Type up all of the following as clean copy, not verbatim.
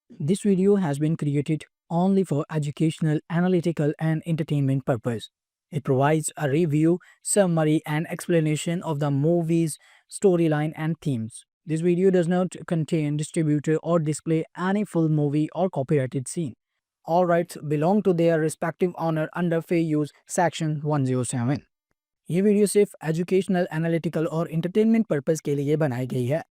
This video has been created only for educational, analytical, and entertainment purpose. It provides a review, summary, and explanation of the movie's storyline and themes. This video does not contain, distribute, or display any full movie or copyrighted scene. All rights belong to their respective owner under Fair Use Section 107. ये video सिर्फ educational, analytical और entertainment purpose के लिए बनाई गई है।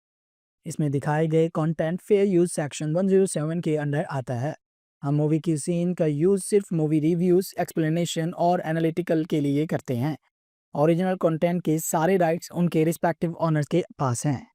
इसमें दिखाए गए कंटेंट फेयर यूज सेक्शन 107 के अंडर आता है। हम मूवी की सीन का यूज सिर्फ मूवी रिव्यूज, एक्सप्लेनेशन और एनालिटिकल के लिए करते हैं। ओरिजिनल कंटेंट के सारे राइट्स उनके रिस्पेक्टिव ऑनर्स के पास हैं।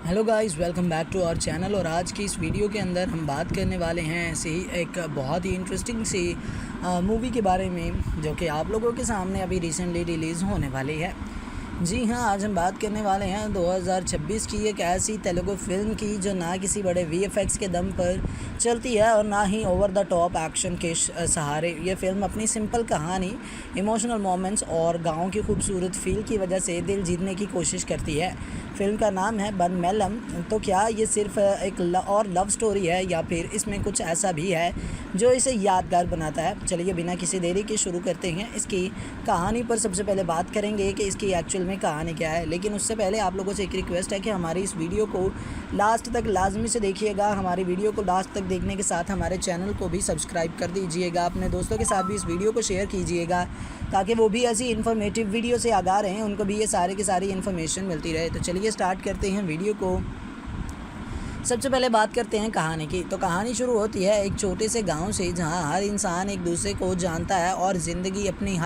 Hello guys, welcome back to our channel. और आज की इस वीडियो के अंदर हम बात करने वाले हैं ऐसे ही एक बहुत ही इंटरेस्टिंग सी मूवी के बारे में, जो कि आप लोगों के सामने अभी रिसेंटली रिलीज़ होने वाली है। जी हाँ, आज हम बात करने वाले हैं 2026 की एक ऐसी तेलुगु फ़िल्म की जो ना किसी बड़े वीएफएक्स के दम पर चलती है और ना ही ओवर द टॉप एक्शन के सहारे। ये फ़िल्म अपनी सिंपल कहानी, इमोशनल मोमेंट्स और गाँव की खूबसूरत फील की वजह से दिल जीतने की कोशिश करती है। फ़िल्म का नाम है बनमेलम। तो क्या ये सिर्फ एक लव स्टोरी है या फिर इसमें कुछ ऐसा भी है जो इसे यादगार बनाता है? चलिए बिना किसी देरी के शुरू करते हैं। इसकी कहानी पर सबसे पहले बात करेंगे कि इसकी एक्चुअल में कहानी क्या है, लेकिन उससे पहले आप लोगों से एक रिक्वेस्ट है कि हमारी इस वीडियो को लास्ट तक लाजमी से देखिएगा। हमारी वीडियो को लास्ट तक देखने के साथ हमारे चैनल को भी सब्सक्राइब कर दीजिएगा। अपने दोस्तों के साथ भी इस वीडियो को शेयर कीजिएगा ताकि वो भी ऐसी इन्फॉर्मेटिव वीडियो से आगाह रहें, उनको भी ये सारे की सारी इन्फॉर्मेशन मिलती रहे। तो चलिए स्टार्ट करते हैं वीडियो को। सबसे पहले बात करते हैं कहानी की। तो कहानी शुरू होती है एक छोटे से गांव से, जहां हर इंसान एक दूसरे को जानता है और ज़िंदगी अपनी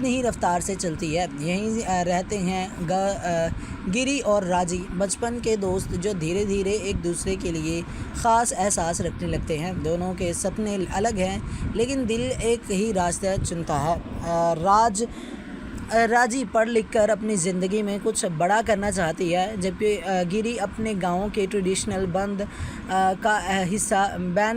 ही रफ्तार से चलती है। यहीं रहते हैं गिरी और राजी, बचपन के दोस्त जो धीरे धीरे एक दूसरे के लिए ख़ास एहसास रखने लगते हैं। दोनों के सपने अलग हैं लेकिन दिल एक ही रास्ता चुनता है। राजी पढ़ लिख कर अपनी ज़िंदगी में कुछ बड़ा करना चाहती है, जबकि गिरी अपने गांव के ट्रेडिशनल बैंड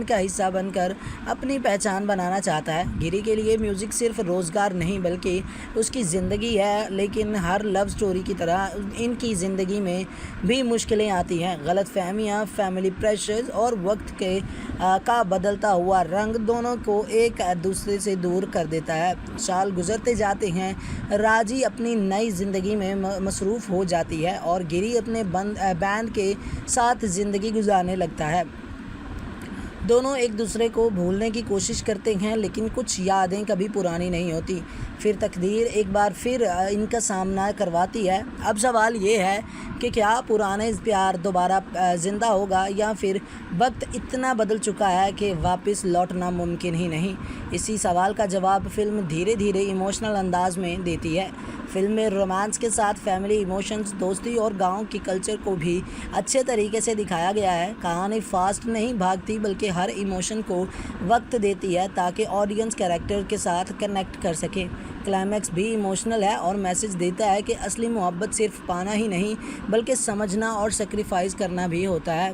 का हिस्सा बनकर अपनी पहचान बनाना चाहता है। गिरी के लिए म्यूज़िक सिर्फ रोज़गार नहीं बल्कि उसकी ज़िंदगी है, लेकिन हर लव स्टोरी की तरह इनकी ज़िंदगी में भी मुश्किलें आती हैं। गलतफहमियाँ, फैमिली प्रेशर्स और वक्त का बदलता हुआ रंग दोनों को एक दूसरे से दूर कर देता है। साल गुजरते जाते हैं, राजी अपनी नई ज़िंदगी में मसरूफ़ हो जाती है और गिरी अपने बैंड के साथ ज़िंदगी गुजारने लगता है। दोनों एक दूसरे को भूलने की कोशिश करते हैं, लेकिन कुछ यादें कभी पुरानी नहीं होती। फिर तकदीर एक बार फिर इनका सामना करवाती है। अब सवाल ये है कि क्या पुराने प्यार दोबारा ज़िंदा होगा या फिर वक्त इतना बदल चुका है कि वापस लौटना मुमकिन ही नहीं। इसी सवाल का जवाब फ़िल्म धीरे धीरे इमोशनल अंदाज में देती है। फ़िल्म में रोमांस के साथ फैमिली इमोशंस, दोस्ती और गांव की कल्चर को भी अच्छे तरीके से दिखाया गया है। कहानी फास्ट नहीं भागती बल्कि हर इमोशन को वक्त देती है ताकि ऑडियंस कैरेक्टर के साथ कनेक्ट कर सके। क्लाइमैक्स भी इमोशनल है और मैसेज देता है कि असली मोहब्बत सिर्फ पाना ही नहीं बल्कि समझना और सेक्रीफाइस करना भी होता है,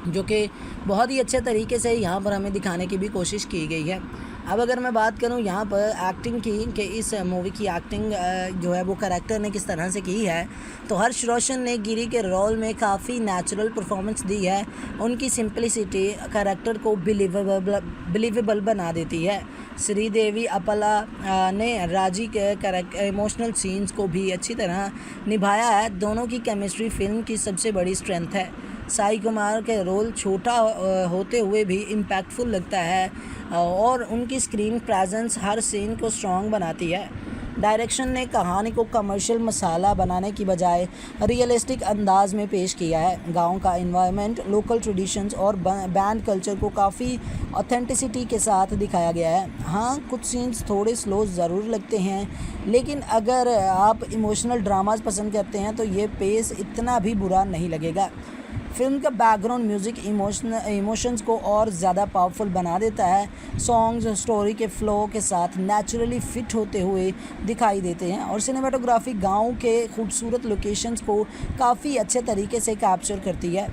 जो कि बहुत ही अच्छे तरीके से यहाँ पर हमें दिखाने की भी कोशिश की गई है। अब अगर मैं बात करूँ यहाँ पर एक्टिंग की कि इस मूवी की एक्टिंग जो है वो कैरेक्टर ने किस तरह से की है, तो हर्ष रोशन ने गिरी के रोल में काफ़ी नेचुरल परफॉर्मेंस दी है। उनकी सिंपलिसिटी कैरेक्टर को बिलीवेबल बना देती है। श्रीदेवी अपला ने राजी के इमोशनल सीन्स को भी अच्छी तरह निभाया है। दोनों की केमिस्ट्री फिल्म की सबसे बड़ी स्ट्रेंथ है। साई कुमार के रोल छोटा होते हुए भी इम्पैक्टफुल लगता है और उनकी स्क्रीन प्रेजेंस हर सीन को स्ट्रॉन्ग बनाती है। डायरेक्शन ने कहानी को कमर्शियल मसाला बनाने की बजाय रियलिस्टिक अंदाज में पेश किया है। गांव का एनवायरनमेंट, लोकल ट्रेडिशंस और बैंड कल्चर को काफ़ी ऑथेंटिसिटी के साथ दिखाया गया है। हाँ, कुछ सीन्स थोड़े स्लो ज़रूर लगते हैं, लेकिन अगर आप इमोशनल ड्रामास पसंद करते हैं तो ये पेस इतना भी बुरा नहीं लगेगा। फिल्म का बैकग्राउंड म्यूज़िक इमोशंस को और ज़्यादा पावरफुल बना देता है। सॉन्ग्स स्टोरी के फ्लो के साथ नेचुरली फिट होते हुए दिखाई देते हैं और सिनेमाटोग्राफी गांव के खूबसूरत लोकेशंस को काफ़ी अच्छे तरीके से कैप्चर करती है।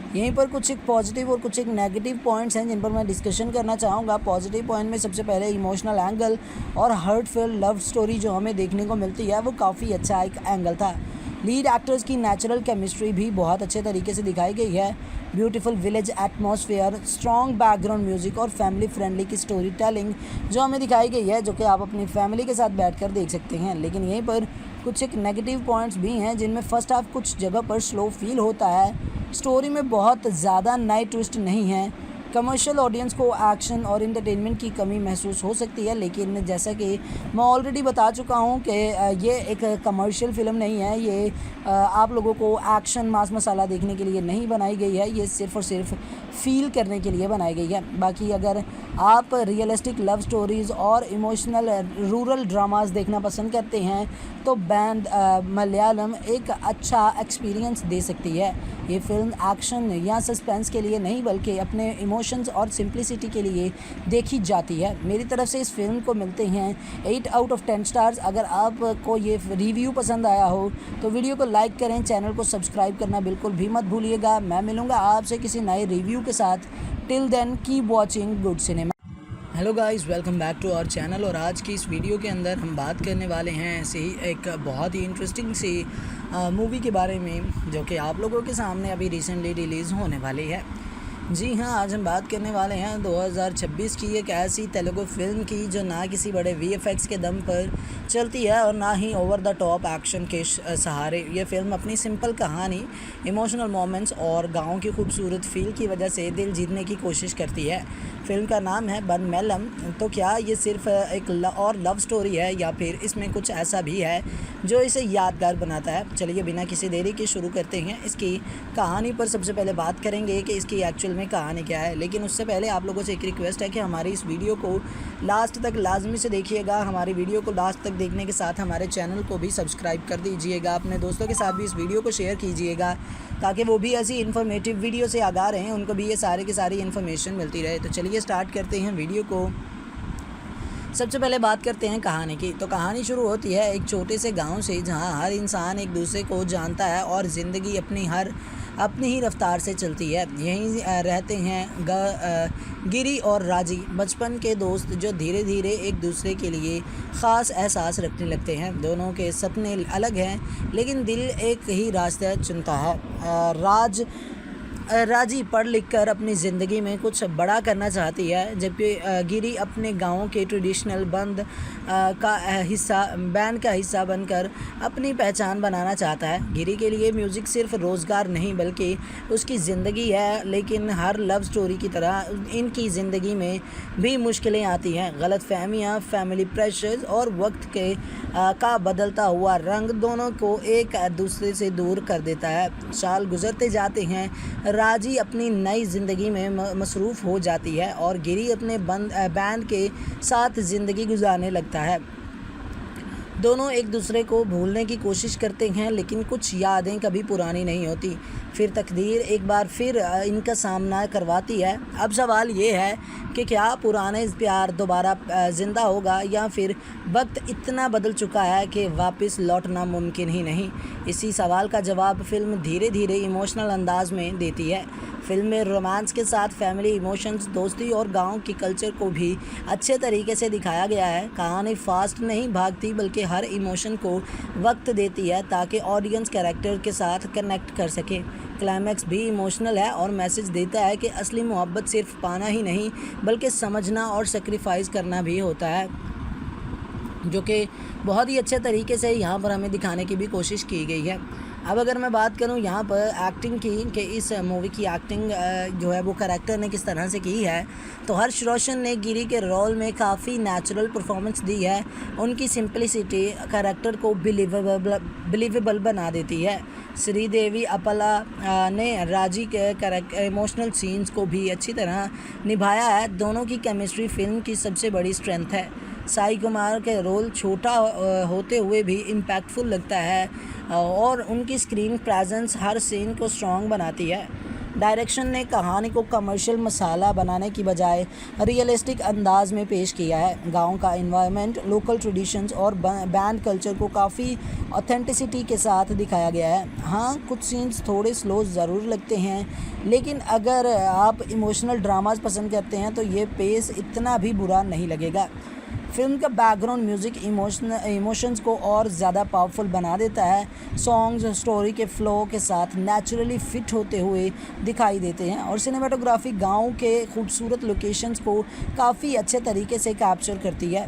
यहीं पर कुछ एक पॉजिटिव और कुछ एक नेगेटिव पॉइंट्स हैं जिन पर मैं डिस्कशन करना चाहूँगा। पॉजिटिव पॉइंट में सबसे पहले इमोशनल एंगल और हार्टफुल लव स्टोरी जो हमें देखने को मिलती है वो काफ़ी अच्छा एक एंगल था। लीड एक्टर्स की नेचुरल केमिस्ट्री भी बहुत अच्छे तरीके से दिखाई गई है। Beautiful village atmosphere, strong background music और फैमिली फ्रेंडली की स्टोरी टेलिंग जो हमें दिखाई गई है, जो कि आप अपनी फैमिली के साथ बैठकर देख सकते हैं। लेकिन यहीं पर कुछ एक नेगेटिव पॉइंट्स भी हैं जिनमें फर्स्ट हाफ कुछ जगह पर स्लो फील होता है। स्टोरी में बहुत ज़्यादा नए ट्विस्ट नहीं है। कमर्शियल ऑडियंस को एक्शन और इंटरटेनमेंट की कमी महसूस हो सकती है, लेकिन जैसा कि मैं ऑलरेडी बता चुका हूं कि ये एक कमर्शियल फ़िल्म नहीं है। ये आप लोगों को एक्शन मास मसाला देखने के लिए नहीं बनाई गई है। ये सिर्फ़ और सिर्फ फील करने के लिए बनाई गई है। बाकी अगर आप रियलिस्टिक लव स्टोरीज़ और इमोशनल रूरल ड्रामास देखना पसंद करते हैं तो बैंड मलयालम एक अच्छा एक्सपीरियंस दे सकती है। ये फ़िल्म एक्शन या सस्पेंस के लिए नहीं बल्कि अपने इमोशंस और सिंप्लिसिटी के लिए देखी जाती है। मेरी तरफ से इस फ़िल्म को मिलते हैं 8 आउट ऑफ 10 स्टार्स। अगर आपको ये रिव्यू पसंद आया हो तो वीडियो को लाइक करें, चैनल को सब्सक्राइब करना बिल्कुल भी मत भूलिएगा। मैं मिलूँगा आपसे किसी नए रिव्यू के साथ। Till then keep watching good cinema. Hello guys, welcome back to our channel. और आज की इस वीडियो के अंदर हम बात करने वाले हैं ऐसे ही एक बहुत ही इंटरेस्टिंग सी मूवी के बारे में जो कि आप लोगों के सामने अभी रिसेंटली रिलीज़ होने वाली है। जी हाँ, आज हम बात करने वाले हैं 2026 की एक ऐसी तेलुगु फिल्म की जो ना किसी बड़े वीएफएक्स के दम पर चलती है और ना ही ओवर द टॉप एक्शन के सहारे। ये फिल्म अपनी सिंपल कहानी, इमोशनल मोमेंट्स और गांव की खूबसूरत फील की वजह से दिल जीतने की कोशिश करती है। फिल्म का नाम है बनमेलम। तो क्या ये सिर्फ एक और लव स्टोरी है या फिर इसमें कुछ ऐसा भी है जो इसे यादगार बनाता है? चलिए बिना किसी देरी के शुरू करते हैं। इसकी कहानी पर सबसे पहले बात करेंगे कि इसकी एक्चुअल में कहानी क्या है, लेकिन उससे पहले आप लोगों से एक रिक्वेस्ट है कि हमारी इस वीडियो को लास्ट तक लाजमी से देखिएगा। हमारी वीडियो को लास्ट तक देखने के साथ हमारे चैनल को भी सब्सक्राइब कर दीजिएगा। अपने दोस्तों के साथ भी इस वीडियो को शेयर कीजिएगा ताकि वो भी ऐसी इन्फॉर्मेटिव वीडियो से आगाह रहें, उनको भी ये सारे की सारी इन्फॉर्मेशन मिलती रहे। तो चलिए स्टार्ट करते हैं वीडियो को। सबसे पहले बात करते हैं कहानी की। तो कहानी शुरू होती है एक छोटे से गांव से जहां हर इंसान एक दूसरे को जानता है और ज़िंदगी अपनी ही रफ्तार से चलती है। यहीं रहते हैं गिरी और राजी, बचपन के दोस्त जो धीरे धीरे एक दूसरे के लिए ख़ास एहसास रखने लगते हैं। दोनों के सपने अलग हैं लेकिन दिल एक ही रास्ता चुनता है। राजी पढ़ लिख कर अपनी ज़िंदगी में कुछ बड़ा करना चाहती है, जबकि गिरी अपने गांव के ट्रेडिशनल बैंड का हिस्सा बनकर अपनी पहचान बनाना चाहता है। गिरी के लिए म्यूज़िक सिर्फ रोज़गार नहीं बल्कि उसकी ज़िंदगी है, लेकिन हर लव स्टोरी की तरह इनकी ज़िंदगी में भी मुश्किलें आती हैं। गलतफहमियां, फैमिली प्रेशर्स और वक्त का बदलता हुआ रंग दोनों को एक दूसरे से दूर कर देता है। साल गुजरते जाते हैं, राजी अपनी नई ज़िंदगी में मसरूफ़ हो जाती है और गिरी अपने बैंड के साथ ज़िंदगी गुजारने लगता है। दोनों एक दूसरे को भूलने की कोशिश करते हैं लेकिन कुछ यादें कभी पुरानी नहीं होती। फिर तकदीर एक बार फिर इनका सामना करवाती है। अब सवाल ये है कि क्या पुराने प्यार दोबारा ज़िंदा होगा या फिर वक्त इतना बदल चुका है कि वापस लौटना मुमकिन ही नहीं। इसी सवाल का जवाब फिल्म धीरे धीरे इमोशनल अंदाज में देती है। फिल्म में रोमांस के साथ फैमिली इमोशंस, दोस्ती और गांव की कल्चर को भी अच्छे तरीके से दिखाया गया है। कहानी फास्ट नहीं भागती बल्कि हर इमोशन को वक्त देती है ताकि ऑडियंस कैरेक्टर के साथ कनेक्ट कर सके। क्लाइमैक्स भी इमोशनल है और मैसेज देता है कि असली मोहब्बत सिर्फ पाना ही नहीं बल्कि समझना और सेक्रीफाइस करना भी होता है, जो कि बहुत ही अच्छे तरीके से यहाँ पर हमें दिखाने की भी कोशिश की गई है। अब अगर मैं बात करूँ यहाँ पर एक्टिंग की कि इस मूवी की एक्टिंग जो है वो करैक्टर ने किस तरह से की है, तो हर्ष रोशन ने गिरी के रोल में काफ़ी नेचुरल परफॉर्मेंस दी है। उनकी सिंपलिसिटी करैक्टर को बिलीवेबल बना देती है। श्रीदेवी अपला ने राजी के इमोशनल सीन्स को भी अच्छी तरह निभाया है। दोनों की केमिस्ट्री फिल्म की सबसे बड़ी स्ट्रेंथ है। साई कुमार के रोल छोटा होते हुए भी इम्पैक्टफुल लगता है और उनकी स्क्रीन प्रेजेंस हर सीन को स्ट्रॉन्ग बनाती है। डायरेक्शन ने कहानी को कमर्शियल मसाला बनाने की बजाय रियलिस्टिक अंदाज में पेश किया है। गांव का एनवायरनमेंट, लोकल ट्रेडिशंस और बैंड कल्चर को काफ़ी ऑथेंटिसिटी के साथ दिखाया गया है। हाँ, कुछ सीन्स थोड़े स्लो ज़रूर लगते हैं, लेकिन अगर आप इमोशनल ड्रामास पसंद करते हैं तो ये पेस इतना भी बुरा नहीं लगेगा। फिल्म का बैकग्राउंड म्यूज़िक इमोशंस को और ज़्यादा पावरफुल बना देता है। सॉन्ग्स स्टोरी के फ्लो के साथ नेचुरली फिट होते हुए दिखाई देते हैं और सिनेमाटोग्राफी गांव के खूबसूरत लोकेशंस को काफ़ी अच्छे तरीके से कैप्चर करती है।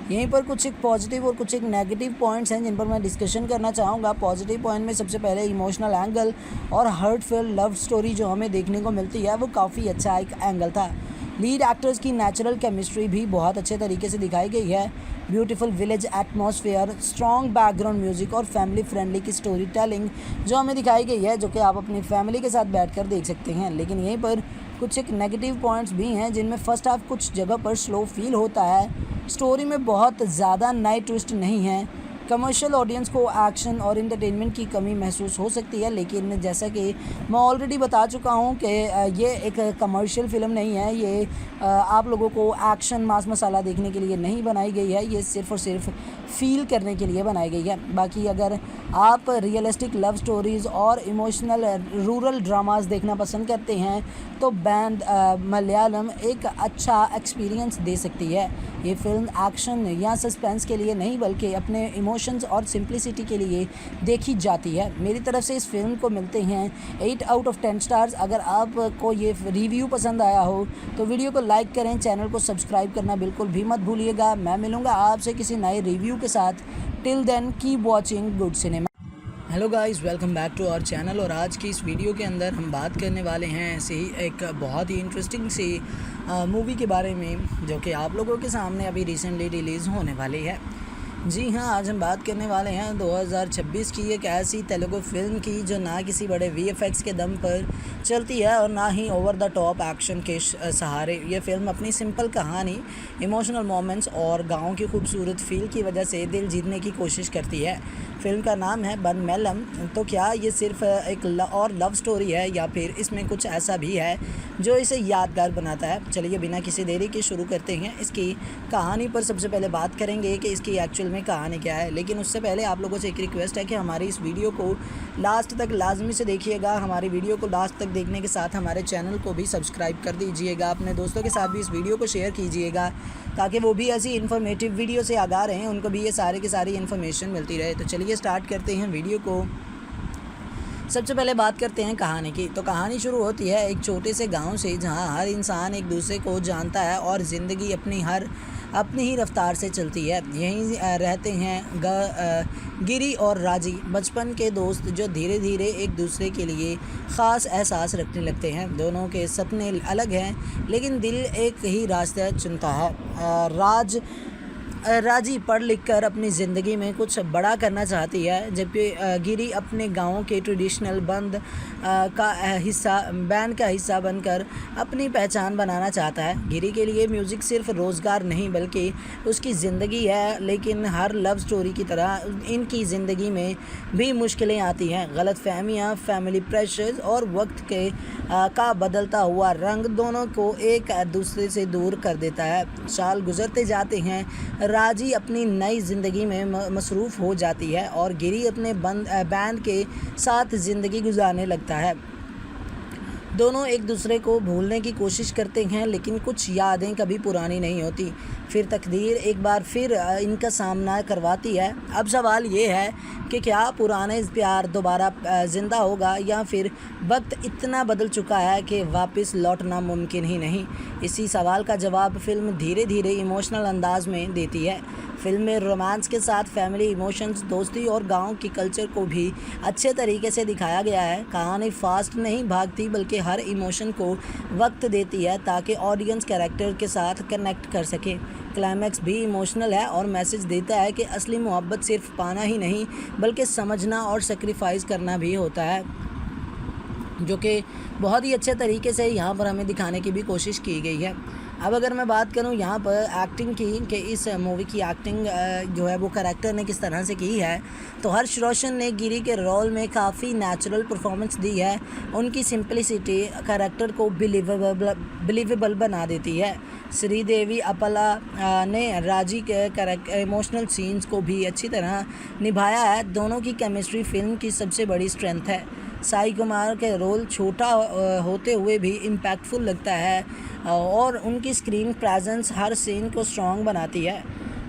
यहीं पर कुछ एक पॉजिटिव और कुछ एक नेगेटिव पॉइंट्स हैं जिन पर मैं डिस्कशन करना चाहूँगा। पॉजिटिव पॉइंट में सबसे पहले इमोशनल एंगल और हार्टफुल लव स्टोरी जो हमें देखने को मिलती है वो काफ़ी अच्छा एक एंगल था। लीड एक्टर्स की नेचुरल केमिस्ट्री भी बहुत अच्छे तरीके से दिखाई गई है। Beautiful village atmosphere, strong background music और फैमिली फ्रेंडली की स्टोरी टेलिंग जो हमें दिखाई गई है, जो कि आप अपनी फैमिली के साथ बैठकर देख सकते हैं। लेकिन यहीं पर कुछ एक नेगेटिव पॉइंट्स भी हैं जिनमें फ़र्स्ट हाफ कुछ जगह पर स्लो फील होता है। स्टोरी में बहुत ज़्यादा नए ट्विस्ट नहीं हैं। कमर्शियल ऑडियंस को एक्शन और एंटरटेनमेंट की कमी महसूस हो सकती है, लेकिन जैसा कि मैं ऑलरेडी बता चुका हूं कि ये एक कमर्शियल फ़िल्म नहीं है। ये आप लोगों को एक्शन मास मसाला देखने के लिए नहीं बनाई गई है। ये सिर्फ़ और सिर्फ फ़ील करने के लिए बनाई गई है। बाकी अगर आप रियलिस्टिक लव स्टोरीज़ और इमोशनल रूरल ड्रामास देखना पसंद करते हैं तो बैंड मलयालम एक अच्छा एक्सपीरियंस दे सकती है। ये फ़िल्म एक्शन या सस्पेंस के लिए नहीं बल्कि अपने इमोशंस और सिंप्लिसिटी के लिए देखी जाती है। मेरी तरफ से इस फ़िल्म को मिलते हैं 8 आउट ऑफ 10 स्टार्स। अगर आपको ये रिव्यू पसंद आया हो तो वीडियो को लाइक करें, चैनल को सब्सक्राइब करना बिल्कुल भी मत भूलिएगा। मैं मिलूँगा आपसे किसी नए रिव्यू के साथ। Till then keep watching good cinema. Hello guys, welcome back to our channel. और आज की इस वीडियो के अंदर हम बात करने वाले हैं ऐसे ही एक बहुत ही इंटरेस्टिंग सी मूवी के बारे में जो कि आप लोगों के सामने अभी रिसेंटली रिलीज़ होने वाली है। जी हाँ, आज हम बात करने वाले हैं 2026 की एक ऐसी तेलुगु फिल्म की जो ना किसी बड़े वीएफएक्स के दम पर चलती है और ना ही ओवर द टॉप एक्शन के सहारे। ये फिल्म अपनी सिंपल कहानी, इमोशनल मोमेंट्स और गाँव की खूबसूरत फील की वजह से दिल जीतने की कोशिश करती है। फिल्म का नाम है बन मेलम। तो क्या ये सिर्फ एक और लव स्टोरी है या फिर इसमें कुछ ऐसा भी है जो इसे यादगार बनाता है? चलिए बिना किसी देरी के शुरू करते हैं। इसकी कहानी पर सबसे पहले बात करेंगे कि इसकी एक्चुअल में कहानी क्या है, लेकिन उससे पहले आप लोगों से एक रिक्वेस्ट है कि हमारी इस वीडियो को लास्ट तक लाजमी से देखिएगा। हमारी वीडियो को लास्ट तक देखने के साथ हमारे चैनल को भी सब्सक्राइब कर दीजिएगा। अपने दोस्तों के साथ भी इस वीडियो को शेयर कीजिएगा ताकि वो भी ऐसी इन्फॉर्मेटिव वीडियो से आगाह रहें, उनको भी ये सारे की सारी इन्फॉर्मेशन मिलती रहे। तो चलिए स्टार्ट करते हैं वीडियो को। सबसे पहले बात करते हैं कहानी की। तो कहानी शुरू होती है एक छोटे से गांव से जहां हर इंसान एक दूसरे को जानता है और ज़िंदगी अपनी ही रफ्तार से चलती है। यहीं रहते हैं गिरी और राजी, बचपन के दोस्त जो धीरे धीरे एक दूसरे के लिए ख़ास एहसास रखने लगते हैं। दोनों के सपने अलग हैं लेकिन दिल एक ही रास्ता चुनता है। राजी पढ़ लिख कर अपनी ज़िंदगी में कुछ बड़ा करना चाहती है, जबकि गिरी अपने गांव के ट्रेडिशनल बैंड का हिस्सा बनकर अपनी पहचान बनाना चाहता है। गिरी के लिए म्यूज़िक सिर्फ रोज़गार नहीं बल्कि उसकी ज़िंदगी है, लेकिन हर लव स्टोरी की तरह इनकी ज़िंदगी में भी मुश्किलें आती हैं। गलतफहमियाँ, फैमिली प्रेशर्स और वक्त का बदलता हुआ रंग दोनों को एक दूसरे से दूर कर देता है। साल गुजरते जाते हैं, राजी अपनी नई ज़िंदगी में मसरूफ़ हो जाती है और गिरी अपने बैंड के साथ ज़िंदगी गुजारने लगता है। दोनों एक दूसरे को भूलने की कोशिश करते हैं लेकिन कुछ यादें कभी पुरानी नहीं होती। फिर तकदीर एक बार फिर इनका सामना करवाती है। अब सवाल ये है कि क्या पुराने प्यार दोबारा ज़िंदा होगा या फिर वक्त इतना बदल चुका है कि वापस लौटना मुमकिन ही नहीं। इसी सवाल का जवाब फिल्म धीरे धीरे इमोशनल अंदाज में देती है। फिल्म में रोमांस के साथ फैमिली इमोशंस, दोस्ती और गांव की कल्चर को भी अच्छे तरीके से दिखाया गया है। कहानी फास्ट नहीं भागती बल्कि हर इमोशन को वक्त देती है ताकि ऑडियंस कैरेक्टर के साथ कनेक्ट कर सके। क्लाइमैक्स भी इमोशनल है और मैसेज देता है कि असली मोहब्बत सिर्फ पाना ही नहीं बल्कि समझना और सेक्रीफाइस करना भी होता है, जो कि बहुत ही अच्छे तरीके से यहाँ पर हमें दिखाने की भी कोशिश की गई है। अब अगर मैं बात करूँ यहाँ पर एक्टिंग की कि इस मूवी की एक्टिंग जो है वो कैरेक्टर ने किस तरह से की है, तो हर्ष रोशन ने गिरी के रोल में काफ़ी नेचुरल परफॉर्मेंस दी है। उनकी सिंपलिसिटी कैरेक्टर को बिलीवेबल बना देती है। श्रीदेवी अपला ने राजी के इमोशनल सीन्स को भी अच्छी तरह निभाया है। दोनों की केमिस्ट्री फिल्म की सबसे बड़ी स्ट्रेंथ है। साई कुमार के रोल छोटा होते हुए भी इम्पैक्टफुल लगता है और उनकी स्क्रीन प्रेजेंस हर सीन को स्ट्रॉन्ग बनाती है।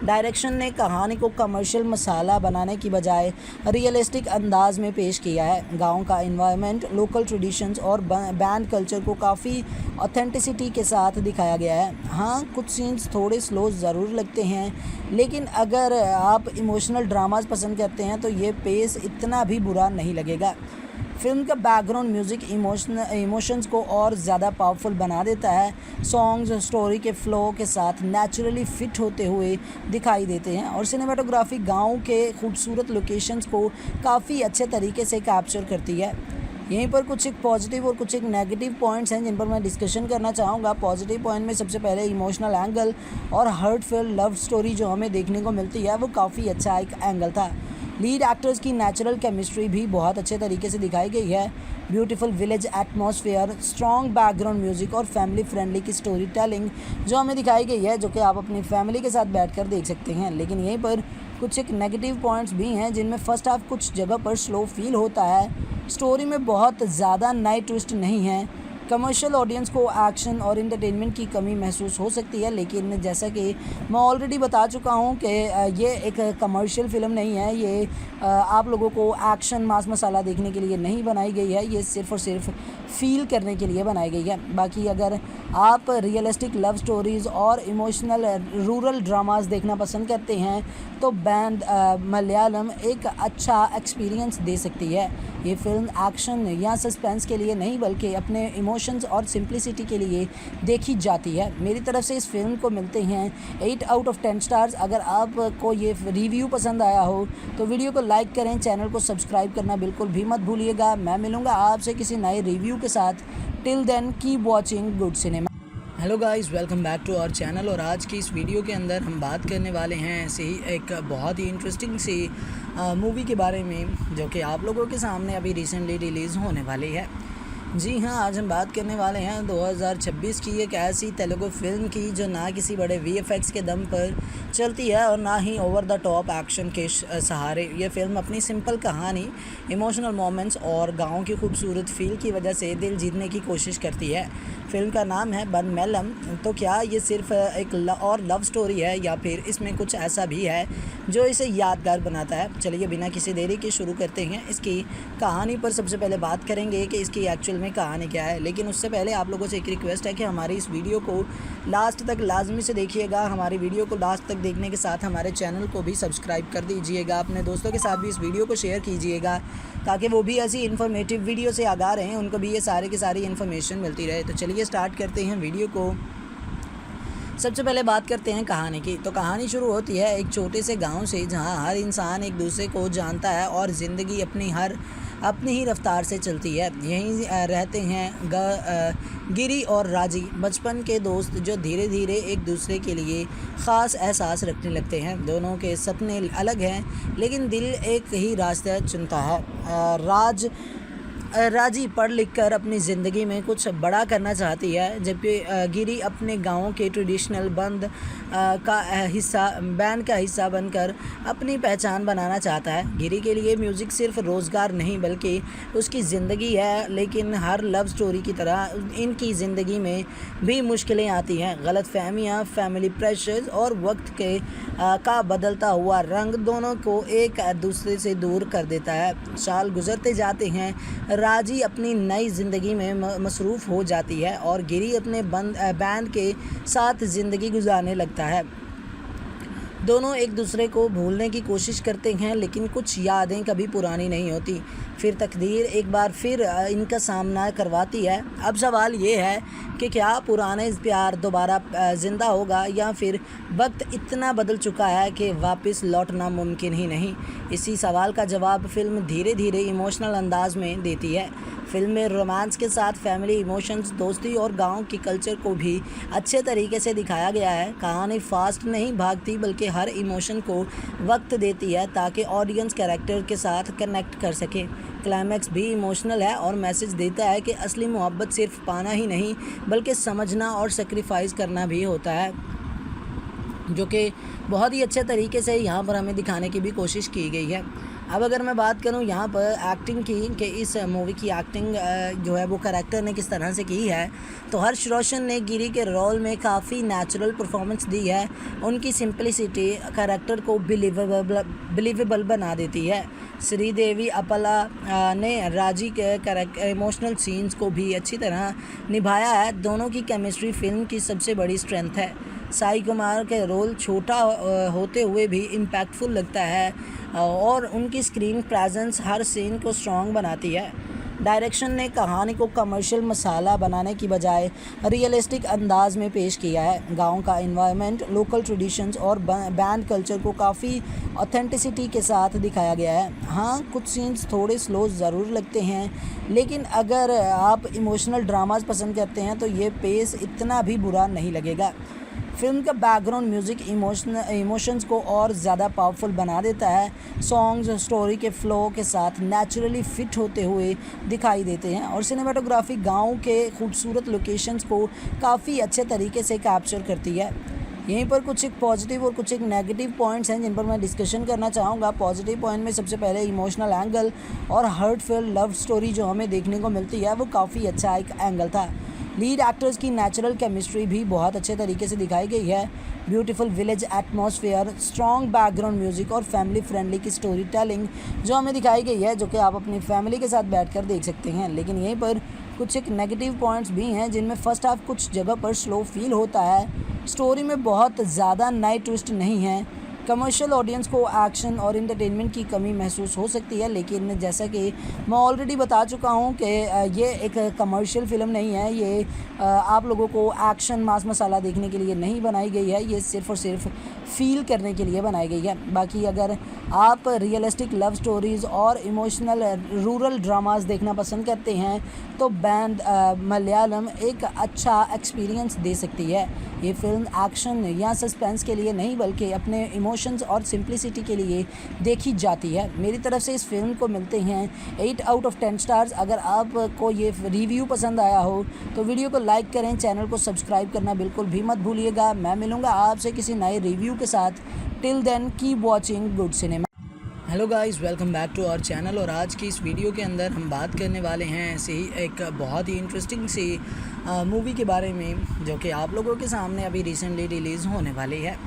डायरेक्शन ने कहानी को कमर्शियल मसाला बनाने की बजाय रियलिस्टिक अंदाज में पेश किया है। गांव का एनवायरनमेंट, लोकल ट्रेडिशंस और बैंड कल्चर को काफ़ी ऑथेंटिसिटी के साथ दिखाया गया है। हाँ, कुछ सीन्स थोड़े स्लो ज़रूर लगते हैं, लेकिन अगर आप इमोशनल ड्रामास पसंद करते हैं तो ये पेस इतना भी बुरा नहीं लगेगा। फिल्म का बैकग्राउंड म्यूज़िक इमोशंस को और ज़्यादा पावरफुल बना देता है। सॉन्ग्स स्टोरी के फ़्लो के साथ नेचुरली फिट होते हुए दिखाई देते हैं और सिनेमाटोग्राफी गांव के खूबसूरत लोकेशंस को काफ़ी अच्छे तरीके से कैप्चर करती है। यहीं पर कुछ एक पॉजिटिव और कुछ एक नेगेटिव पॉइंट्स हैं जिन पर मैं डिस्कशन करना चाहूँगा। पॉजिटिव पॉइंट में सबसे पहले इमोशनल एंगल और हर्टफुल लव स्टोरी जो हमें देखने को मिलती है वो काफ़ी अच्छा एक एंगल था। लीड एक्टर्स की नेचुरल केमिस्ट्री भी बहुत अच्छे तरीके से दिखाई गई है। Beautiful village atmosphere, strong background music और फैमिली फ्रेंडली की स्टोरी टेलिंग जो हमें दिखाई गई है, जो कि आप अपनी फैमिली के साथ बैठकर देख सकते हैं। लेकिन यहीं पर कुछ एक नेगेटिव पॉइंट्स भी हैं जिनमें फर्स्ट हाफ कुछ जगह पर स्लो फील होता है। स्टोरी में बहुत ज़्यादा नए ट्विस्ट नहीं है। कमर्शियल ऑडियंस को एक्शन और एंटरटेनमेंट की कमी महसूस हो सकती है, लेकिन जैसा कि मैं ऑलरेडी बता चुका हूं कि ये एक कमर्शियल फ़िल्म नहीं है। ये आप लोगों को एक्शन मास मसाला देखने के लिए नहीं बनाई गई है, ये सिर्फ़ और सिर्फ फ़ील करने के लिए बनाई गई है। बाकी अगर आप रियलिस्टिक लव स्टोरीज़ और इमोशनल रूरल ड्रामास देखना पसंद करते हैं तो बैंड मलयालम एक अच्छा एक्सपीरियंस दे सकती है। ये फ़िल्म एक्शन या सस्पेंस के लिए नहीं बल्कि अपने इमोशंस और सिंप्लिसिटी के लिए देखी जाती है। मेरी तरफ से इस फिल्म को मिलते हैं 8 आउट ऑफ 10 स्टार्स। अगर आपको ये रिव्यू पसंद आया हो तो वीडियो को लाइक करें, चैनल को सब्सक्राइब करना बिल्कुल भी मत भूलिएगा। मैं मिलूँगा आपसे किसी नए रिव्यू के साथ। Till then keep watching good cinema. Hello guys, welcome back to our channel. और आज की इस वीडियो के अंदर हम बात करने वाले हैं ऐसे ही एक बहुत ही इंटरेस्टिंग सी मूवी के बारे में जो कि आप लोगों के सामने अभी रिसेंटली रिलीज़ होने वाली है। जी हाँ, आज हम बात करने वाले हैं 2026 की एक ऐसी तेलुगु फिल्म की जो ना किसी बड़े वीएफएक्स के दम पर चलती है और ना ही ओवर द टॉप एक्शन के सहारे। ये फिल्म अपनी सिंपल कहानी, इमोशनल मोमेंट्स और गाँव की खूबसूरत फील की वजह से दिल जीतने की कोशिश करती है। फिल्म का नाम है बन मेलम। तो क्या ये सिर्फ एक और लव स्टोरी है या फिर इसमें कुछ ऐसा भी है जो इसे यादगार बनाता है? चलिए बिना किसी देरी के शुरू करते हैं। इसकी कहानी पर सबसे पहले बात करेंगे कि इसकी एक्चुअल में कहानी क्या है। लेकिन उससे पहले आप लोगों से एक रिक्वेस्ट है कि हमारी इस वीडियो को लास्ट तक लाजमी से देखिएगा। हमारी वीडियो को लास्ट तक देखने के साथ हमारे चैनल को भी सब्सक्राइब कर दीजिएगा। अपने दोस्तों के साथ भी इस वीडियो को शेयर कीजिएगा ताकि वो भी ऐसी इन्फॉर्मेटिव वीडियो से आगाह रहें, उनको भी ये सारे की सारी इन्फॉर्मेशन मिलती रहे। तो चलिए स्टार्ट करते हैं वीडियो को। सबसे पहले बात करते हैं कहानी की। तो कहानी शुरू होती है एक छोटे से गांव से जहां हर इंसान एक दूसरे को जानता है और ज़िंदगी अपनी ही रफ्तार से चलती है। यहीं रहते हैं गिरी और राजी, बचपन के दोस्त जो धीरे धीरे एक दूसरे के लिए ख़ास एहसास रखने लगते हैं। दोनों के सपने अलग हैं लेकिन दिल एक ही रास्ता चुनता है। राजी पढ़ लिख कर अपनी ज़िंदगी में कुछ बड़ा करना चाहती है, जबकि गिरी अपने गांव के ट्रेडिशनल बैंड का हिस्सा बनकर अपनी पहचान बनाना चाहता है। गिरी के लिए म्यूज़िक सिर्फ रोज़गार नहीं बल्कि उसकी ज़िंदगी है। लेकिन हर लव स्टोरी की तरह इनकी ज़िंदगी में भी मुश्किलें आती हैं। गलतफहमियाँ, फैमिली प्रेशर्स और वक्त का बदलता हुआ रंग दोनों को एक दूसरे से दूर कर देता है। साल गुजरते जाते हैं, राजी अपनी नई ज़िंदगी में मसरूफ़ हो जाती है और गिरी अपने बैंड के साथ ज़िंदगी गुजारने लगता है। दोनों एक दूसरे को भूलने की कोशिश करते हैं लेकिन कुछ यादें कभी पुरानी नहीं होती। फिर तकदीर एक बार फिर इनका सामना करवाती है। अब सवाल ये है कि क्या पुराने प्यार दोबारा ज़िंदा होगा या फिर वक्त इतना बदल चुका है कि वापस लौटना मुमकिन ही नहीं। इसी सवाल का जवाब फ़िल्म धीरे धीरे इमोशनल अंदाज में देती है। फिल्म में रोमांस के साथ फैमिली इमोशंस, दोस्ती और गांव की कल्चर को भी अच्छे तरीके से दिखाया गया है। कहानी फास्ट नहीं भागती बल्कि हर इमोशन को वक्त देती है ताकि ऑडियंस कैरेक्टर के साथ कनेक्ट कर सके। क्लाइमैक्स भी इमोशनल है और मैसेज देता है कि असली मोहब्बत सिर्फ पाना ही नहीं बल्कि समझना और सेक्रीफाइस करना भी होता है, जो कि बहुत ही अच्छे तरीके से यहाँ पर हमें दिखाने की भी कोशिश की गई है। अब अगर मैं बात करूँ यहाँ पर एक्टिंग की कि इस मूवी की एक्टिंग जो है वो कैरेक्टर ने किस तरह से की है, तो हर्ष रोशन ने गिरी के रोल में काफ़ी नेचुरल परफॉर्मेंस दी है। उनकी सिंपलिसिटी कैरेक्टर को बिलीवेबल बना देती है। श्रीदेवी अपला ने राजी के इमोशनल सीन्स को भी अच्छी तरह निभाया है। दोनों की केमिस्ट्री फिल्म की सबसे बड़ी स्ट्रेंथ है। साई कुमार के रोल छोटा होते हुए भी इम्पैक्टफुल लगता है और उनकी स्क्रीन प्रेजेंस हर सीन को स्ट्रॉन्ग बनाती है। डायरेक्शन ने कहानी को कमर्शियल मसाला बनाने की बजाय रियलिस्टिक अंदाज में पेश किया है। गांव का एनवायरनमेंट, लोकल ट्रेडिशंस और बैंड कल्चर को काफ़ी ऑथेंटिसिटी के साथ दिखाया गया है। हाँ, कुछ सीन्स थोड़े स्लो ज़रूर लगते हैं, लेकिन अगर आप इमोशनल ड्रामास पसंद करते हैं तो ये पेस इतना भी बुरा नहीं लगेगा। फिल्म का बैकग्राउंड म्यूज़िक इमोशंस को और ज़्यादा पावरफुल बना देता है। सॉन्ग्स स्टोरी के फ्लो के साथ नेचुरली फिट होते हुए दिखाई देते हैं और सिनेमाटोग्राफी गांव के खूबसूरत लोकेशंस को काफ़ी अच्छे तरीके से कैप्चर करती है। यहीं पर कुछ एक पॉजिटिव और कुछ एक नेगेटिव पॉइंट्स हैं जिन पर मैं डिस्कशन करना चाहूँगा। पॉजिटिव पॉइंट में सबसे पहले इमोशनल एंगल और हार्टफुल लव स्टोरी जो हमें देखने को मिलती है वो काफ़ी अच्छा एक एंगल था। लीड एक्टर्स की नेचुरल केमिस्ट्री भी बहुत अच्छे तरीके से दिखाई गई है। Beautiful village atmosphere, strong background music और फैमिली फ्रेंडली की स्टोरी टेलिंग जो हमें दिखाई गई है, जो कि आप अपनी फैमिली के साथ बैठकर देख सकते हैं। लेकिन यहीं पर कुछ एक नेगेटिव पॉइंट्स भी हैं जिनमें फर्स्ट हाफ कुछ जगह पर स्लो फील होता है। स्टोरी में बहुत ज़्यादा नए ट्विस्ट नहीं है। कमर्शियल ऑडियंस को एक्शन और एंटरटेनमेंट की कमी महसूस हो सकती है, लेकिन जैसा कि मैं ऑलरेडी बता चुका हूं कि ये एक कमर्शियल फ़िल्म नहीं है। ये आप लोगों को एक्शन मास मसाला देखने के लिए नहीं बनाई गई है, ये सिर्फ़ और सिर्फ फ़ील करने के लिए बनाई गई है। बाकी अगर आप रियलिस्टिक लव स्टोरीज़ और इमोशनल रूरल ड्रामास देखना पसंद करते हैं तो बैंड मलयालम एक अच्छा एक्सपीरियंस दे सकती है। ये फ़िल्म एक्शन या सस्पेंस के लिए नहीं बल्कि अपने इमोशंस और सिंप्लिसिटी के लिए देखी जाती है। मेरी तरफ से इस फिल्म को मिलते हैं 8 आउट ऑफ 10 स्टार्स। अगर आपको ये रिव्यू पसंद आया हो तो वीडियो को लाइक करें, चैनल को सब्सक्राइब करना बिल्कुल भी मत भूलिएगा। मैं मिलूँगा आपसे किसी नए रिव्यू के साथ। Till then keep watching good cinema. Hello guys, welcome back to our channel. और आज की इस वीडियो के अंदर हम बात करने वाले हैं ऐसे ही एक बहुत ही इंटरेस्टिंग सी मूवी के बारे में जो कि आप लोगों के सामने अभी रिसेंटली रिलीज़ होने वाली है।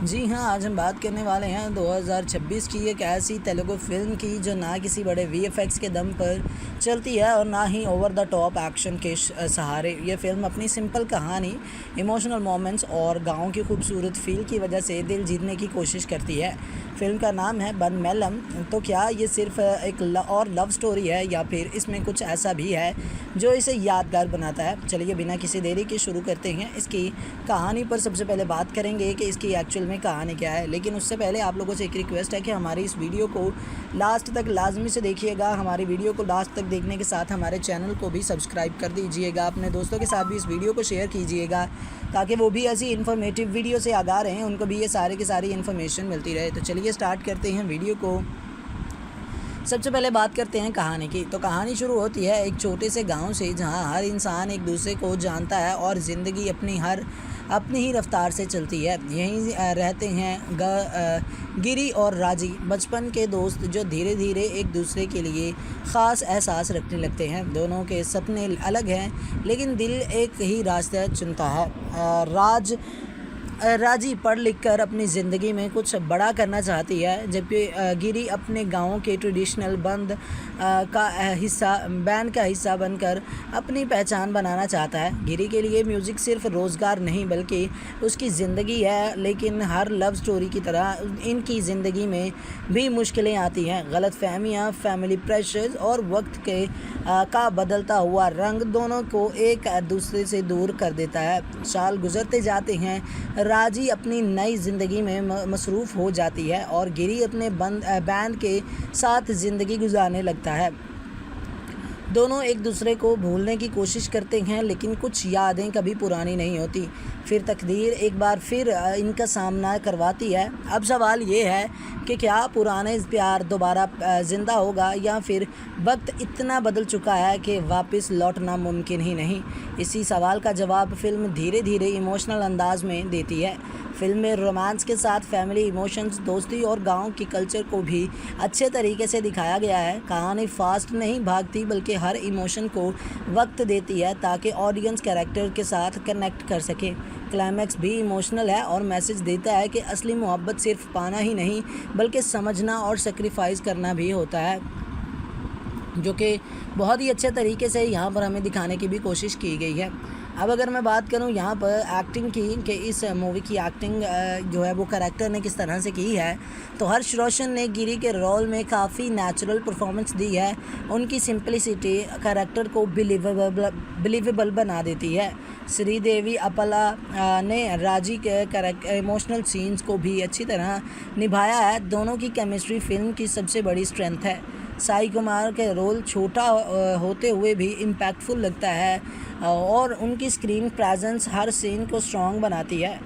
जी हाँ, आज हम बात करने वाले हैं 2026 की एक ऐसी तेलुगु फिल्म की जो ना किसी बड़े वीएफएक्स के दम पर चलती है और ना ही ओवर द टॉप एक्शन के सहारे। ये फिल्म अपनी सिंपल कहानी, इमोशनल मोमेंट्स और गांव की खूबसूरत फील की वजह से दिल जीतने की कोशिश करती है। फिल्म का नाम है बन मेलम। तो क्या ये सिर्फ एक और लव स्टोरी है या फिर इसमें कुछ ऐसा भी है जो इसे यादगार बनाता है? चलिए बिना किसी देरी के शुरू करते हैं। इसकी कहानी पर सबसे पहले बात करेंगे कि इसकी एक्चुअल में कहानी क्या है। लेकिन उससे पहले आप लोगों से एक रिक्वेस्ट है कि हमारी इस वीडियो को लास्ट तक लाजमी से देखिएगा। हमारी वीडियो को लास्ट तक देखने के साथ हमारे चैनल को भी सब्सक्राइब कर दीजिएगा। अपने दोस्तों के साथ भी इस वीडियो को शेयर कीजिएगा ताकि वो भी ऐसी इन्फॉर्मेटिव वीडियो से आगाह रहें, उनको भी ये सारे की सारी इन्फॉर्मेशन मिलती रहे। तो चलिए स्टार्ट करते हैं वीडियो को। सबसे पहले बात करते हैं कहानी की। तो कहानी शुरू होती है एक छोटे से गांव से जहां हर इंसान एक दूसरे को जानता है और ज़िंदगी अपनी ही रफ्तार से चलती है। यहीं रहते हैं गिरी और राजी, बचपन के दोस्त जो धीरे धीरे एक दूसरे के लिए ख़ास एहसास रखने लगते हैं। दोनों के सपने अलग हैं लेकिन दिल एक ही रास्ता चुनता है। राजी पढ़ लिख कर अपनी ज़िंदगी में कुछ बड़ा करना चाहती है, जबकि गिरी अपने गांव के ट्रेडिशनल बैंड का हिस्सा बनकर अपनी पहचान बनाना चाहता है। गिरी के लिए म्यूज़िक सिर्फ रोज़गार नहीं बल्कि उसकी ज़िंदगी है। लेकिन हर लव स्टोरी की तरह इनकी ज़िंदगी में भी मुश्किलें आती हैं। गलतफहमियाँ, फैमिली प्रेशर्स और वक्त का बदलता हुआ रंग दोनों को एक दूसरे से दूर कर देता है। साल गुजरते जाते हैं, राजी अपनी नई ज़िंदगी में मसरूफ़ हो जाती है और गिरी अपने बैंड के साथ ज़िंदगी गुजारने लगता है। दोनों एक दूसरे को भूलने की कोशिश करते हैं लेकिन कुछ यादें कभी पुरानी नहीं होती। फिर तकदीर एक बार फिर इनका सामना करवाती है। अब सवाल ये है कि क्या पुराने प्यार दोबारा ज़िंदा होगा या फिर वक्त इतना बदल चुका है कि वापस लौटना मुमकिन ही नहीं। इसी सवाल का जवाब फिल्म धीरे धीरे इमोशनल अंदाज में देती है। फिल्म में रोमांस के साथ फैमिली इमोशंस, दोस्ती और गांव की कल्चर को भी अच्छे तरीके से दिखाया गया है। कहानी फास्ट नहीं भागती बल्कि हर इमोशन को वक्त देती है ताकि ऑडियंस कैरेक्टर के साथ कनेक्ट कर सके। क्लाइमैक्स भी इमोशनल है और मैसेज देता है कि असली मोहब्बत सिर्फ पाना ही नहीं बल्कि समझना और सेक्रीफाइस करना भी होता है, जो कि बहुत ही अच्छे तरीके से यहाँ पर हमें दिखाने की भी कोशिश की गई है। अब अगर मैं बात करूं यहाँ पर एक्टिंग की कि इस मूवी की एक्टिंग जो है वो करैक्टर ने किस तरह से की है, तो हर्ष रोशन ने गिरी के रोल में काफ़ी नेचुरल परफॉर्मेंस दी है। उनकी सिंपलिसिटी करैक्टर को बिलीवेबल बना देती है। श्रीदेवी अपला ने राजी के इमोशनल सीन्स को भी अच्छी तरह निभाया है। दोनों की केमिस्ट्री फिल्म की सबसे बड़ी स्ट्रेंथ है। साई कुमार के रोल छोटा होते हुए भी इम्पैक्टफुल लगता है और उनकी स्क्रीन प्रेजेंस हर सीन को स्ट्रॉन्ग बनाती है।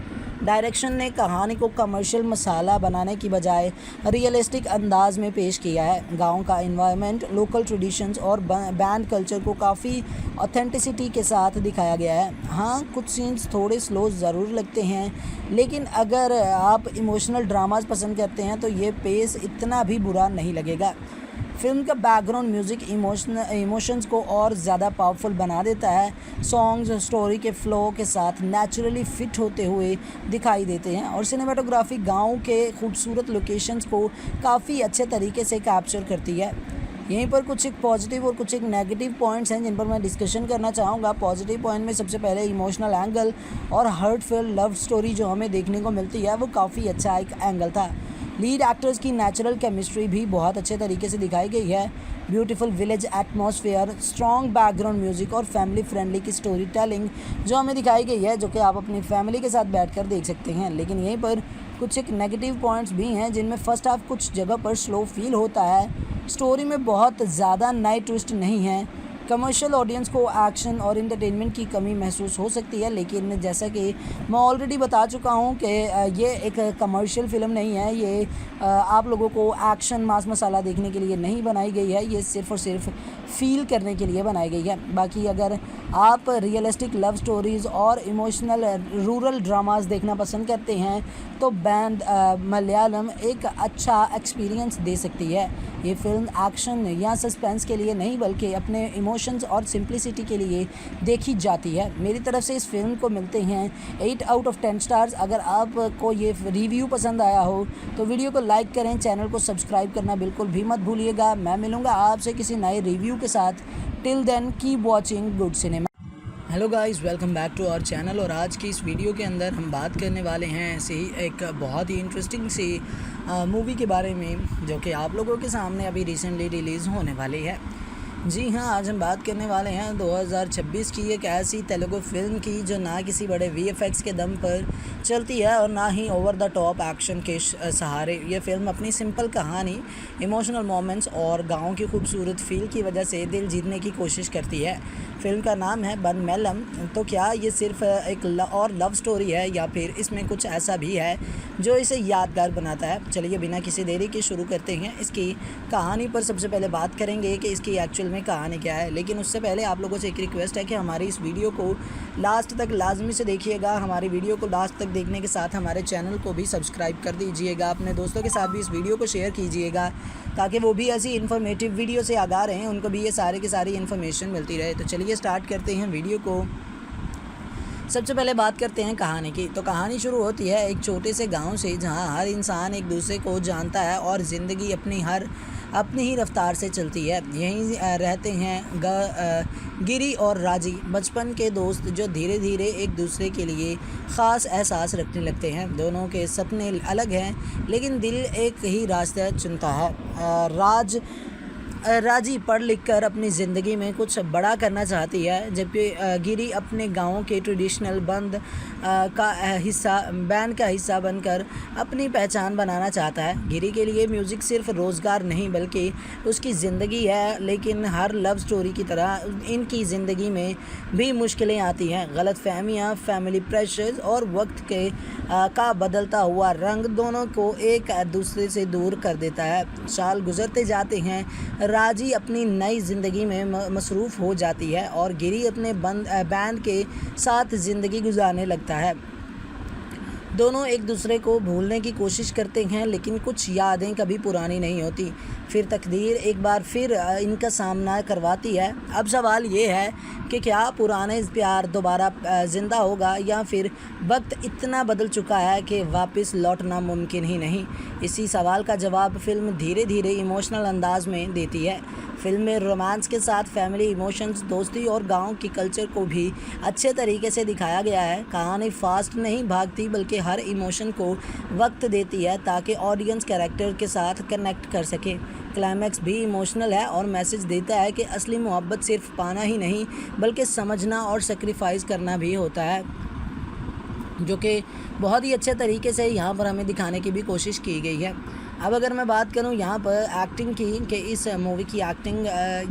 डायरेक्शन ने कहानी को कमर्शियल मसाला बनाने की बजाय रियलिस्टिक अंदाज में पेश किया है। गांव का एनवायरनमेंट, लोकल ट्रेडिशंस और बैंड कल्चर को काफ़ी ऑथेंटिसिटी के साथ दिखाया गया है। हाँ, कुछ सीन्स थोड़े स्लो ज़रूर लगते हैं, लेकिन अगर आप इमोशनल ड्रामास पसंद करते हैं तो ये पेस इतना भी बुरा नहीं लगेगा। फिल्म का बैकग्राउंड म्यूज़िक इमोशंस को और ज़्यादा पावरफुल बना देता है। सॉन्ग्स स्टोरी के फ्लो के साथ नेचुरली फिट होते हुए दिखाई देते हैं और सिनेमाटोग्राफी गांव के खूबसूरत लोकेशंस को काफ़ी अच्छे तरीके से कैप्चर करती है। यहीं पर कुछ एक पॉजिटिव और कुछ एक नेगेटिव पॉइंट्स हैं जिन पर मैं डिस्कशन करना चाहूँगा। पॉजिटिव पॉइंट में सबसे पहले इमोशनल एंगल और हार्टफुल लव स्टोरी जो हमें देखने को मिलती है वो काफ़ी अच्छा एक एंगल था। लीड एक्टर्स की नेचुरल केमिस्ट्री भी बहुत अच्छे तरीके से दिखाई गई है। Beautiful village atmosphere, strong background music और फैमिली फ्रेंडली की स्टोरी टेलिंग जो हमें दिखाई गई है, जो कि आप अपनी फैमिली के साथ बैठकर देख सकते हैं। लेकिन यहीं पर कुछ एक नेगेटिव पॉइंट्स भी हैं जिनमें फर्स्ट हाफ कुछ जगह पर स्लो फील होता है। स्टोरी में बहुत ज़्यादा नए ट्विस्ट नहीं है। कमर्शियल ऑडियंस को एक्शन और एंटरटेनमेंट की कमी महसूस हो सकती है, लेकिन जैसा कि मैं ऑलरेडी बता चुका हूं कि ये एक कमर्शियल फ़िल्म नहीं है। ये आप लोगों को एक्शन मास मसाला देखने के लिए नहीं बनाई गई है, ये सिर्फ़ और सिर्फ फ़ील करने के लिए बनाई गई है। बाकी अगर आप रियलिस्टिक लव स्टोरीज़ और इमोशनल रूरल ड्रामास देखना पसंद करते हैं तो बैंड मलयालम एक अच्छा एक्सपीरियंस दे सकती है। ये फ़िल्म एक्शन या सस्पेंस के लिए नहीं बल्कि अपने इमोशंस और सिंप्लिसिटी के लिए देखी जाती है। मेरी तरफ से इस फिल्म को मिलते हैं 8 आउट ऑफ 10 स्टार्स। अगर आपको ये रिव्यू पसंद आया हो तो वीडियो को लाइक करें, चैनल को सब्सक्राइब करना बिल्कुल भी मत भूलिएगा। मैं मिलूँगा आपसे किसी नए रिव्यू के साथ। Till then keep watching good cinema. Hello guys, welcome back to our channel. और आज की इस वीडियो के अंदर हम बात करने वाले हैं ऐसे ही एक बहुत ही इंटरेस्टिंग सी मूवी के बारे में जो कि आप लोगों के सामने अभी रिसेंटली रिलीज़ होने वाली है। जी हाँ, आज हम बात करने वाले हैं 2026 की एक ऐसी तेलुगु फिल्म की जो ना किसी बड़े वीएफएक्स के दम पर चलती है और ना ही ओवर द टॉप एक्शन के सहारे। ये फिल्म अपनी सिंपल कहानी, इमोशनल मोमेंट्स और गांव की खूबसूरत फील की वजह से दिल जीतने की कोशिश करती है। फिल्म का नाम है बन मेलम। तो क्या ये सिर्फ एक और लव स्टोरी है या फिर इसमें कुछ ऐसा भी है जो इसे यादगार बनाता है? चलिए बिना किसी देरी के शुरू करते हैं। इसकी कहानी पर सबसे पहले बात करेंगे कि इसकी एक्चुअल में कहानी क्या है, लेकिन उससे पहले आप लोगों से एक रिक्वेस्ट है कि हमारी इस वीडियो को लास्ट तक लाजमी से देखिएगा। हमारी वीडियो को लास्ट तक देखने के साथ हमारे चैनल को भी सब्सक्राइब कर दीजिएगा। अपने दोस्तों के साथ भी इस वीडियो को शेयर कीजिएगा ताकि वो भी ऐसी इन्फॉर्मेटिव वीडियो से आगाह रहें, उनको भी ये सारे की सारी इन्फॉर्मेशन मिलती रहे। तो चलिए स्टार्ट करते हैं वीडियो को। सबसे पहले बात करते हैं कहानी की। तो कहानी शुरू होती है एक छोटे से गांव से जहां हर इंसान एक दूसरे को जानता है और ज़िंदगी अपनी ही रफ्तार से चलती है। यहीं रहते हैं गिरी और राजी, बचपन के दोस्त जो धीरे धीरे एक दूसरे के लिए ख़ास एहसास रखने लगते हैं। दोनों के सपने अलग हैं लेकिन दिल एक ही रास्ता चुनता है। राजी पढ़ लिख कर अपनी ज़िंदगी में कुछ बड़ा करना चाहती है, जबकि गिरी अपने गांव के ट्रेडिशनल बैंड का हिस्सा बनकर अपनी पहचान बनाना चाहता है। गिरी के लिए म्यूज़िक सिर्फ रोज़गार नहीं बल्कि उसकी ज़िंदगी है, लेकिन हर लव स्टोरी की तरह इनकी ज़िंदगी में भी मुश्किलें आती हैं। गलतफहमियाँ, फैमिली प्रेशर्स और वक्त का बदलता हुआ रंग दोनों को एक दूसरे से दूर कर देता है। साल गुजरते जाते हैं, राजी अपनी नई ज़िंदगी में मसरूफ़ हो जाती है और गिरी अपने बैंड के साथ ज़िंदगी गुजारने लगता है। दोनों एक दूसरे को भूलने की कोशिश करते हैं, लेकिन कुछ यादें कभी पुरानी नहीं होती। फिर तकदीर एक बार फिर इनका सामना करवाती है। अब सवाल ये है कि क्या पुराने प्यार दोबारा ज़िंदा होगा, या फिर वक्त इतना बदल चुका है कि वापस लौटना मुमकिन ही नहीं। इसी सवाल का जवाब फ़िल्म धीरे धीरे इमोशनल अंदाज में देती है। फ़िल्म में रोमांस के साथ फैमिली इमोशंस, दोस्ती और गांव की कल्चर को भी अच्छे तरीके से दिखाया गया है। कहानी फास्ट नहीं भागती, बल्कि हर इमोशन को वक्त देती है ताकि ऑडियंस कैरेक्टर के साथ कनेक्ट कर सके। क्लाइमैक्स भी इमोशनल है और मैसेज देता है कि असली मोहब्बत सिर्फ पाना ही नहीं, बल्कि समझना और सेक्रीफाइस करना भी होता है, जो कि बहुत ही अच्छे तरीके से यहाँ पर हमें दिखाने की भी कोशिश की गई है। अब अगर मैं बात करूँ यहाँ पर एक्टिंग की, कि इस मूवी की एक्टिंग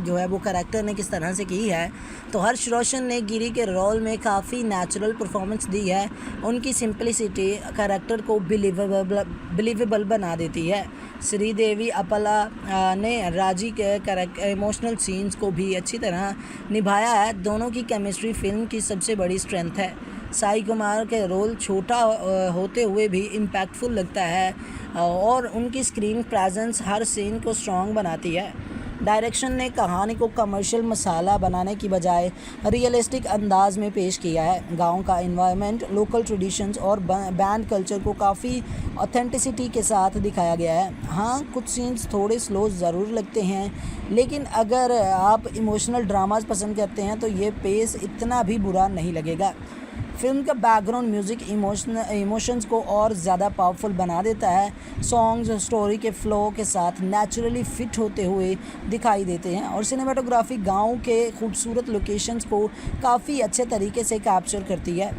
जो है वो करैक्टर ने किस तरह से की है, तो हर्ष रोशन ने गिरी के रोल में काफ़ी नेचुरल परफॉर्मेंस दी है। उनकी सिंपलिसिटी करैक्टर को बिलीवेबल बना देती है। श्रीदेवी अपला ने राजी के इमोशनल सीन्स को भी अच्छी तरह निभाया है। दोनों की केमिस्ट्री फिल्म की सबसे बड़ी स्ट्रेंथ है। साई कुमार के रोल छोटा होते हुए भी इम्पैक्टफुल लगता है और उनकी स्क्रीन प्रेजेंस हर सीन को स्ट्रॉन्ग बनाती है। डायरेक्शन ने कहानी को कमर्शियल मसाला बनाने की बजाय रियलिस्टिक अंदाज में पेश किया है। गांव का एनवायरनमेंट, लोकल ट्रेडिशंस और बैंड कल्चर को काफ़ी ऑथेंटिसिटी के साथ दिखाया गया है। हाँ, कुछ सीन्स थोड़े स्लो ज़रूर लगते हैं, लेकिन अगर आप इमोशनल ड्रामास पसंद करते हैं तो ये पेस इतना भी बुरा नहीं लगेगा। फिल्म का बैकग्राउंड म्यूज़िक इमोशंस को और ज़्यादा पावरफुल बना देता है। सॉन्ग्स स्टोरी के फ्लो के साथ नेचुरली फिट होते हुए दिखाई देते हैं और सिनेमाटोग्राफी गांव के खूबसूरत लोकेशंस को काफ़ी अच्छे तरीके से कैप्चर करती है।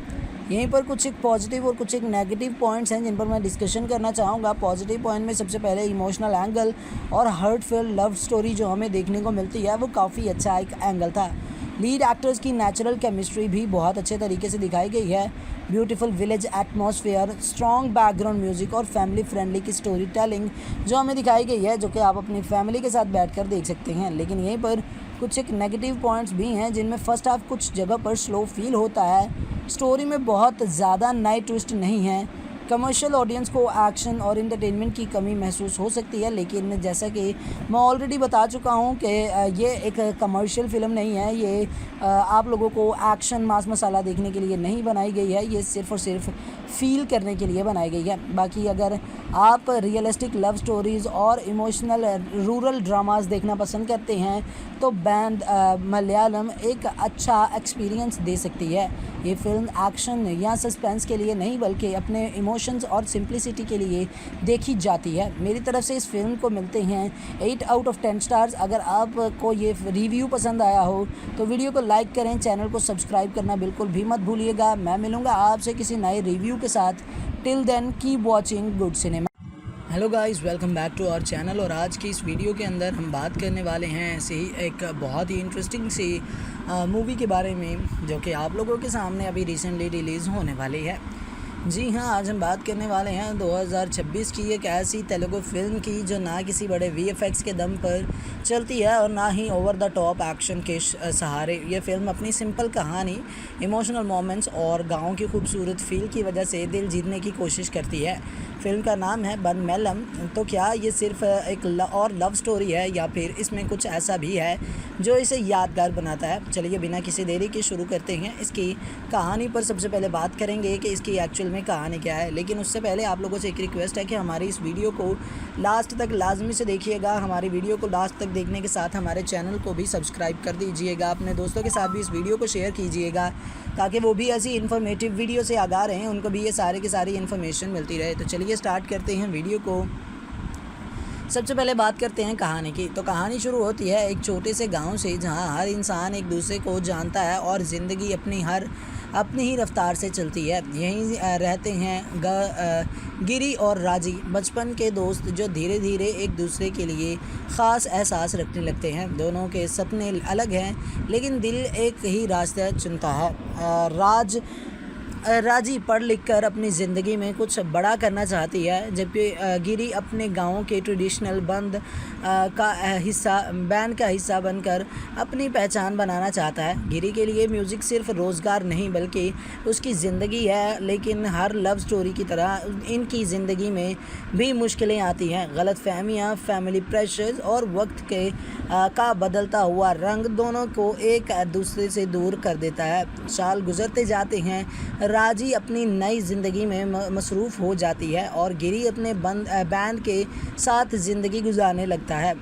यहीं पर कुछ एक पॉजिटिव और कुछ एक नेगेटिव पॉइंट्स हैं जिन पर मैं डिस्कशन करना चाहूँगा। पॉजिटिव पॉइंट में सबसे पहले इमोशनल एंगल और हार्टफुल लव स्टोरी जो हमें देखने को मिलती है, वो काफ़ी अच्छा एक एंगल था। लीड एक्टर्स की नेचुरल केमिस्ट्री भी बहुत अच्छे तरीके से दिखाई गई है। Beautiful village atmosphere, strong background music और फैमिली फ्रेंडली की स्टोरी टेलिंग जो हमें दिखाई गई है, जो कि आप अपनी फैमिली के साथ बैठकर देख सकते हैं। लेकिन यहीं पर कुछ एक नेगेटिव पॉइंट्स भी हैं जिनमें फ़र्स्ट हाफ कुछ जगह पर स्लो फील होता है। स्टोरी में बहुत ज़्यादा नए ट्विस्ट नहीं है। कमर्शियल ऑडियंस को एक्शन और एंटरटेनमेंट की कमी महसूस हो सकती है, लेकिन जैसा कि मैं ऑलरेडी बता चुका हूं कि ये एक कमर्शियल फ़िल्म नहीं है। ये आप लोगों को एक्शन मास मसाला देखने के लिए नहीं बनाई गई है, ये सिर्फ़ और सिर्फ फ़ील करने के लिए बनाई गई है। बाकी अगर आप रियलिस्टिक लव स्टोरीज़ और इमोशनल रूरल ड्रामास देखना पसंद करते हैं तो बैंड मलयालम एक अच्छा एक्सपीरियंस दे सकती है। ये फ़िल्म एक्शन या सस्पेंस के लिए नहीं, बल्कि अपने इमोशंस और सिंप्लिसिटी के लिए देखी जाती है। मेरी तरफ से इस फिल्म को मिलते हैं 8 आउट ऑफ 10 स्टार्स। अगर आपको ये रिव्यू पसंद आया हो तो वीडियो को लाइक करें, चैनल को सब्सक्राइब करना बिल्कुल भी मत भूलिएगा। मैं मिलूँगा आपसे किसी नए रिव्यू के साथ। Till then keep watching good cinema. Hello guys, welcome back to our channel. और आज की इस वीडियो के अंदर हम बात करने वाले हैं ऐसे ही एक बहुत ही इंटरेस्टिंग सी मूवी के बारे में, जो कि आप लोगों के सामने अभी रिसेंटली रिलीज़ होने वाली है। जी हाँ, आज हम बात करने वाले हैं 2026 की एक ऐसी तेलुगु फिल्म की जो ना किसी बड़े वीएफएक्स के दम पर चलती है और ना ही ओवर द टॉप एक्शन के सहारे। ये फिल्म अपनी सिंपल कहानी, इमोशनल मोमेंट्स और गांव की खूबसूरत फील की वजह से दिल जीतने की कोशिश करती है। फिल्म का नाम है बनमेलम। तो क्या ये सिर्फ एक और लव स्टोरी है, या फिर इसमें कुछ ऐसा भी है जो इसे यादगार बनाता है? चलिए बिना किसी देरी के शुरू करते हैं। इसकी कहानी पर सबसे पहले बात करेंगे कि इसकी एक्चुअल में कहानी क्या है, लेकिन उससे पहले आप लोगों से एक रिक्वेस्ट है कि हमारी इस वीडियो को लास्ट तक लाजमी से देखिएगा। हमारी वीडियो को लास्ट तक देखने के साथ हमारे चैनल को भी सब्सक्राइब कर दीजिएगा। अपने दोस्तों के साथ भी इस वीडियो को शेयर कीजिएगा ताकि वो भी ऐसी इन्फॉर्मेटिव वीडियो से आगाह रहें, उनको भी ये सारे की सारी इन्फॉर्मेशन मिलती रहे। तो चलिए स्टार्ट करते हैं वीडियो को। सबसे पहले बात करते हैं कहानी की। तो कहानी शुरू होती है एक छोटे से गांव से, जहां हर इंसान एक दूसरे को जानता है और ज़िंदगी अपनी ही रफ्तार से चलती है। यहीं रहते हैं गिरी और राजी, बचपन के दोस्त जो धीरे धीरे एक दूसरे के लिए ख़ास एहसास रखने लगते हैं। दोनों के सपने अलग हैं, लेकिन दिल एक ही रास्ता चुनता है। राजी पढ़ लिख कर अपनी ज़िंदगी में कुछ बड़ा करना चाहती है, जबकि गिरी अपने गांव के ट्रेडिशनल बैंड का हिस्सा बनकर अपनी पहचान बनाना चाहता है। गिरी के लिए म्यूज़िक सिर्फ रोज़गार नहीं बल्कि उसकी ज़िंदगी है, लेकिन हर लव स्टोरी की तरह इनकी ज़िंदगी में भी मुश्किलें आती हैं। गलतफहमियाँ, फैमिली प्रेशर्स और वक्त का बदलता हुआ रंग दोनों को एक दूसरे से दूर कर देता है। साल गुजरते जाते हैं, राजी अपनी नई ज़िंदगी में मसरूफ़ हो जाती है और गिरी अपने बैंड के साथ ज़िंदगी गुजारने लगता है।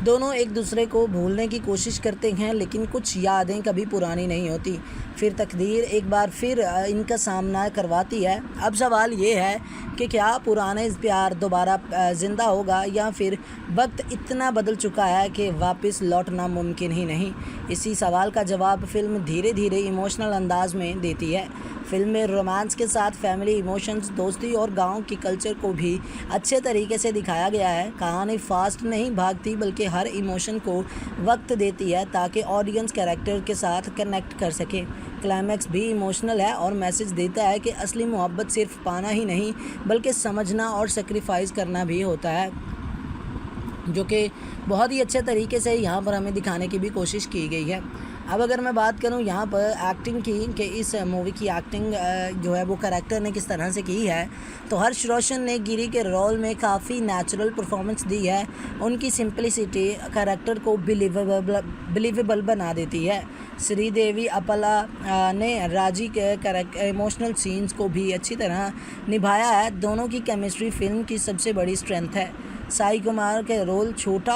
दोनों एक दूसरे को भूलने की कोशिश करते हैं, लेकिन कुछ यादें कभी पुरानी नहीं होती। फिर तकदीर एक बार फिर इनका सामना करवाती है। अब सवाल ये है कि क्या पुराने प्यार दोबारा ज़िंदा होगा या फिर वक्त इतना बदल चुका है कि वापस लौटना मुमकिन ही नहीं। इसी सवाल का जवाब फ़िल्म धीरे धीरे इमोशनल अंदाज में देती है। फ़िल्म में रोमांस के साथ फैमिली इमोशंस, दोस्ती और गांव की कल्चर को भी अच्छे तरीके से दिखाया गया है। कहानी फास्ट नहीं भागती, बल्कि हर इमोशन को वक्त देती है ताकि ऑडियंस कैरेक्टर के साथ कनेक्ट कर सके। क्लाइमैक्स भी इमोशनल है और मैसेज देता है कि असली मोहब्बत सिर्फ पाना ही नहीं बल्कि समझना और सेक्रीफाइस करना भी होता है, जो कि बहुत ही अच्छे तरीके से यहाँ पर हमें दिखाने की भी कोशिश की गई है। अब अगर मैं बात करूँ यहाँ पर एक्टिंग की कि इस मूवी की एक्टिंग जो है वो कैरेक्टर ने किस तरह से की है, तो हर्ष रोशन ने गिरी के रोल में काफ़ी नेचुरल परफॉर्मेंस दी है। उनकी सिंपलिसिटी कैरेक्टर को बिलीवेबल बना देती है। श्रीदेवी अपला ने राजी के इमोशनल सीन्स को भी अच्छी तरह निभाया है। दोनों की केमिस्ट्री फिल्म की सबसे बड़ी स्ट्रेंथ है। साई कुमार के रोल छोटा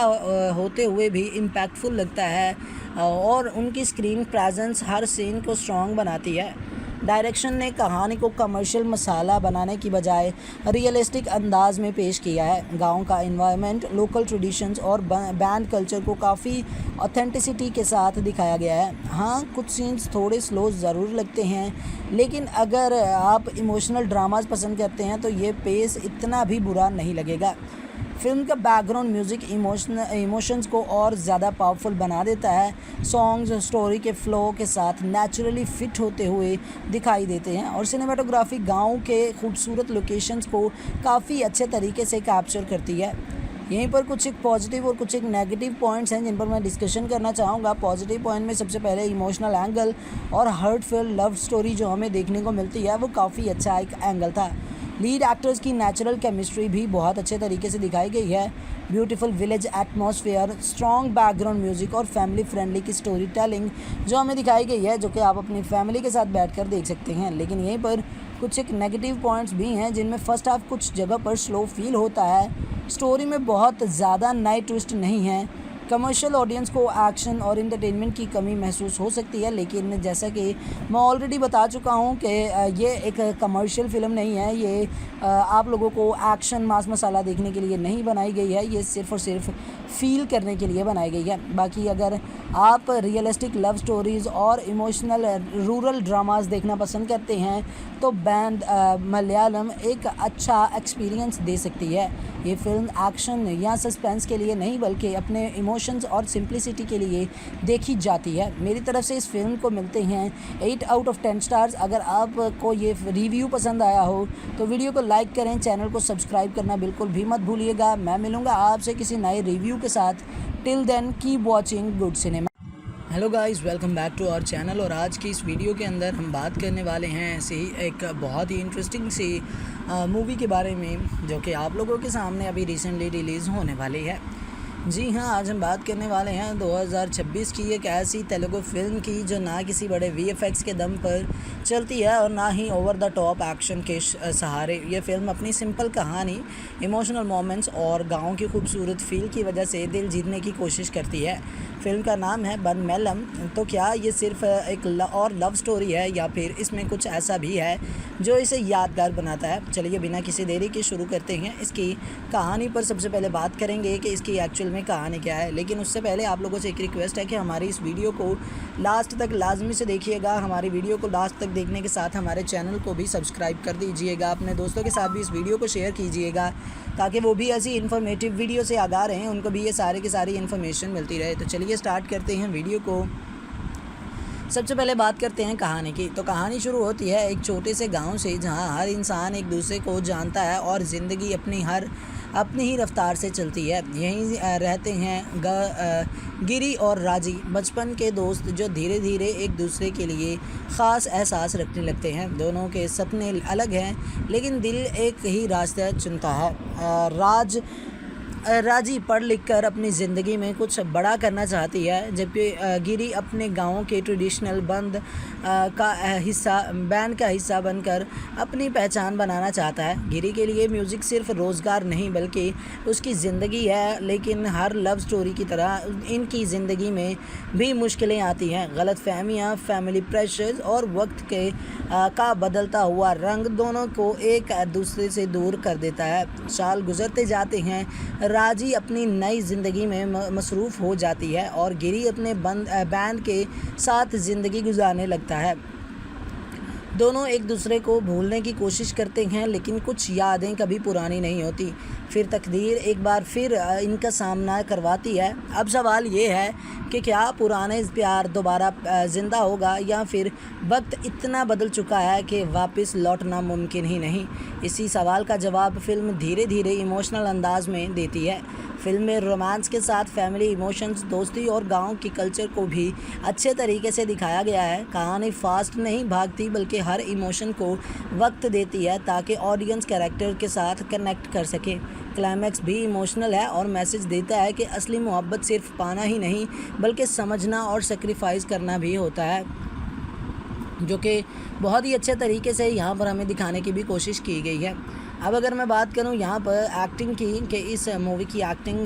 होते हुए भी इम्पैक्टफुल लगता है और उनकी स्क्रीन प्रेजेंस हर सीन को स्ट्रॉन्ग बनाती है। डायरेक्शन ने कहानी को कमर्शियल मसाला बनाने की बजाय रियलिस्टिक अंदाज में पेश किया है। गांव का एनवायरनमेंट, लोकल ट्रेडिशंस और बैंड कल्चर को काफ़ी ऑथेंटिसिटी के साथ दिखाया गया है। हाँ, कुछ सीन्स थोड़े स्लो ज़रूर लगते हैं, लेकिन अगर आप इमोशनल ड्रामास पसंद करते हैं तो ये पेस इतना भी बुरा नहीं लगेगा। फिल्म का बैकग्राउंड म्यूज़िक इमोशंस को और ज़्यादा पावरफुल बना देता है। सॉन्ग्स स्टोरी के फ्लो के साथ नेचुरली फिट होते हुए दिखाई देते हैं और सिनेमाटोग्राफी गांव के खूबसूरत लोकेशंस को काफ़ी अच्छे तरीके से कैप्चर करती है। यहीं पर कुछ एक पॉजिटिव और कुछ एक नेगेटिव पॉइंट्स हैं जिन पर मैं डिस्कशन करना चाहूँगा। पॉजिटिव पॉइंट में सबसे पहले इमोशनल एंगल और हार्टफुल लव स्टोरी जो हमें देखने को मिलती है वो काफ़ी अच्छा एक एंगल था। लीड एक्टर्स की नेचुरल केमिस्ट्री भी बहुत अच्छे तरीके से दिखाई गई है। Beautiful village atmosphere, strong background music और फैमिली फ्रेंडली की स्टोरी टेलिंग जो हमें दिखाई गई है, जो कि आप अपनी फैमिली के साथ बैठकर देख सकते हैं। लेकिन यहीं पर कुछ एक नेगेटिव पॉइंट्स भी हैं जिनमें फ़र्स्ट हाफ कुछ जगह पर स्लो फील होता है। स्टोरी में बहुत ज़्यादा नए ट्विस्ट नहीं है। कमर्शियल ऑडियंस को एक्शन और एंटरटेनमेंट की कमी महसूस हो सकती है, लेकिन जैसा कि मैं ऑलरेडी बता चुका हूं कि ये एक कमर्शियल फ़िल्म नहीं है। ये आप लोगों को एक्शन मास मसाला देखने के लिए नहीं बनाई गई है, ये सिर्फ़ और सिर्फ फ़ील करने के लिए बनाई गई है। बाकी अगर आप रियलिस्टिक लव स्टोरीज़ और इमोशनल रूरल ड्रामास देखना पसंद करते हैं तो बैंड मलयालम एक अच्छा एक्सपीरियंस दे सकती है। ये फ़िल्म एक्शन या सस्पेंस के लिए नहीं बल्कि अपने इमोशंस और सिंप्लिसिटी के लिए देखी जाती है। मेरी तरफ से इस फिल्म को मिलते हैं 8 आउट ऑफ 10 स्टार्स। अगर आपको ये रिव्यू पसंद आया हो तो वीडियो को लाइक करें, चैनल को सब्सक्राइब करना बिल्कुल भी मत भूलिएगा। मैं मिलूँगा आपसे किसी नए रिव्यू के साथ। Till then keep watching good cinema. Hello guys, welcome back to our channel. और आज की इस वीडियो के अंदर हम बात करने वाले हैं ऐसे ही एक बहुत ही इंटरेस्टिंग सी मूवी के बारे में जो कि आप लोगों के सामने अभी रिसेंटली रिलीज़ होने वाली है। जी हाँ, आज हम बात करने वाले हैं 2026 की एक ऐसी तेलुगु फिल्म की जो ना किसी बड़े VFX के दम पर चलती है और ना ही ओवर द टॉप एक्शन के सहारे। ये फिल्म अपनी सिंपल कहानी, इमोशनल मोमेंट्स और गांव की खूबसूरत फील की वजह से दिल जीतने की कोशिश करती है। फिल्म का नाम है बनमेलम। तो क्या ये सिर्फ एक और लव स्टोरी है या फिर इसमें कुछ ऐसा भी है जो इसे यादगार बनाता है? चलिए बिना किसी देरी के शुरू करते हैं। इसकी कहानी पर सबसे पहले बात करेंगे कि इसकी एक्चुअल में कहानी क्या है, लेकिन उससे पहले आप लोगों से एक रिक्वेस्ट है कि हमारी इस वीडियो को लास्ट तक लाजमी से देखिएगा। हमारी वीडियो को लास्ट तक देखने के साथ हमारे चैनल को भी सब्सक्राइब कर दीजिएगा। अपने दोस्तों के साथ भी इस वीडियो को शेयर कीजिएगा ताकि वो भी ऐसी इन्फॉर्मेटिव वीडियो से आगाह रहें, उनको भी ये सारी की सारी इन्फॉर्मेशन मिलती रहे। तो चलिए स्टार्ट करते हैं वीडियो को। सबसे पहले बात करते हैं कहानी की। तो कहानी शुरू होती है एक छोटे से गांव से, जहां हर इंसान एक दूसरे को जानता है और ज़िंदगी अपनी ही रफ्तार से चलती है। यहीं रहते हैं गिरी और राजी, बचपन के दोस्त जो धीरे धीरे एक दूसरे के लिए ख़ास एहसास रखने लगते हैं। दोनों के सपने अलग हैं, लेकिन दिल एक ही रास्ता चुनता है। राजी पढ़ लिख कर अपनी ज़िंदगी में कुछ बड़ा करना चाहती है, जबकि गिरी अपने गांव के ट्रेडिशनल बैंड का हिस्सा बनकर अपनी पहचान बनाना चाहता है। गिरी के लिए म्यूज़िक सिर्फ रोज़गार नहीं बल्कि उसकी ज़िंदगी है, लेकिन हर लव स्टोरी की तरह इनकी ज़िंदगी में भी मुश्किलें आती हैं। गलतफहमियाँ, फैमिली प्रेशर्स और वक्त का बदलता हुआ रंग दोनों को एक दूसरे से दूर कर देता है। साल गुजरते जाते हैं, राजी अपनी नई ज़िंदगी में मसरूफ़ हो जाती है और गिरी अपने बैंड के साथ ज़िंदगी गुजारने लगता है। दोनों एक दूसरे को भूलने की कोशिश करते हैं, लेकिन कुछ यादें कभी पुरानी नहीं होती। फिर तकदीर एक बार फिर इनका सामना करवाती है। अब सवाल ये है कि क्या पुराने प्यार दोबारा ज़िंदा होगा, या फिर वक्त इतना बदल चुका है कि वापस लौटना मुमकिन ही नहीं। इसी सवाल का जवाब फ़िल्म धीरे धीरे इमोशनल अंदाज में देती है। फ़िल्म में रोमांस के साथ फैमिली इमोशंस, दोस्ती और गांव की कल्चर को भी अच्छे तरीके से दिखाया गया है। कहानी फास्ट नहीं भागती, बल्कि हर इमोशन को वक्त देती है ताकि ऑडियंस कैरेक्टर के साथ कनेक्ट कर सके। क्लाइमैक्स भी इमोशनल है और मैसेज देता है कि असली मोहब्बत सिर्फ पाना ही नहीं, बल्कि समझना और सेक्रीफाइस करना भी होता है, जो कि बहुत ही अच्छे तरीके से यहाँ पर हमें दिखाने की भी कोशिश की गई है। अब अगर मैं बात करूँ यहाँ पर एक्टिंग की, कि इस मूवी की एक्टिंग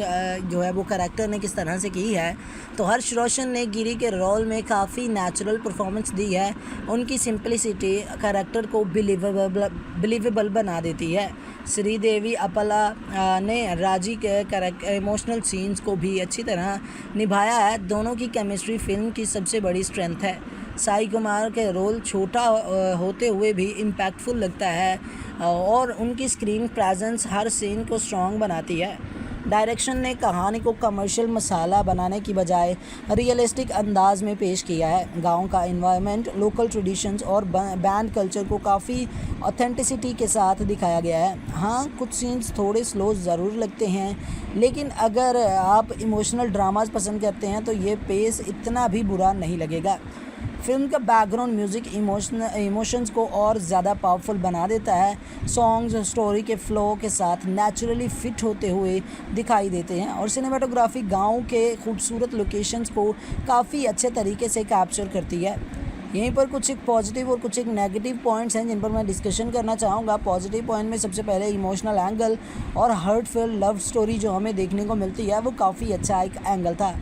जो है वो करैक्टर ने किस तरह से की है, तो हर्ष रोशन ने गिरी के रोल में काफ़ी नेचुरल परफॉर्मेंस दी है। उनकी सिंपलिसिटी करैक्टर को बिलीवेबल बना देती है। श्रीदेवी अपला ने राजी के इमोशनल सीन्स को भी अच्छी तरह निभाया है। दोनों की केमिस्ट्री फिल्म की सबसे बड़ी स्ट्रेंथ है। साई कुमार के रोल छोटा होते हुए भी इम्पैक्टफुल लगता है और उनकी स्क्रीन प्रेजेंस हर सीन को स्ट्रॉन्ग बनाती है। डायरेक्शन ने कहानी को कमर्शियल मसाला बनाने की बजाय रियलिस्टिक अंदाज में पेश किया है। गांव का एनवायरनमेंट, लोकल ट्रेडिशंस और बैंड कल्चर को काफ़ी ऑथेंटिसिटी के साथ दिखाया गया है। हाँ, कुछ सीन्स थोड़े स्लो ज़रूर लगते हैं, लेकिन अगर आप इमोशनल ड्रामास पसंद करते हैं तो ये पेस इतना भी बुरा नहीं लगेगा। फिल्म का बैकग्राउंड म्यूज़िक इमोशंस को और ज़्यादा पावरफुल बना देता है। सॉन्ग्स स्टोरी के फ्लो के साथ नेचुरली फिट होते हुए दिखाई देते हैं और सिनेमाटोग्राफी गांव के खूबसूरत लोकेशंस को काफ़ी अच्छे तरीके से कैप्चर करती है। यहीं पर कुछ एक पॉजिटिव और कुछ एक नेगेटिव पॉइंट्स हैं जिन पर मैं डिस्कशन करना चाहूँगा। पॉजिटिव पॉइंट में सबसे पहले इमोशनल एंगल और हार्टफुल लव स्टोरी जो हमें देखने को मिलती है, वो काफ़ी अच्छा एक एंगल था।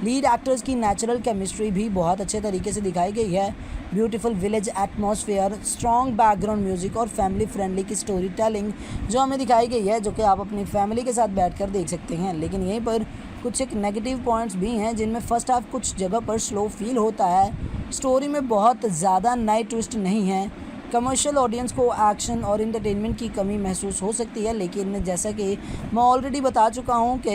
लीड एक्टर्स की नेचुरल केमिस्ट्री भी बहुत अच्छे तरीके से दिखाई गई है। Beautiful village atmosphere, strong background music और फैमिली फ्रेंडली की स्टोरी टेलिंग जो हमें दिखाई गई है, जो कि आप अपनी फैमिली के साथ बैठकर देख सकते हैं। लेकिन यहीं पर कुछ एक नेगेटिव पॉइंट्स भी हैं, जिनमें फ़र्स्ट हाफ कुछ जगह पर स्लो फील होता है। स्टोरी में बहुत ज़्यादा नए ट्विस्ट नहीं है। कमर्शियल ऑडियंस को एक्शन और एंटरटेनमेंट की कमी महसूस हो सकती है, लेकिन जैसा कि मैं ऑलरेडी बता चुका हूं कि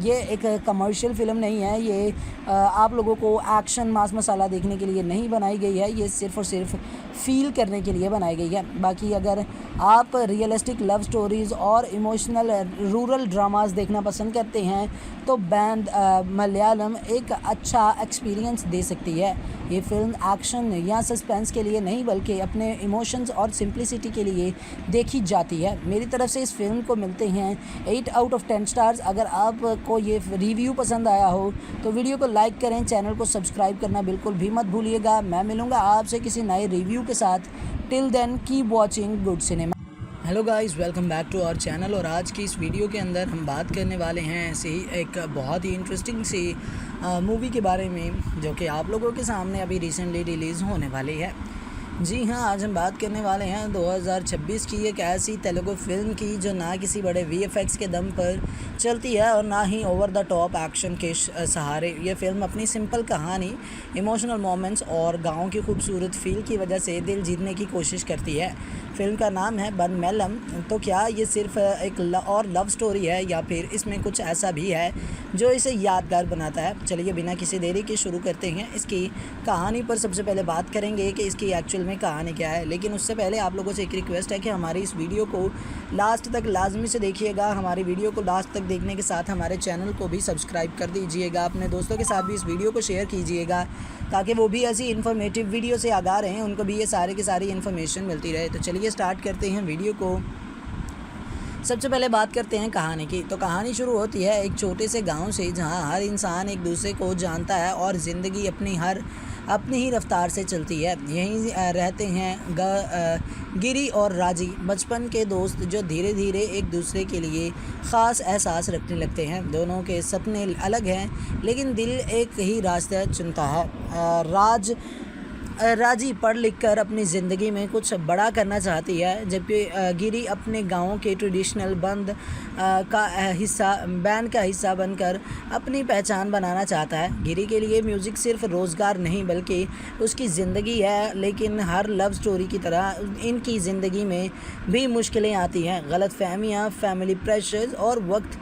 ये एक कमर्शियल फ़िल्म नहीं है। ये आप लोगों को एक्शन मास मसाला देखने के लिए नहीं बनाई गई है, ये सिर्फ़ और सिर्फ फ़ील करने के लिए बनाई गई है। बाकी अगर आप रियलिस्टिक लव स्टोरीज़ और इमोशनल रूरल ड्रामास देखना पसंद करते हैं तो बैंड मलयालम एक अच्छा एक्सपीरियंस दे सकती है। ये फ़िल्म एक्शन या सस्पेंस के लिए नहीं, बल्कि अपने इमोशंस और सिंप्लिसिटी के लिए देखी जाती है। मेरी तरफ से इस फिल्म को मिलते हैं 8 आउट ऑफ 10 स्टार्स। अगर आपको ये रिव्यू पसंद आया हो तो वीडियो को लाइक करें, चैनल को सब्सक्राइब करना बिल्कुल भी मत भूलिएगा। मैं मिलूँगा आपसे किसी नए रिव्यू के साथ। Till then keep watching good cinema. Hello guys, welcome back to our channel. और आज की इस वीडियो के अंदर हम बात करने वाले हैं ऐसे ही एक बहुत ही इंटरेस्टिंग सी मूवी के बारे में, जो कि आप लोगों के सामने अभी रिसेंटली रिलीज़ होने वाली है। जी हाँ, आज हम बात करने वाले हैं 2026 की एक ऐसी तेलुगु फिल्म की जो ना किसी बड़े VFX के दम पर चलती है और ना ही ओवर द टॉप एक्शन के सहारे। ये फ़िल्म अपनी सिंपल कहानी, इमोशनल मोमेंट्स और गाँव की खूबसूरत फ़ील की वजह से दिल जीतने की कोशिश करती है। फ़िल्म का नाम है बनमेलम, तो क्या ये सिर्फ़ एक लव स्टोरी है या फिर इसमें कुछ ऐसा भी है जो इसे यादगार बनाता है? चलिए बिना किसी देरी के शुरू करते हैं। इसकी कहानी पर सबसे पहले बात करेंगे कि इसकी एक्चुअल में कहानी क्या है, लेकिन उससे पहले आप लोगों से एक रिक्वेस्ट है कि हमारी इस वीडियो को लास्ट तक लाजमी से देखिएगा। हमारी वीडियो को लास्ट तक देखने के साथ हमारे चैनल को भी सब्सक्राइब कर दीजिएगा। अपने दोस्तों के साथ भी इस वीडियो को शेयर कीजिएगा ताकि वो भी ऐसी इन्फॉर्मेटिव वीडियो से आगाह रहें, उनको भी ये सारे की सारी इन्फॉर्मेशन मिलती रहे। तो चलिए स्टार्ट करते हैं वीडियो को। सबसे पहले बात करते हैं कहानी की। तो कहानी शुरू होती है एक छोटे से गांव से, जहां हर इंसान एक दूसरे को जानता है और ज़िंदगी अपनी ही रफ्तार से चलती है। यहीं रहते हैं गिरी और राजी, बचपन के दोस्त जो धीरे धीरे एक दूसरे के लिए ख़ास एहसास रखने लगते हैं। दोनों के सपने अलग हैं लेकिन दिल एक ही रास्ता चुनता है। राजी पढ़ लिख कर अपनी ज़िंदगी में कुछ बड़ा करना चाहती है, जबकि गिरी अपने गांव के ट्रेडिशनल बैंड का हिस्सा बनकर अपनी पहचान बनाना चाहता है। गिरी के लिए म्यूज़िक सिर्फ रोज़गार नहीं बल्कि उसकी ज़िंदगी है, लेकिन हर लव स्टोरी की तरह इनकी ज़िंदगी में भी मुश्किलें आती हैं। गलतफहमियाँ, फैमिली प्रेशर्स और वक्त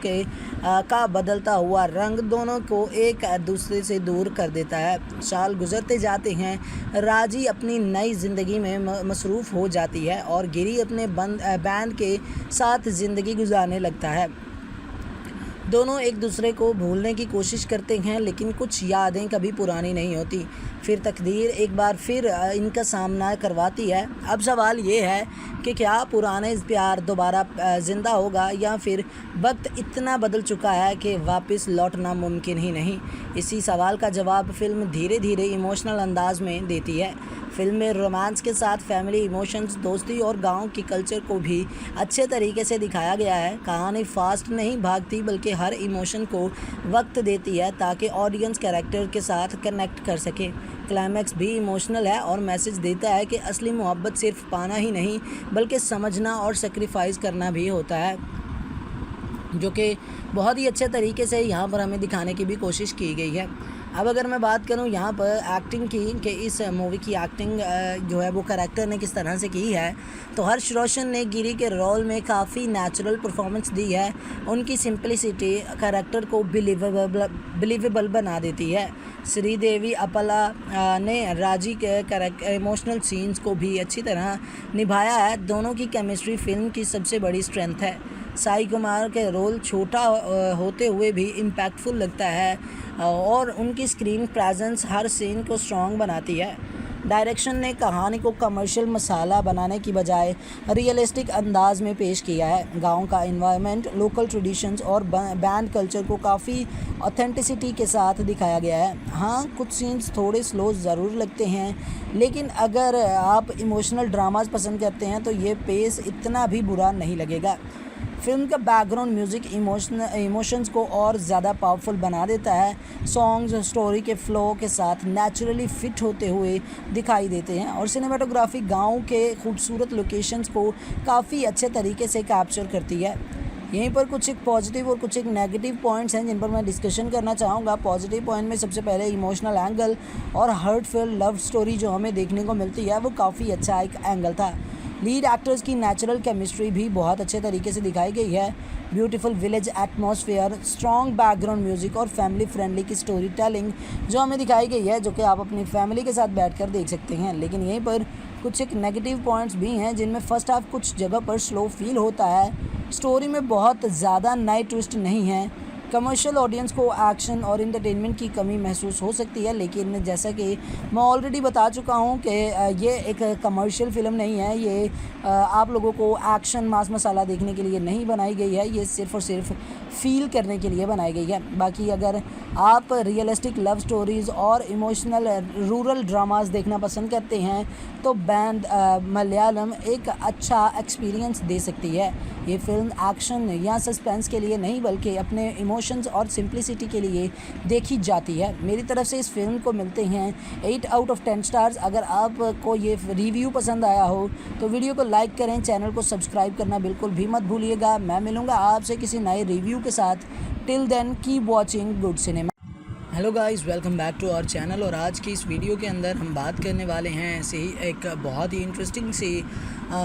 का बदलता हुआ रंग दोनों को एक दूसरे से दूर कर देता है। साल गुजरते जाते हैं, राजी अपनी नई ज़िंदगी में मसरूफ़ हो जाती है और गिरी अपने बैंड के साथ ज़िंदगी गुजारने लगता है। दोनों एक दूसरे को भूलने की कोशिश करते हैं, लेकिन कुछ यादें कभी पुरानी नहीं होती। फिर तकदीर एक बार फिर इनका सामना करवाती है। अब सवाल ये है कि क्या पुराने प्यार दोबारा ज़िंदा होगा या फिर वक्त इतना बदल चुका है कि वापस लौटना मुमकिन ही नहीं। इसी सवाल का जवाब फ़िल्म धीरे धीरे इमोशनल अंदाज में देती है। फ़िल्म में रोमांस के साथ फैमिली इमोशंस, दोस्ती और गांव की कल्चर को भी अच्छे तरीके से दिखाया गया है। कहानी फास्ट नहीं भागती बल्कि हर इमोशन को वक्त देती है ताकि ऑडियंस कैरेक्टर के साथ कनेक्ट कर सके। क्लाइमैक्स भी इमोशनल है और मैसेज देता है कि असली मोहब्बत सिर्फ पाना ही नहीं बल्कि समझना और सेक्रीफाइस करना भी होता है, जो कि बहुत ही अच्छे तरीके से यहाँ पर हमें दिखाने की भी कोशिश की गई है। अब अगर मैं बात करूँ यहाँ पर एक्टिंग की कि इस मूवी की एक्टिंग जो है वो कैरेक्टर ने किस तरह से की है, तो हर्ष रोशन ने गिरी के रोल में काफ़ी नेचुरल परफॉर्मेंस दी है। उनकी सिंपलिसिटी कैरेक्टर को बिलीवेबल बना देती है। श्रीदेवी अपला ने राजी के इमोशनल सीन्स को भी अच्छी तरह निभाया है। दोनों की केमिस्ट्री फिल्म की सबसे बड़ी स्ट्रेंथ है। साई कुमार के रोल छोटा होते हुए भी इम्पैक्टफुल लगता है और उनकी स्क्रीन प्रेजेंस हर सीन को स्ट्रॉन्ग बनाती है। डायरेक्शन ने कहानी को कमर्शियल मसाला बनाने की बजाय रियलिस्टिक अंदाज में पेश किया है। गांव का एनवायरनमेंट, लोकल ट्रेडिशंस और बैंड कल्चर को काफ़ी ऑथेंटिसिटी के साथ दिखाया गया है। हाँ, कुछ सीन्स थोड़े स्लो ज़रूर लगते हैं, लेकिन अगर आप इमोशनल ड्रामाज पसंद करते हैं तो ये पेस इतना भी बुरा नहीं लगेगा। फिल्म का बैकग्राउंड म्यूज़िक इमोशंस को और ज़्यादा पावरफुल बना देता है। सॉन्ग्स स्टोरी के फ्लो के साथ नेचुरली फिट होते हुए दिखाई देते हैं और सिनेमाटोग्राफी गांव के खूबसूरत लोकेशंस को काफ़ी अच्छे तरीके से कैप्चर करती है। यहीं पर कुछ एक पॉजिटिव और कुछ एक नेगेटिव पॉइंट्स हैं जिन पर मैं डिस्कशन करना चाहूँगा। पॉजिटिव पॉइंट में सबसे पहले इमोशनल एंगल और हार्टफुल लव स्टोरी जो हमें देखने को मिलती है वो काफ़ी अच्छा एक एंगल था। लीड एक्टर्स की नेचुरल केमिस्ट्री भी बहुत अच्छे तरीके से दिखाई गई है। Beautiful village atmosphere, strong background music और फैमिली फ्रेंडली की स्टोरी टेलिंग जो हमें दिखाई गई है, जो कि आप अपनी फैमिली के साथ बैठकर देख सकते हैं। लेकिन यहीं पर कुछ एक नेगेटिव पॉइंट्स भी हैं जिनमें फर्स्ट हाफ कुछ जगह पर स्लो फील होता है। स्टोरी में बहुत ज़्यादा नए ट्विस्ट नहीं हैं। कमर्शियल ऑडियंस को एक्शन और एंटरटेनमेंट की कमी महसूस हो सकती है, लेकिन जैसा कि मैं ऑलरेडी बता चुका हूं कि ये एक कमर्शियल फ़िल्म नहीं है। ये आप लोगों को एक्शन मास मसाला देखने के लिए नहीं बनाई गई है, ये सिर्फ़ और सिर्फ फ़ील करने के लिए बनाई गई है। बाकी अगर आप रियलिस्टिक लव स्टोरीज़ और इमोशनल रूरल ड्रामास देखना पसंद करते हैं तो बैंड मलयालम एक अच्छा एक्सपीरियंस दे सकती है। ये फ़िल्म एक्शन या सस्पेंस के लिए नहीं बल्कि अपने इमोशंस और सिंप्लिसिटी के लिए देखी जाती है। मेरी तरफ से इस फिल्म को मिलते हैं 8 आउट ऑफ 10 स्टार्स। अगर आपको ये रिव्यू पसंद आया हो तो वीडियो को लाइक करें, चैनल को सब्सक्राइब करना बिल्कुल भी मत भूलिएगा। मैं मिलूँगा आपसे किसी नए रिव्यू के साथ। Till then keep watching good cinema. Hello guys, welcome back to our channel. और आज की इस वीडियो के अंदर हम बात करने वाले हैं ऐसे ही एक बहुत ही इंटरेस्टिंग सी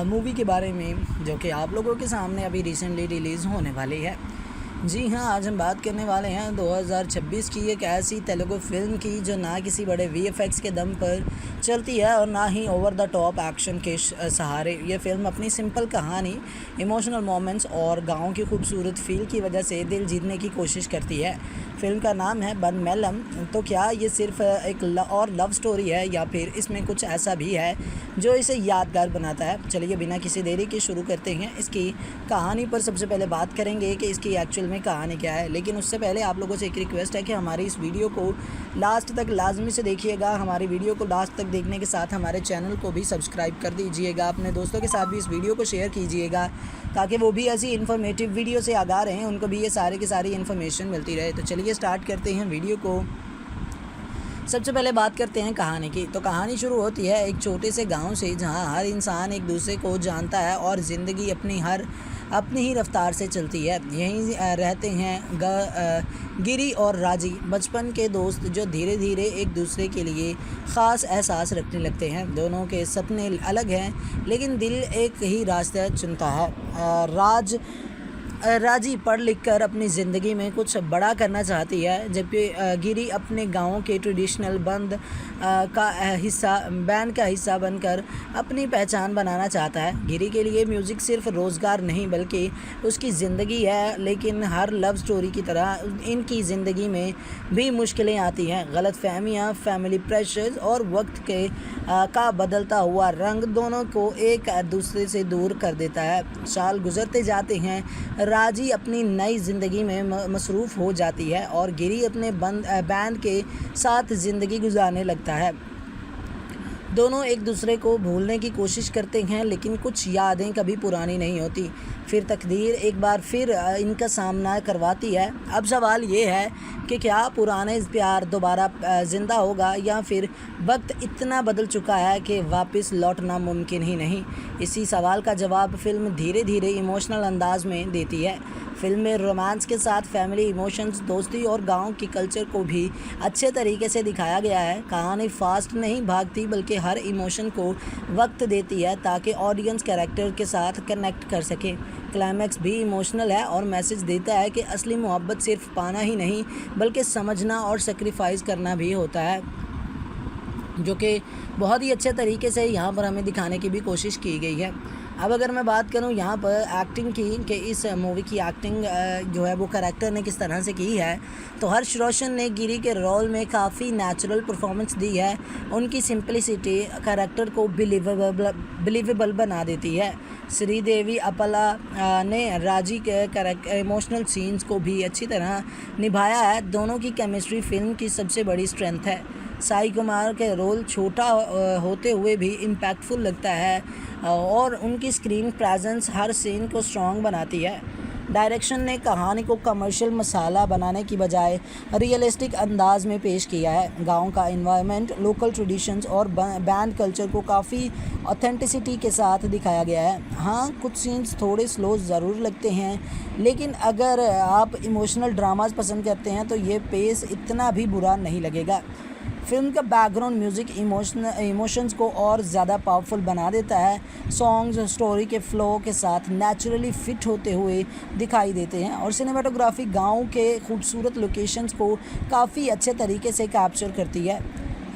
मूवी के बारे में, जो कि आप लोगों के सामने अभी रिसेंटली रिलीज़ होने वाली है। जी हाँ, आज हम बात करने वाले हैं 2026 की एक ऐसी तेलुगु फिल्म की जो ना किसी बड़े वीएफएक्स के दम पर चलती है और ना ही ओवर द टॉप एक्शन के सहारे। ये फिल्म अपनी सिंपल कहानी, इमोशनल मोमेंट्स और गाँव की खूबसूरत फील की वजह से दिल जीतने की कोशिश करती है। फिल्म का नाम है बनमेलम। तो क्या ये सिर्फ एक लव स्टोरी है या फिर इसमें कुछ ऐसा भी है जो इसे यादगार बनाता है? चलिए बिना किसी देरी के शुरू करते हैं। इसकी कहानी पर सबसे पहले बात करेंगे कि इसकी एक्चुअल में कहानी क्या है, लेकिन उससे पहले आप लोगों से एक रिक्वेस्ट है कि हमारी इस वीडियो को लास्ट तक लाजमी से देखिएगा। हमारी वीडियो को लास्ट तक देखने के साथ हमारे चैनल को भी सब्सक्राइब कर दीजिएगा। अपने दोस्तों के साथ भी इस वीडियो को शेयर कीजिएगा ताकि वो भी ऐसी इन्फॉर्मेटिव वीडियो से आगाह रहें, उनको भी ये सारी की सारी इन्फॉर्मेशन मिलती रहे। तो चलिए स्टार्ट करते हैं वीडियो को। सबसे पहले बात करते हैं कहानी की। तो कहानी शुरू होती है एक छोटे से गांव से, जहां हर इंसान एक दूसरे को जानता है और ज़िंदगी अपनी ही रफ्तार से चलती है। यहीं रहते हैं गिरी और राजी, बचपन के दोस्त जो धीरे धीरे एक दूसरे के लिए ख़ास एहसास रखने लगते हैं। दोनों के सपने अलग हैं लेकिन दिल एक ही रास्ता चुनता है। राजी पढ़ लिख कर अपनी ज़िंदगी में कुछ बड़ा करना चाहती है, जबकि गिरी अपने गांव के ट्रेडिशनल बैंड का हिस्सा बनकर अपनी पहचान बनाना चाहता है। गिरी के लिए म्यूज़िक सिर्फ रोज़गार नहीं बल्कि उसकी ज़िंदगी है, लेकिन हर लव स्टोरी की तरह इनकी ज़िंदगी में भी मुश्किलें आती हैं। गलतफहमियाँ, फैमिली प्रेशर्स और वक्त का बदलता हुआ रंग दोनों को एक दूसरे से दूर कर देता है। साल गुजरते जाते हैं, राजी अपनी नई ज़िंदगी में मसरूफ़ हो जाती है और गिरी अपने बैंड के साथ ज़िंदगी गुजारने लगता है। दोनों एक दूसरे को भूलने की कोशिश करते हैं, लेकिन कुछ यादें कभी पुरानी नहीं होती। फिर तकदीर एक बार फिर इनका सामना करवाती है। अब सवाल ये है कि क्या पुराने प्यार दोबारा ज़िंदा होगा या फिर वक्त इतना बदल चुका है कि वापस लौटना मुमकिन ही नहीं। इसी सवाल का जवाब फिल्म धीरे धीरे इमोशनल अंदाज में देती है। फिल्म में रोमांस के साथ फैमिली इमोशंस, दोस्ती और गांव की कल्चर को भी अच्छे तरीके से दिखाया गया है। कहानी फास्ट नहीं भागती बल्कि हर इमोशन को वक्त देती है ताकि ऑडियंस कैरेक्टर के साथ कनेक्ट कर सके। क्लाइमैक्स भी इमोशनल है और मैसेज देता है कि असली मोहब्बत सिर्फ पाना ही नहीं बल्कि समझना और सेक्रीफाइस करना भी होता है, जो कि बहुत ही अच्छे तरीके से यहाँ पर हमें दिखाने की भी कोशिश की गई है। अब अगर मैं बात करूँ यहाँ पर एक्टिंग की कि इस मूवी की एक्टिंग जो है वो कैरेक्टर ने किस तरह से की है, तो हर्ष रोशन ने गिरी के रोल में काफ़ी नेचुरल परफॉर्मेंस दी है। उनकी सिंपलिसिटी कैरेक्टर को बिलीवेबल बना देती है। श्रीदेवी अपला ने राजी के इमोशनल सीन्स को भी अच्छी तरह निभाया है। दोनों की केमिस्ट्री फिल्म की सबसे बड़ी स्ट्रेंथ है। साई कुमार के रोल छोटा होते हुए भी इम्पैक्टफुल लगता है और उनकी स्क्रीन प्रेजेंस हर सीन को स्ट्रॉन्ग बनाती है। डायरेक्शन ने कहानी को कमर्शियल मसाला बनाने की बजाय रियलिस्टिक अंदाज में पेश किया है। गांव का एनवायरनमेंट, लोकल ट्रेडिशंस और बैंड कल्चर को काफ़ी ऑथेंटिसिटी के साथ दिखाया गया है। हाँ, कुछ सीन्स थोड़े स्लो ज़रूर लगते हैं, लेकिन अगर आप इमोशनल ड्रामास पसंद करते हैं तो ये पेस इतना भी बुरा नहीं लगेगा। फिल्म का बैकग्राउंड म्यूज़िक इमोशंस को और ज़्यादा पावरफुल बना देता है। सॉन्ग्स स्टोरी के फ्लो के साथ नेचुरली फिट होते हुए दिखाई देते हैं और सिनेमाटोग्राफी गांव के खूबसूरत लोकेशंस को काफ़ी अच्छे तरीके से कैप्चर करती है।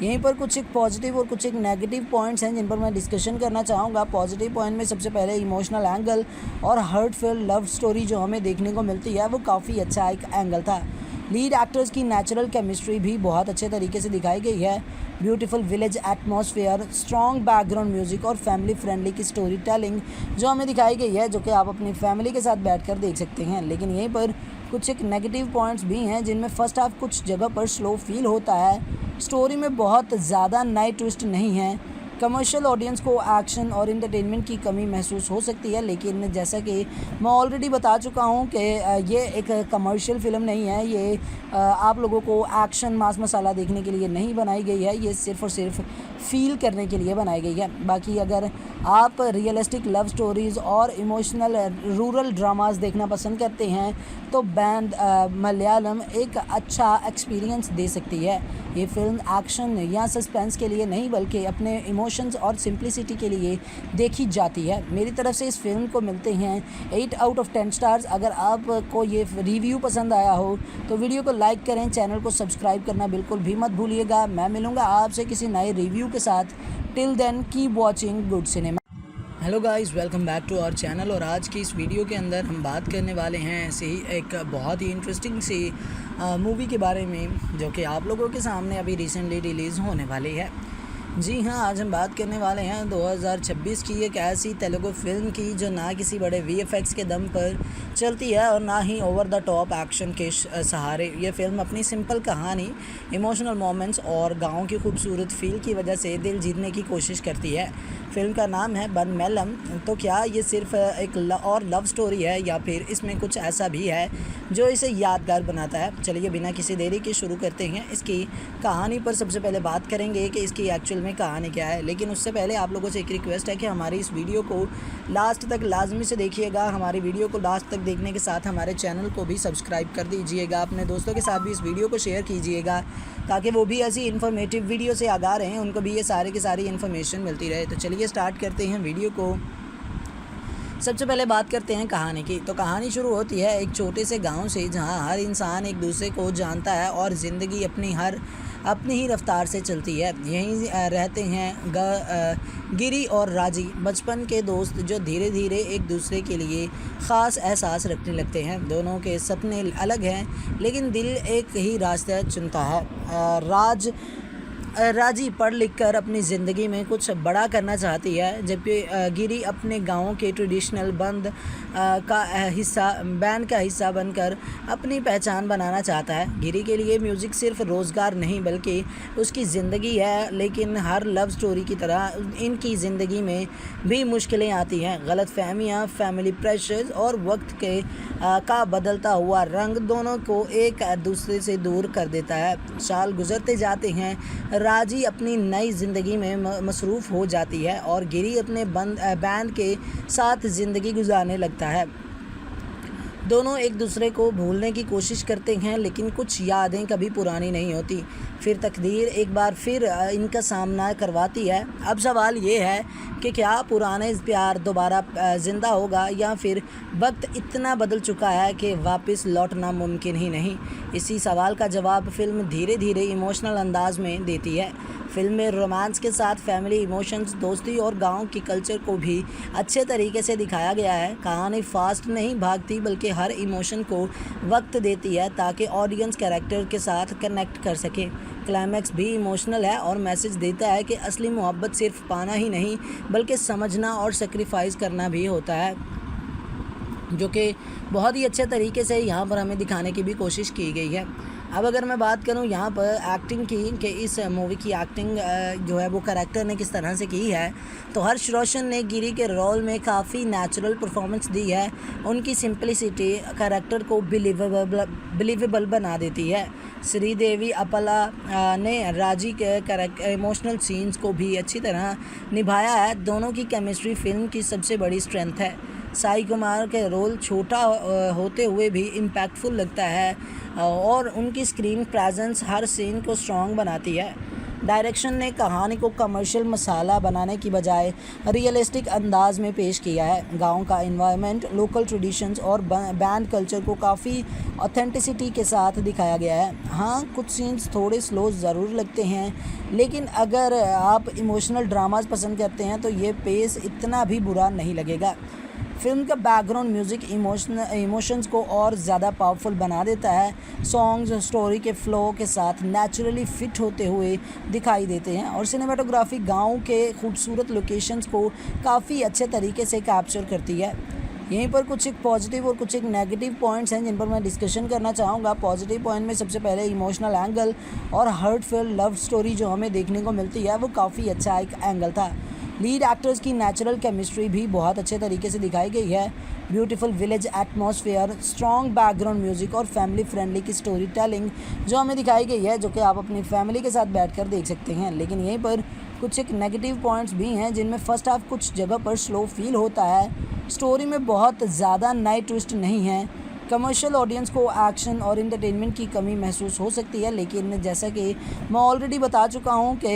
यहीं पर कुछ एक पॉजिटिव और कुछ एक नेगेटिव पॉइंट्स हैं जिन पर मैं डिस्कशन करना चाहूँगा। पॉजिटिव पॉइंट में सबसे पहले इमोशनल एंगल और हार्टफुल लव स्टोरी जो हमें देखने को मिलती है वो काफ़ी अच्छा एक एंगल था। लीड एक्टर्स की नेचुरल केमिस्ट्री भी बहुत अच्छे तरीके से दिखाई गई है। Beautiful village atmosphere, strong background music और फैमिली फ्रेंडली की स्टोरी टेलिंग जो हमें दिखाई गई है, जो कि आप अपनी फैमिली के साथ बैठकर देख सकते हैं। लेकिन यहीं पर कुछ एक नेगेटिव पॉइंट्स भी हैं जिनमें फर्स्ट हाफ कुछ जगह पर स्लो फील होता है। स्टोरी में बहुत ज़्यादा नए ट्विस्ट नहीं हैं। कमर्शियल ऑडियंस को एक्शन और एंटरटेनमेंट की कमी महसूस हो सकती है, लेकिन जैसा कि मैं ऑलरेडी बता चुका हूँ कि ये एक कमर्शियल फ़िल्म नहीं है। ये आप लोगों को एक्शन मास मसाला देखने के लिए नहीं बनाई गई है, ये सिर्फ़ और सिर्फ फ़ील करने के लिए बनाई गई है। बाकी अगर आप रियलिस्टिक लव स्टोरीज़ और इमोशनल रूरल ड्रामास देखना पसंद करते हैं तो बैंड मलयालम एक अच्छा एक्सपीरियंस दे सकती है। ये फ़िल्म एक्शन या सस्पेंस के लिए नहीं बल्कि अपने इमोशंस और सिंप्लिसिटी के लिए देखी जाती है। मेरी तरफ से इस फ़िल्म को मिलते हैं 8 आउट ऑफ 10 स्टार्स। अगर आपको ये रिव्यू पसंद आया हो तो वीडियो को लाइक करें, चैनल को सब्सक्राइब करना बिल्कुल भी मत भूलिएगा। मैं मिलूँगा आपसे किसी नए रिव्यू के साथ। Till then keep watching good cinema. Hello guys, welcome back to our channel. और आज की इस वीडियो के अंदर हम बात करने वाले हैं ऐसे ही एक बहुत ही इंटरेस्टिंग सी मूवी के बारे में जो कि आप लोगों के सामने अभी रिसेंटली रिलीज़ होने वाली है। जी हाँ, आज हम बात करने वाले हैं 2026 की एक ऐसी तेलुगु फिल्म की जो ना किसी बड़े वीएफएक्स के दम पर चलती है और ना ही ओवर द टॉप एक्शन के सहारे। ये फिल्म अपनी सिंपल कहानी, इमोशनल मोमेंट्स और गाँव की खूबसूरत फील की वजह से दिल जीतने की कोशिश करती है। फिल्म का नाम है बनमेलम। तो क्या ये सिर्फ एक और लव स्टोरी है या फिर इसमें कुछ ऐसा भी है जो इसे यादगार बनाता है? चलिए बिना किसी देरी के शुरू करते हैं। इसकी कहानी पर सबसे पहले बात करेंगे कि इसकी एक्चुअल में कहानी क्या है, लेकिन उससे पहले आप लोगों से एक रिक्वेस्ट है कि हमारी इस वीडियो को लास्ट तक लाजमी से देखिएगा। हमारी वीडियो को लास्ट तक देखने के साथ हमारे चैनल को भी सब्सक्राइब कर दीजिएगा। अपने दोस्तों के साथ भी इस वीडियो को शेयर कीजिएगा ताकि वो भी ऐसी इन्फॉर्मेटिव वीडियो से आगाह रहें, उनको भी ये सारे की सारी इन्फॉर्मेशन मिलती रहे। तो चलिए स्टार्ट करते हैं वीडियो को। सबसे पहले बात करते हैं कहानी की। तो कहानी शुरू होती है एक छोटे से गांव से जहां हर इंसान एक दूसरे को जानता है और ज़िंदगी अपनी ही रफ्तार से चलती है। यहीं रहते हैं गिरी और राजी, बचपन के दोस्त जो धीरे धीरे एक दूसरे के लिए ख़ास एहसास रखने लगते हैं। दोनों के सपने अलग हैं लेकिन दिल एक ही रास्ता चुनता है। राजी पढ़ लिख कर अपनी ज़िंदगी में कुछ बड़ा करना चाहती है, जबकि गिरी अपने गांव के ट्रेडिशनल बैंड का हिस्सा बनकर अपनी पहचान बनाना चाहता है। गिरी के लिए म्यूज़िक सिर्फ रोज़गार नहीं बल्कि उसकी ज़िंदगी है, लेकिन हर लव स्टोरी की तरह इनकी ज़िंदगी में भी मुश्किलें आती हैं। गलतफहमियाँ, फैमिली प्रेशर्स और वक्त का बदलता हुआ रंग दोनों को एक दूसरे से दूर कर देता है। साल गुजरते जाते हैं, राजी अपनी नई ज़िंदगी में मसरूफ़ हो जाती है और गिरी अपने बैंड के साथ ज़िंदगी गुजारने लगता है। दोनों एक दूसरे को भूलने की कोशिश करते हैं लेकिन कुछ यादें कभी पुरानी नहीं होती। फिर तकदीर एक बार फिर इनका सामना करवाती है। अब सवाल ये है कि क्या पुराने प्यार दोबारा ज़िंदा होगा या फिर वक्त इतना बदल चुका है कि वापस लौटना मुमकिन ही नहीं। इसी सवाल का जवाब फ़िल्म धीरे धीरे इमोशनल अंदाज में देती है। फिल्म में रोमांस के साथ फैमिली इमोशंस, दोस्ती और गांव की कल्चर को भी अच्छे तरीके से दिखाया गया है। कहानी फास्ट नहीं भागती बल्कि हर इमोशन को वक्त देती है ताकि ऑडियंस कैरेक्टर के साथ कनेक्ट कर सके। क्लाइमैक्स भी इमोशनल है और मैसेज देता है कि असली मोहब्बत सिर्फ पाना ही नहीं बल्कि समझना और सेक्रीफाइस करना भी होता है, जो कि बहुत ही अच्छे तरीके से यहाँ पर हमें दिखाने की भी कोशिश की गई है। अब अगर मैं बात करूँ यहाँ पर एक्टिंग की कि इस मूवी की एक्टिंग जो है वो कैरेक्टर ने किस तरह से की है, तो हर्ष रोशन ने गिरी के रोल में काफ़ी नेचुरल परफॉर्मेंस दी है। उनकी सिंपलिसिटी कैरेक्टर को बिलीवेबल बना देती है। श्रीदेवी अपला ने राजी के इमोशनल सीन्स को भी अच्छी तरह निभाया है। दोनों की केमिस्ट्री फिल्म की सबसे बड़ी स्ट्रेंथ है। साई कुमार के रोल छोटा होते हुए भी इम्पैक्टफुल लगता है और उनकी स्क्रीन प्रेजेंस हर सीन को स्ट्रॉन्ग बनाती है। डायरेक्शन ने कहानी को कमर्शियल मसाला बनाने की बजाय रियलिस्टिक अंदाज में पेश किया है। गांव का एनवायरनमेंट, लोकल ट्रेडिशंस और बैंड कल्चर को काफ़ी ऑथेंटिसिटी के साथ दिखाया गया है। हाँ, कुछ सीन्स थोड़े स्लो ज़रूर लगते हैं, लेकिन अगर आप इमोशनल ड्रामास पसंद करते हैं तो ये पेस इतना भी बुरा नहीं लगेगा। फिल्म का बैकग्राउंड म्यूज़िक इमोशंस को और ज़्यादा पावरफुल बना देता है। सॉन्ग्स स्टोरी के फ्लो के साथ नेचुरली फिट होते हुए दिखाई देते हैं और सिनेमाटोग्राफी गांव के खूबसूरत लोकेशंस को काफ़ी अच्छे तरीके से कैप्चर करती है। यहीं पर कुछ एक पॉजिटिव और कुछ एक नेगेटिव पॉइंट्स हैं जिन पर मैं डिस्कशन करना चाहूँगा। पॉजिटिव पॉइंट में सबसे पहले इमोशनल एंगल और हार्टफुल लव स्टोरी जो हमें देखने को मिलती है वो काफ़ी अच्छा एक एंगल था। लीड एक्टर्स की नेचुरल केमिस्ट्री भी बहुत अच्छे तरीके से दिखाई गई है। Beautiful village atmosphere, strong background music और फैमिली फ्रेंडली की स्टोरी टेलिंग जो हमें दिखाई गई है, जो कि आप अपनी फैमिली के साथ बैठकर देख सकते हैं। लेकिन यहीं पर कुछ एक नेगेटिव पॉइंट्स भी हैं जिनमें फर्स्ट हाफ कुछ जगह पर स्लो फील होता है। स्टोरी में बहुत ज़्यादा नए ट्विस्ट नहीं है। कमर्शियल ऑडियंस को एक्शन और इंटरटेनमेंट की कमी महसूस हो सकती है, लेकिन जैसा कि मैं ऑलरेडी बता चुका हूं कि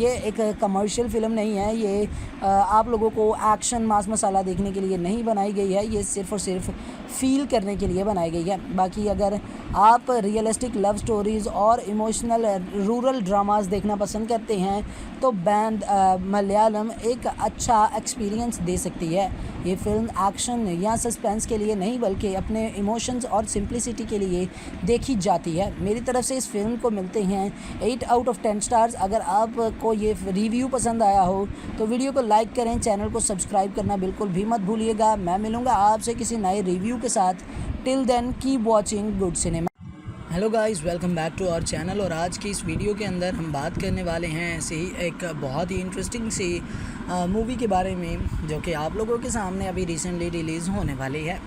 ये एक कमर्शियल फ़िल्म नहीं है। ये आप लोगों को एक्शन मास मसाला देखने के लिए नहीं बनाई गई है, ये सिर्फ़ और सिर्फ फ़ील करने के लिए बनाई गई है। बाकी अगर आप रियलिस्टिक लव स्टोरीज़ और इमोशनल रूरल ड्रामास देखना पसंद करते हैं तो बैंड मलयालम एक अच्छा एक्सपीरियंस दे सकती है। ये फ़िल्म एक्शन या सस्पेंस के लिए नहीं बल्कि अपने इमोशंस और सिंप्लिसिटी के लिए देखी जाती है। मेरी तरफ से इस फिल्म को मिलते हैं 8 आउट ऑफ 10 स्टार्स। अगर आपको ये रिव्यू पसंद आया हो तो वीडियो को लाइक करें, चैनल को सब्सक्राइब करना बिल्कुल भी मत भूलिएगा। मैं मिलूँगा आपसे किसी नए रिव्यू के साथ। Till then keep watching good cinema. Hello guys, welcome back to our channel. और आज की इस वीडियो के अंदर हम बात करने वाले हैं ऐसे ही एक बहुत ही इंटरेस्टिंग सी मूवी के बारे में जो कि आप लोगों के सामने अभी रिसेंटली रिलीज़ होने वाली है।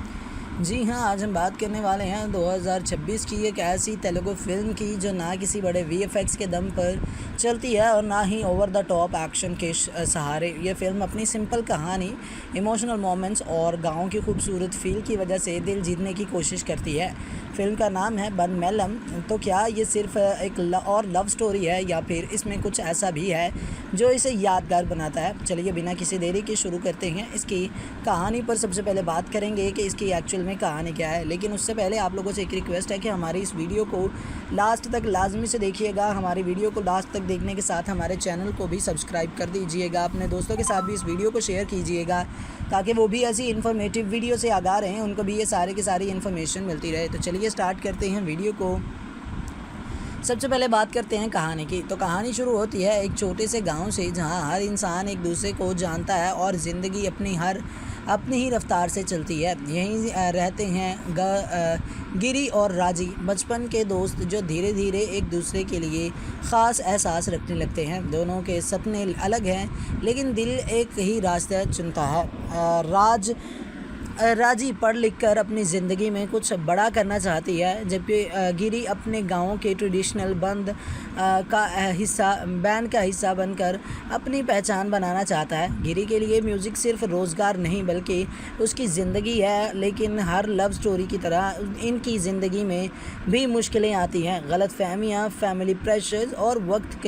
जी हाँ, आज हम बात करने वाले हैं 2026 की एक ऐसी तेलुगु फिल्म की जो ना किसी बड़े वीएफएक्स के दम पर चलती है और ना ही ओवर द टॉप एक्शन के सहारे। ये फिल्म अपनी सिंपल कहानी, इमोशनल मोमेंट्स और गांव की खूबसूरत फील की वजह से दिल जीतने की कोशिश करती है। फिल्म का नाम है बन मेलम। तो क्या ये सिर्फ एक और लव स्टोरी है या फिर इसमें कुछ ऐसा भी है जो इसे यादगार बनाता है? चलिए बिना किसी देरी के शुरू करते हैं। इसकी कहानी पर सबसे पहले बात करेंगे कि इसकी एक्चुअल में कहानी क्या है, लेकिन उससे पहले आप लोगों से एक रिक्वेस्ट है कि हमारी इस वीडियो को लास्ट तक लाजमी से देखिएगा। हमारी वीडियो को लास्ट तक देखने के साथ हमारे चैनल को भी सब्सक्राइब कर दीजिएगा। अपने दोस्तों के साथ भी इस वीडियो को शेयर कीजिएगा ताकि वो भी ऐसी इन्फॉर्मेटिव वीडियो से आगाह रहें, उनको भी ये सारे की सारी इन्फॉर्मेशन मिलती रहे। तो चलिए स्टार्ट करते हैं वीडियो को। सबसे पहले बात करते हैं कहानी की। तो कहानी शुरू होती है एक छोटे से गांव से जहां हर इंसान एक दूसरे को जानता है और ज़िंदगी अपनी ही रफ्तार से चलती है। यहीं रहते हैं गिरी और राजी, बचपन के दोस्त जो धीरे धीरे एक दूसरे के लिए ख़ास एहसास रखने लगते हैं। दोनों के सपने अलग हैं लेकिन दिल एक ही रास्ता चुनता है। राजी पढ़ लिख कर अपनी ज़िंदगी में कुछ बड़ा करना चाहती है, जबकि गिरी अपने गांव के ट्रेडिशनल बैंड का हिस्सा बनकर अपनी पहचान बनाना चाहता है। गिरी के लिए म्यूज़िक सिर्फ रोज़गार नहीं बल्कि उसकी ज़िंदगी है, लेकिन हर लव स्टोरी की तरह इनकी ज़िंदगी में भी मुश्किलें आती हैं। गलतफहमियाँ, फैमिली प्रेशर्स और वक्त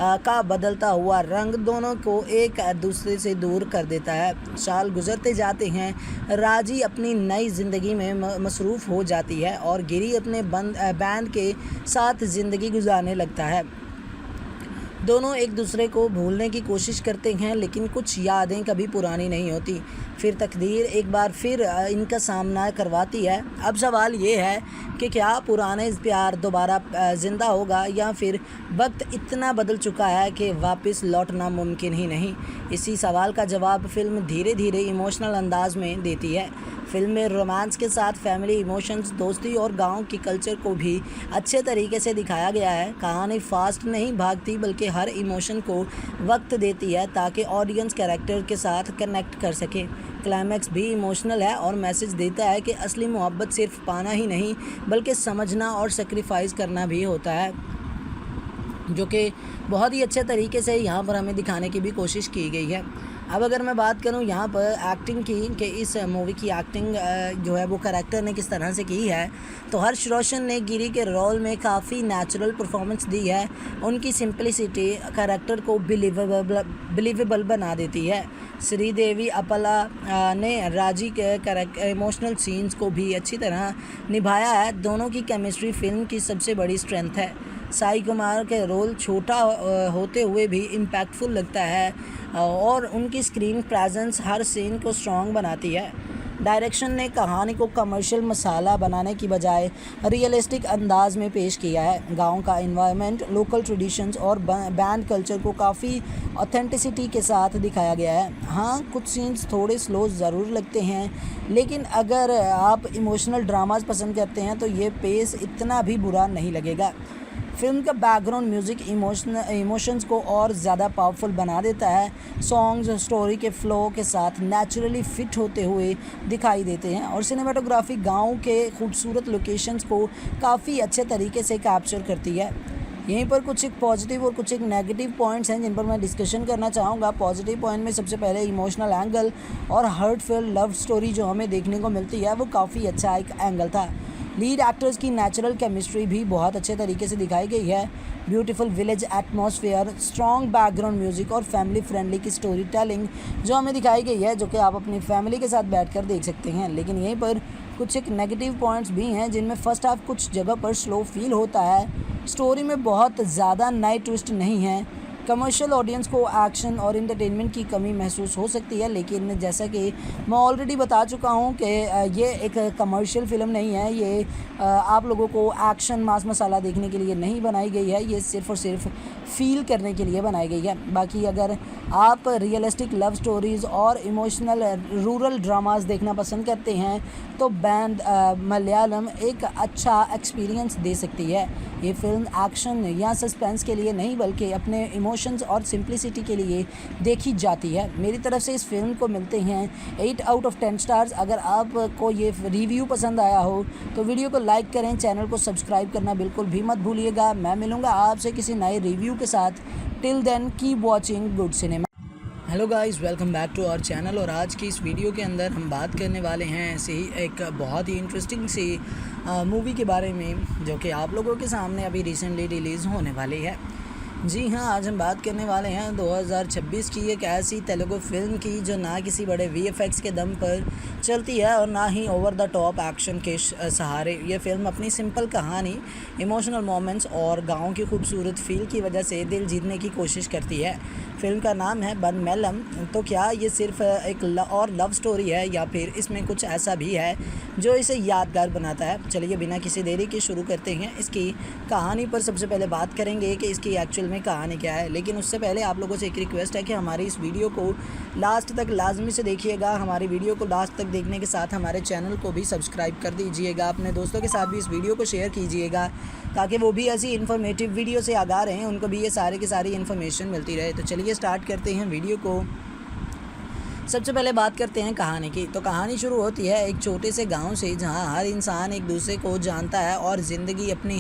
का बदलता हुआ रंग दोनों को एक दूसरे से दूर कर देता है। साल गुजरते जाते हैं, राजी अपनी नई ज़िंदगी में मसरूफ़ हो जाती है और गिरी अपने बैंड के साथ ज़िंदगी गुजारने लगता है। दोनों एक दूसरे को भूलने की कोशिश करते हैं लेकिन कुछ यादें कभी पुरानी नहीं होती। फिर तकदीर एक बार फिर इनका सामना करवाती है। अब सवाल ये है कि क्या पुराने प्यार दोबारा ज़िंदा होगा या फिर वक्त इतना बदल चुका है कि वापस लौटना मुमकिन ही नहीं। इसी सवाल का जवाब फिल्म धीरे धीरे इमोशनल अंदाज में देती है। फिल्म में रोमांस के साथ फैमिली इमोशंस, दोस्ती और गांव की कल्चर को भी अच्छे तरीके से दिखाया गया है। कहानी फास्ट नहीं भागती बल्कि हर इमोशन को वक्त देती है ताकि ऑडियंस कैरेक्टर के साथ कनेक्ट कर सके। क्लाइमैक्स भी इमोशनल है और मैसेज देता है कि असली मोहब्बत सिर्फ पाना ही नहीं बल्कि समझना और सेक्रीफाइस करना भी होता है, जो कि बहुत ही अच्छे तरीके से यहाँ पर हमें दिखाने की भी कोशिश की गई है। अब अगर मैं बात करूँ यहाँ पर एक्टिंग की कि इस मूवी की एक्टिंग जो है वो कैरेक्टर ने किस तरह से की है, तो हर्ष रोशन ने गिरी के रोल में काफ़ी नेचुरल परफॉर्मेंस दी है। उनकी सिंपलिसिटी कैरेक्टर को बिलीवेबल बना देती है। श्रीदेवी अपला ने राजी के इमोशनल सीन्स को भी अच्छी तरह निभाया है। दोनों की केमिस्ट्री फिल्म की सबसे बड़ी स्ट्रेंथ है। साई कुमार के रोल छोटा होते हुए भी इम्पैक्टफुल लगता है और उनकी स्क्रीन प्रेजेंस हर सीन को स्ट्रॉन्ग बनाती है। डायरेक्शन ने कहानी को कमर्शियल मसाला बनाने की बजाय रियलिस्टिक अंदाज में पेश किया है। गांव का एनवायरनमेंट, लोकल ट्रेडिशंस और बैंड कल्चर को काफ़ी ऑथेंटिसिटी के साथ दिखाया गया है। हाँ, कुछ सीन्स थोड़े स्लो ज़रूर लगते हैं, लेकिन अगर आप इमोशनल ड्रामास पसंद करते हैं तो ये पेस इतना भी बुरा नहीं लगेगा। फिल्म का बैकग्राउंड म्यूज़िक इमोशंस को और ज़्यादा पावरफुल बना देता है। सॉन्ग्स स्टोरी के फ्लो के साथ नेचुरली फिट होते हुए दिखाई देते हैं और सिनेमाटोग्राफी गांव के खूबसूरत लोकेशंस को काफ़ी अच्छे तरीके से कैप्चर करती है। यहीं पर कुछ एक पॉजिटिव और कुछ एक नेगेटिव पॉइंट्स हैं जिन पर मैं डिस्कशन करना चाहूँगा। पॉजिटिव पॉइंट में सबसे पहले इमोशनल एंगल और हार्टफेल लव स्टोरी जो हमें देखने को मिलती है वो काफ़ी अच्छा एक एंगल था। लीड एक्टर्स की नेचुरल केमिस्ट्री भी बहुत अच्छे तरीके से दिखाई गई है। Beautiful village atmosphere, strong background music और फैमिली फ्रेंडली की स्टोरी टेलिंग जो हमें दिखाई गई है, जो कि आप अपनी फैमिली के साथ बैठकर देख सकते हैं। लेकिन यहीं पर कुछ एक नेगेटिव पॉइंट्स भी हैं जिनमें फर्स्ट हाफ कुछ जगह पर स्लो फील होता है। स्टोरी में बहुत ज़्यादा नए ट्विस्ट नहीं है। कमर्शियल ऑडियंस को एक्शन और एंटरटेनमेंट की कमी महसूस हो सकती है, लेकिन जैसा कि मैं ऑलरेडी बता चुका हूं कि ये एक कमर्शियल फ़िल्म नहीं है। ये आप लोगों को एक्शन मास मसाला देखने के लिए नहीं बनाई गई है, ये सिर्फ़ और सिर्फ फ़ील करने के लिए बनाई गई है। बाकी अगर आप रियलिस्टिक लव स्टोरीज़ और इमोशनल रूरल ड्रामास देखना पसंद करते हैं तो बैंड मलयालम एक अच्छा एक्सपीरियंस दे सकती है। ये फ़िल्म एक्शन या सस्पेंस के लिए नहीं बल्कि अपने इमोशंस और सिंप्लिसिटी के लिए देखी जाती है। मेरी तरफ से इस फिल्म को मिलते हैं 8 आउट ऑफ 10 स्टार्स। अगर आपको ये रिव्यू पसंद आया हो तो वीडियो को लाइक करें, चैनल को सब्सक्राइब करना बिल्कुल भी मत भूलिएगा। मैं मिलूँगा आपसे किसी नए रिव्यू के साथ। Till then keep watching good cinema. Hello guys, welcome back to our channel. और आज की इस वीडियो के अंदर हम बात करने वाले हैं ऐसे ही एक बहुत ही इंटरेस्टिंग सी मूवी के बारे में जो कि आप लोगों के सामने अभी रिसेंटली रिलीज़ होने वाली है। जी हाँ, आज हम बात करने वाले हैं 2026 की एक ऐसी तेलुगु फिल्म की जो ना किसी बड़े VFX के दम पर चलती है और ना ही ओवर द टॉप एक्शन के सहारे। ये फिल्म अपनी सिंपल कहानी, इमोशनल मोमेंट्स और गांव की खूबसूरत फील की वजह से दिल जीतने की कोशिश करती है। फिल्म का नाम है बन मेलम। तो क्या ये सिर्फ एक और लव स्टोरी है या फिर इसमें कुछ ऐसा भी है जो इसे यादगार बनाता है? चलिए बिना किसी देरी के शुरू करते हैं। इसकी कहानी पर सबसे पहले बात करेंगे कि इसकी एक्चुअल में कहानी क्या है, लेकिन उससे पहले आप लोगों से एक रिक्वेस्ट है कि हमारी इस वीडियो को लास्ट तक लाजमी से देखिएगा। हमारी वीडियो को लास्ट तक देखने के साथ हमारे चैनल को भी सब्सक्राइब कर दीजिएगा। अपने दोस्तों के साथ भी इस वीडियो को शेयर कीजिएगा ताकि वो भी ऐसी इन्फॉर्मेटिव वीडियो से आगाह रहें, उनको भी ये सारे की सारी इन्फॉर्मेशन मिलती रहे। तो चलिए स्टार्ट करते हैं वीडियो को। सबसे पहले बात करते हैं कहानी की। तो कहानी शुरू होती है एक छोटे से गांव से जहां हर इंसान एक दूसरे को जानता है और ज़िंदगी अपनी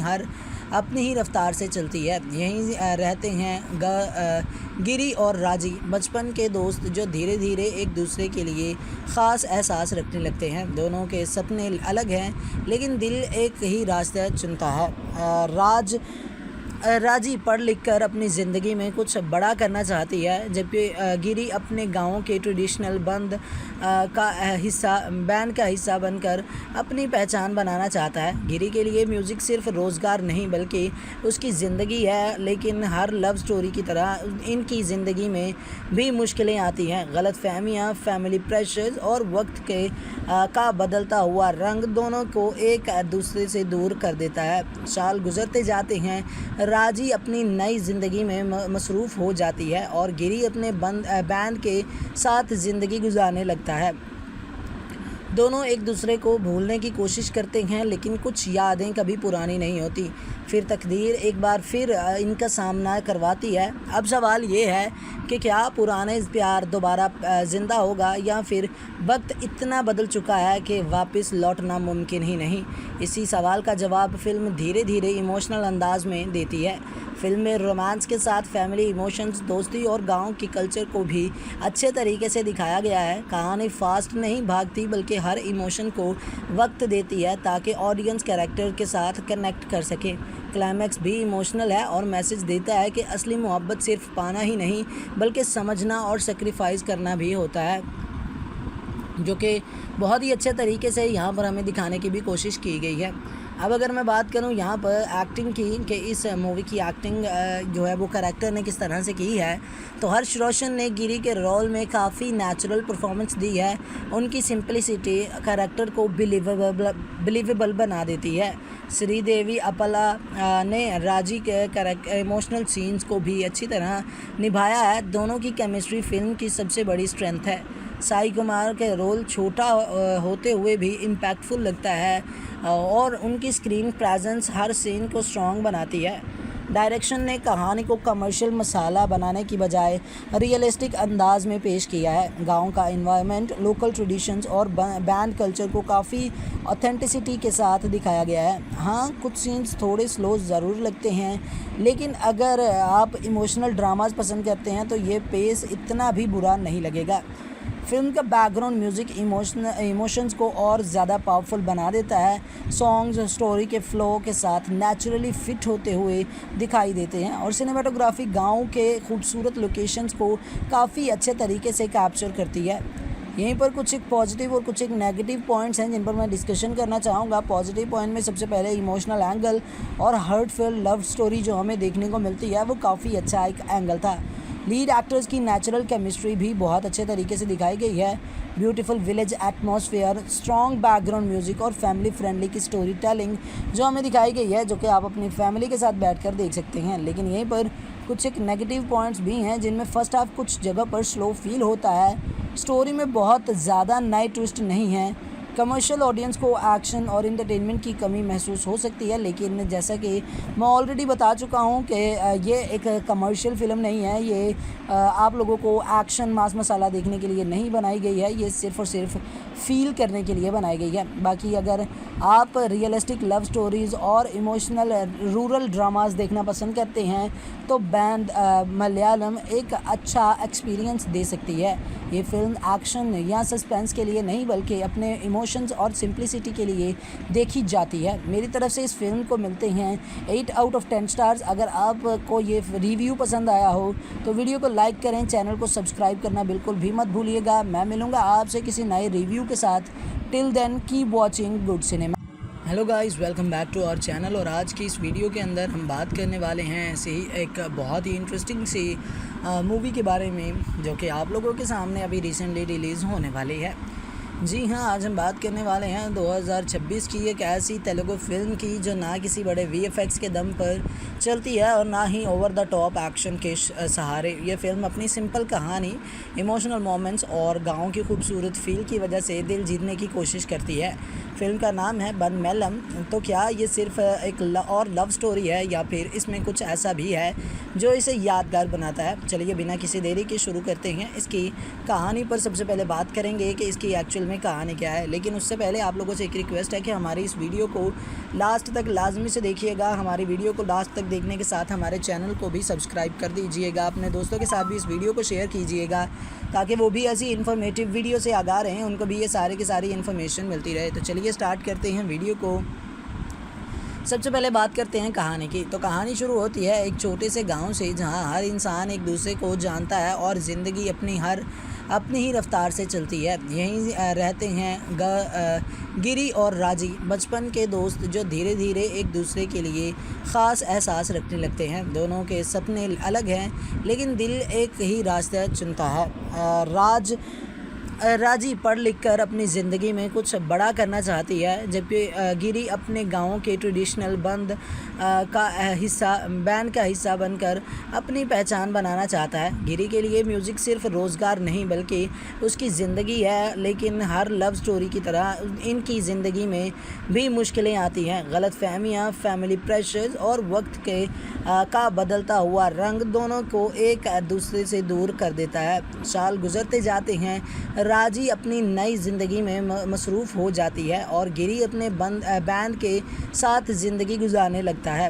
ही रफ्तार से चलती है। यहीं रहते हैं गिरी और राजी, बचपन के दोस्त जो धीरे धीरे एक दूसरे के लिए ख़ास एहसास रखने लगते हैं। दोनों के सपने अलग हैं लेकिन दिल एक ही रास्ता चुनता है। राजी पढ़ लिख कर अपनी ज़िंदगी में कुछ बड़ा करना चाहती है, जबकि गिरी अपने गांव के ट्रेडिशनल बैंड का हिस्सा बनकर अपनी पहचान बनाना चाहता है। गिरी के लिए म्यूज़िक सिर्फ रोज़गार नहीं बल्कि उसकी ज़िंदगी है, लेकिन हर लव स्टोरी की तरह इनकी ज़िंदगी में भी मुश्किलें आती हैं। गलतफहमियाँ, फैमिली प्रेशर्स और वक्त का बदलता हुआ रंग दोनों को एक दूसरे से दूर कर देता है। साल गुजरते जाते हैं, राजी अपनी नई ज़िंदगी में मसरूफ़ हो जाती है और गिरी अपने बैंड के साथ ज़िंदगी गुजारने लगता है। दोनों एक दूसरे को भूलने की कोशिश करते हैं लेकिन कुछ यादें कभी पुरानी नहीं होती। फिर तकदीर एक बार फिर इनका सामना करवाती है। अब सवाल ये है कि क्या पुराने प्यार दोबारा ज़िंदा होगा या फिर वक्त इतना बदल चुका है कि वापस लौटना मुमकिन ही नहीं। इसी सवाल का जवाब फिल्म धीरे धीरे इमोशनल अंदाज में देती है। फिल्म में रोमांस के साथ फैमिली इमोशंस, दोस्ती और गांव की कल्चर को भी अच्छे तरीके से दिखाया गया है। कहानी फास्ट नहीं भागती बल्कि हर इमोशन को वक्त देती है ताकि ऑडियंस कैरेक्टर के साथ कनेक्ट कर सके। क्लाइमैक्स भी इमोशनल है और मैसेज देता है कि असली मोहब्बत सिर्फ पाना ही नहीं बल्कि समझना और सेक्रीफाइस करना भी होता है, जो कि बहुत ही अच्छे तरीके से यहाँ पर हमें दिखाने की भी कोशिश की गई है। अब अगर मैं बात करूं यहाँ पर एक्टिंग की कि इस मूवी की एक्टिंग जो है वो कैरेक्टर ने किस तरह से की है, तो हर्ष रोशन ने गिरी के रोल में काफ़ी नेचुरल परफॉर्मेंस दी है। उनकी सिंपलिसिटी कैरेक्टर को बिलीवेबल बना देती है। श्रीदेवी अपला ने राजी के इमोशनल सीन्स को भी अच्छी तरह निभाया है। दोनों की केमिस्ट्री फिल्म की सबसे बड़ी स्ट्रेंथ है। साई कुमार के रोल छोटा होते हुए भी इम्पैक्टफुल लगता है और उनकी स्क्रीन प्रेजेंस हर सीन को स्ट्रॉन्ग बनाती है। डायरेक्शन ने कहानी को कमर्शियल मसाला बनाने की बजाय रियलिस्टिक अंदाज में पेश किया है। गांव का एनवायरनमेंट, लोकल ट्रेडिशंस और बैंड कल्चर को काफ़ी ऑथेंटिसिटी के साथ दिखाया गया है। हाँ, कुछ सीन्स थोड़े स्लो ज़रूर लगते हैं, लेकिन अगर आप इमोशनल ड्रामास पसंद करते हैं तो ये पेस इतना भी बुरा नहीं लगेगा। फिल्म का बैकग्राउंड म्यूज़िक इमोशंस को और ज़्यादा पावरफुल बना देता है। सॉन्ग्स स्टोरी के फ्लो के साथ नेचुरली फिट होते हुए दिखाई देते हैं और सिनेमाटोग्राफी गांव के खूबसूरत लोकेशंस को काफ़ी अच्छे तरीके से कैप्चर करती है। यहीं पर कुछ एक पॉजिटिव और कुछ एक नेगेटिव पॉइंट्स हैं जिन पर मैं डिस्कशन करना चाहूँगा। पॉजिटिव पॉइंट में सबसे पहले इमोशनल एंगल और हार्टफुल लव स्टोरी जो हमें देखने को मिलती है वो काफ़ी अच्छा एक एंगल था। लीड एक्टर्स की नेचुरल केमिस्ट्री भी बहुत अच्छे तरीके से दिखाई गई है। Beautiful village atmosphere, strong background music और फैमिली फ्रेंडली की स्टोरी टेलिंग जो हमें दिखाई गई है, जो कि आप अपनी फैमिली के साथ बैठकर देख सकते हैं। लेकिन यहीं पर कुछ एक नेगेटिव पॉइंट्स भी हैं जिनमें फर्स्ट हाफ कुछ जगह पर स्लो फील होता है। स्टोरी में बहुत ज़्यादा नए ट्विस्ट नहीं हैं। कमर्शियल ऑडियंस को एक्शन और इंटरटेनमेंट की कमी महसूस हो सकती है, लेकिन जैसा कि मैं ऑलरेडी बता चुका हूं कि ये एक कमर्शियल फ़िल्म नहीं है। ये आप लोगों को एक्शन मास मसाला देखने के लिए नहीं बनाई गई है, ये सिर्फ़ और सिर्फ फ़ील करने के लिए बनाई गई है। बाकी अगर आप रियलिस्टिक लव स्टोरीज़ और इमोशनल रूरल ड्रामास देखना पसंद करते हैं तो बैंड मलयालम एक अच्छा एक्सपीरियंस दे सकती है। ये फ़िल्म एक्शन या सस्पेंस के लिए नहीं बल्कि अपने इमोशंस और सिंप्लिसिटी के लिए देखी जाती है। मेरी तरफ से इस फिल्म को मिलते हैं 8 आउट ऑफ 10 स्टार्स। अगर आपको ये रिव्यू पसंद आया हो तो वीडियो को लाइक करें, चैनल को सब्सक्राइब करना बिल्कुल भी मत भूलिएगा। मैं मिलूँगा आपसे किसी नए रिव्यू के साथ। Till then keep watching good cinema. Hello guys, welcome back to our channel. और आज की इस वीडियो के अंदर हम बात करने वाले हैं ऐसे ही एक बहुत ही इंटरेस्टिंग सी मूवी के बारे में जो कि आप लोगों के सामने अभी रिसेंटली रिलीज़ होने वाली है। जी हाँ, आज हम बात करने वाले हैं 2026 की एक ऐसी तेलुगु फिल्म की जो ना किसी बड़े VFX के दम पर चलती है और ना ही ओवर द टॉप एक्शन के सहारे। ये फिल्म अपनी सिंपल कहानी, इमोशनल मोमेंट्स और गांव की खूबसूरत फील की वजह से दिल जीतने की कोशिश करती है। फिल्म का नाम है बन मेलम। तो क्या ये सिर्फ एक और लव स्टोरी है या फिर इसमें कुछ ऐसा भी है जो इसे यादगार बनाता है? चलिए बिना किसी देरी के शुरू करते हैं। इसकी कहानी पर सबसे पहले बात करेंगे कि इसकी एक्चुअल में कहानी क्या है, लेकिन उससे पहले आप लोगों से एक रिक्वेस्ट है कि हमारी इस वीडियो को लास्ट तक लाजमी से देखिएगा। हमारी वीडियो को लास्ट तक देखने के साथ हमारे चैनल को भी सब्सक्राइब कर दीजिएगा। अपने दोस्तों के साथ भी इस वीडियो को शेयर कीजिएगा ताकि वो भी ऐसी इन्फॉर्मेटिव वीडियो से आगाह रहें, उनको भी ये सारे की सारी इन्फॉर्मेशन मिलती रहे। तो चलिए स्टार्ट करते हैं वीडियो को। सबसे पहले बात करते हैं कहानी की। तो कहानी शुरू होती है एक छोटे से गांव से जहां हर इंसान एक दूसरे को जानता है और ज़िंदगी अपनी ही रफ्तार से चलती है। यहीं रहते हैं गिरी और राजी, बचपन के दोस्त जो धीरे धीरे एक दूसरे के लिए ख़ास एहसास रखने लगते हैं। दोनों के सपने अलग हैं लेकिन दिल एक ही रास्ता चुनता है। राजी पढ़ लिख कर अपनी ज़िंदगी में कुछ बड़ा करना चाहती है, जबकि गिरी अपने गांव के ट्रेडिशनल बैंड का हिस्सा बनकर अपनी पहचान बनाना चाहता है। गिरी के लिए म्यूज़िक सिर्फ रोज़गार नहीं बल्कि उसकी ज़िंदगी है, लेकिन हर लव स्टोरी की तरह इनकी ज़िंदगी में भी मुश्किलें आती हैं। गलतफहमियाँ, फैमिली प्रेशर्स और वक्त का बदलता हुआ रंग दोनों को एक दूसरे से दूर कर देता है। साल गुजरते जाते हैं, राजी अपनी नई ज़िंदगी में मसरूफ़ हो जाती है और गिरी अपने बैंड के साथ ज़िंदगी गुजारने लगता है।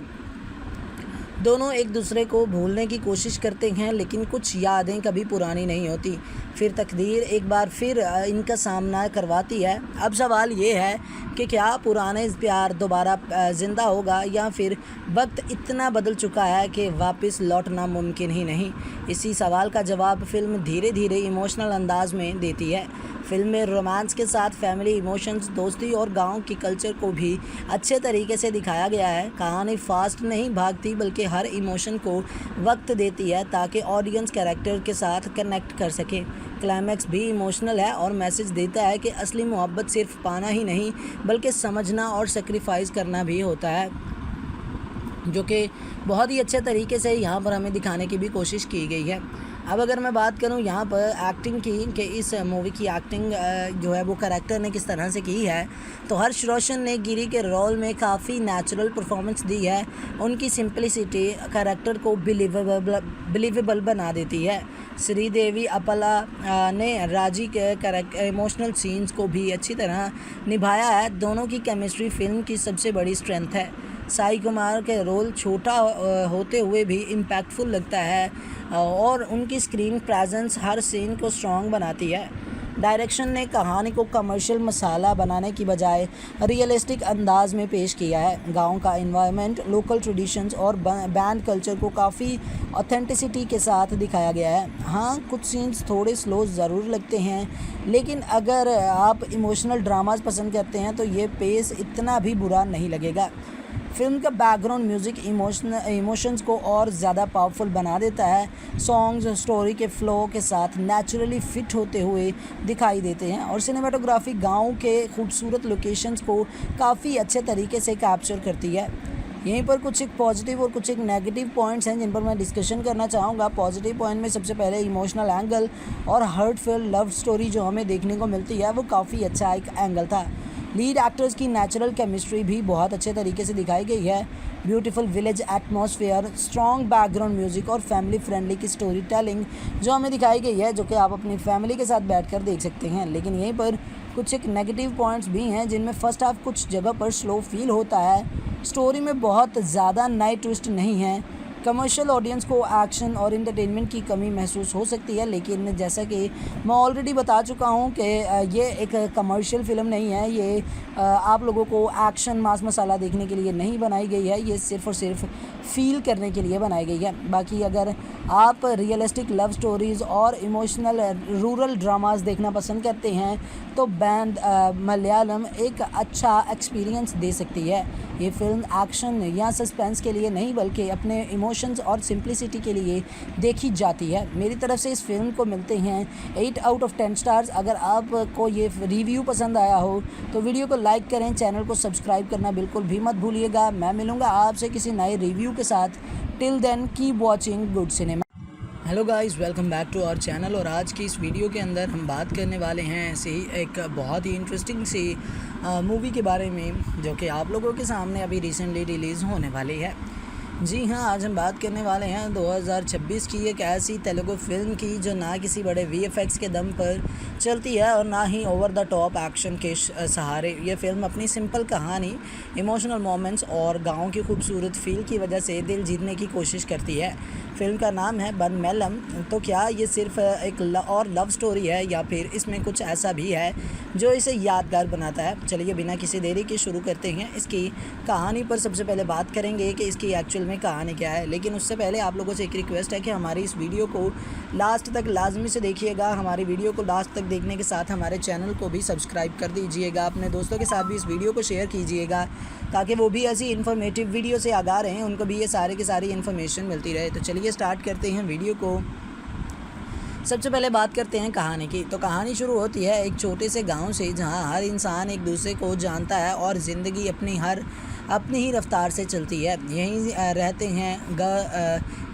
दोनों एक दूसरे को भूलने की कोशिश करते हैं, लेकिन कुछ यादें कभी पुरानी नहीं होती। फिर तकदीर एक बार फिर इनका सामना करवाती है। अब सवाल ये है कि क्या पुराने प्यार दोबारा ज़िंदा होगा, या फिर वक्त इतना बदल चुका है कि वापस लौटना मुमकिन ही नहीं। इसी सवाल का जवाब फ़िल्म धीरे धीरे इमोशनल अंदाज में देती है। फ़िल्म में रोमांस के साथ फैमिली इमोशंस, दोस्ती और गांव की कल्चर को भी अच्छे तरीके से दिखाया गया है। कहानी फास्ट नहीं भागती, बल्कि हर इमोशन को वक्त देती है ताकि ऑडियंस कैरेक्टर के साथ कनेक्ट कर सके। क्लाइमैक्स भी इमोशनल है और मैसेज देता है कि असली मोहब्बत सिर्फ पाना ही नहीं, बल्कि समझना और सेक्रीफाइस करना भी होता है, जो कि बहुत ही अच्छे तरीके से यहाँ पर हमें दिखाने की भी कोशिश की गई है। अब अगर मैं बात करूँ यहाँ पर एक्टिंग की, कि इस मूवी की एक्टिंग जो है वो कैरेक्टर ने किस तरह से की है, तो हर्ष रोशन ने गिरी के रोल में काफ़ी नेचुरल परफॉर्मेंस दी है। उनकी सिंपलिसिटी कैरेक्टर को बिलीवेबल बना देती है। श्रीदेवी अपला ने राजी के इमोशनल सीन्स को भी अच्छी तरह निभाया है। दोनों की केमिस्ट्री फिल्म की सबसे बड़ी स्ट्रेंथ है। साई कुमार के रोल छोटा होते हुए भी इम्पैक्टफुल लगता है और उनकी स्क्रीन प्रेजेंस हर सीन को स्ट्रॉन्ग बनाती है। डायरेक्शन ने कहानी को कमर्शियल मसाला बनाने की बजाय रियलिस्टिक अंदाज में पेश किया है। गांव का एनवायरनमेंट, लोकल ट्रेडिशंस और बैंड कल्चर को काफ़ी ऑथेंटिसिटी के साथ दिखाया गया है। हाँ, कुछ सीन्स थोड़े स्लो ज़रूर लगते हैं, लेकिन अगर आप इमोशनल ड्रामाज पसंद करते हैं तो ये पेस इतना भी बुरा नहीं लगेगा। फिल्म का बैकग्राउंड म्यूज़िक इमोशंस को और ज़्यादा पावरफुल बना देता है। सॉन्ग्स स्टोरी के फ्लो के साथ नेचुरली फिट होते हुए दिखाई देते हैं और सिनेमाटोग्राफी गांव के खूबसूरत लोकेशंस को काफ़ी अच्छे तरीके से कैप्चर करती है। यहीं पर कुछ एक पॉजिटिव और कुछ एक नेगेटिव पॉइंट्स हैं जिन पर मैं डिस्कशन करना चाहूँगा। पॉजिटिव पॉइंट में सबसे पहले इमोशनल एंगल और हार्टफुल लव स्टोरी जो हमें देखने को मिलती है वो काफ़ी अच्छा एक एंगल था। लीड एक्टर्स की नेचुरल केमिस्ट्री भी बहुत अच्छे तरीके से दिखाई गई है। Beautiful village atmosphere, strong background music और फैमिली फ्रेंडली की स्टोरी टेलिंग जो हमें दिखाई गई है, जो कि आप अपनी फैमिली के साथ बैठकर देख सकते हैं। लेकिन यहीं पर कुछ एक नेगेटिव पॉइंट्स भी हैं जिनमें फ़र्स्ट हाफ कुछ जगह पर स्लो फील होता है। स्टोरी में बहुत ज़्यादा नए ट्विस्ट नहीं है। कमर्शियल ऑडियंस को एक्शन और एंटरटेनमेंट की कमी महसूस हो सकती है, लेकिन जैसा कि मैं ऑलरेडी बता चुका हूं कि ये एक कमर्शियल फ़िल्म नहीं है। ये आप लोगों को एक्शन मास मसाला देखने के लिए नहीं बनाई गई है, ये सिर्फ़ और सिर्फ फ़ील करने के लिए बनाई गई है। बाकी अगर आप रियलिस्टिक लव स्टोरीज़ और इमोशनल रूरल ड्रामास देखना पसंद करते हैं तो बैंड मलयालम एक अच्छा एक्सपीरियंस दे सकती है। ये फ़िल्म एक्शन या सस्पेंस के लिए नहीं, बल्कि अपने इमोशंस और सिंप्लिसिटी के लिए देखी जाती है। मेरी तरफ से इस फिल्म को मिलते हैं 8 आउट ऑफ 10 स्टार्स। अगर आपको ये रिव्यू पसंद आया हो तो वीडियो को लाइक करें, चैनल को सब्सक्राइब करना बिल्कुल भी मत भूलिएगा। मैं मिलूँगा आपसे किसी नए रिव्यू के साथ। Till then keep watching good cinema. Hello guys, welcome back to our channel. और आज की इस वीडियो के अंदर हम बात करने वाले हैं ऐसे ही एक बहुत ही इंटरेस्टिंग सी मूवी के बारे में, जो कि आप लोगों के सामने अभी रिसेंटली रिलीज़ होने वाली है। जी हाँ, आज हम बात करने वाले हैं 2026 की एक ऐसी तेलुगु फिल्म की जो ना किसी बड़े वीएफएक्स के दम पर चलती है और ना ही ओवर द टॉप एक्शन के सहारे। ये फिल्म अपनी सिंपल कहानी, इमोशनल मोमेंट्स और गांव की खूबसूरत फील की वजह से दिल जीतने की कोशिश करती है। फिल्म का नाम है बन मेलम। तो क्या ये सिर्फ एक और लव स्टोरी है, या फिर इसमें कुछ ऐसा भी है जो इसे यादगार बनाता है? चलिए बिना किसी देरी के शुरू करते हैं। इसकी कहानी पर सबसे पहले बात करेंगे कि इसकी एक्चुअल में कहानी क्या है। लेकिन उससे पहले आप लोगों से एक रिक्वेस्ट है कि हमारी इस वीडियो को लास्ट तक लाजमी से देखिएगा। हमारी वीडियो को लास्ट तक देखने के साथ हमारे चैनल को भी सब्सक्राइब कर दीजिएगा। अपने दोस्तों के साथ भी इस वीडियो को शेयर कीजिएगा ताकि वो भी ऐसी इन्फॉर्मेटिव वीडियो से आगाह रहें, उनको भी ये सारे की सारी इन्फॉर्मेशन मिलती रहे। तो चलिए स्टार्ट करते हैं वीडियो को। सबसे पहले बात करते हैं कहानी की। तो कहानी शुरू होती है एक छोटे से गांव से, जहां हर इंसान एक दूसरे को जानता है और ज़िंदगी अपनी ही रफ्तार से चलती है। यहीं रहते हैं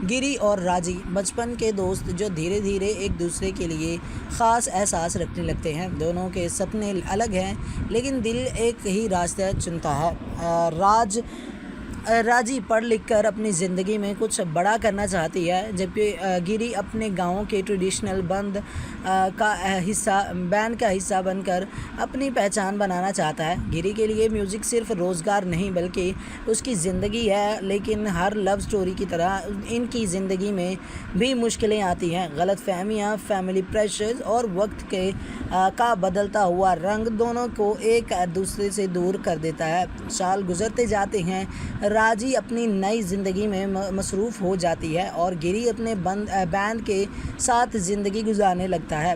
गिरी और राजी, बचपन के दोस्त जो धीरे धीरे एक दूसरे के लिए ख़ास एहसास रखने लगते हैं। दोनों के सपने अलग हैं, लेकिन दिल एक ही रास्ता चुनता है। राजी पढ़ लिख कर अपनी ज़िंदगी में कुछ बड़ा करना चाहती है, जबकि गिरी अपने गांव के ट्रेडिशनल बैंड का हिस्सा बनकर अपनी पहचान बनाना चाहता है। गिरी के लिए म्यूज़िक सिर्फ रोज़गार नहीं बल्कि उसकी ज़िंदगी है, लेकिन हर लव स्टोरी की तरह इनकी ज़िंदगी में भी मुश्किलें आती हैं। गलतफहमियाँ, फैमिली प्रेशर्स और वक्त का बदलता हुआ रंग दोनों को एक दूसरे से दूर कर देता है। साल गुजरते जाते हैं, राजी अपनी नई ज़िंदगी में मसरूफ़ हो जाती है और गिरी अपने बैंड के साथ ज़िंदगी गुजारने लगता है।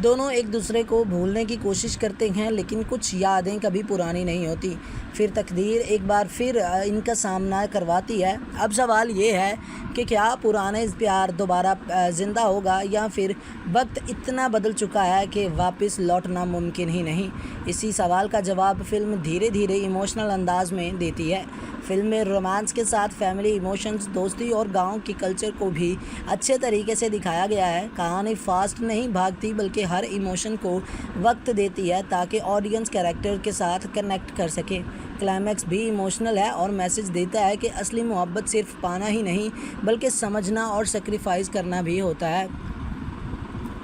दोनों एक दूसरे को भूलने की कोशिश करते हैं, लेकिन कुछ यादें कभी पुरानी नहीं होती। फिर तकदीर एक बार फिर इनका सामना करवाती है। अब सवाल ये है कि क्या पुराने प्यार दोबारा ज़िंदा होगा या फिर वक्त इतना बदल चुका है कि वापस लौटना मुमकिन ही नहीं। इसी सवाल का जवाब फ़िल्म धीरे धीरे इमोशनल अंदाज में देती है। फिल्म में रोमांस के साथ फैमिली इमोशंस, दोस्ती और गांव की कल्चर को भी अच्छे तरीके से दिखाया गया है। कहानी फास्ट नहीं भागती, बल्कि हर इमोशन को वक्त देती है ताकि ऑडियंस कैरेक्टर के साथ कनेक्ट कर सके। क्लाइमैक्स भी इमोशनल है और मैसेज देता है कि असली मोहब्बत सिर्फ पाना ही नहीं बल्कि समझना और सेक्रीफाइस करना भी होता है,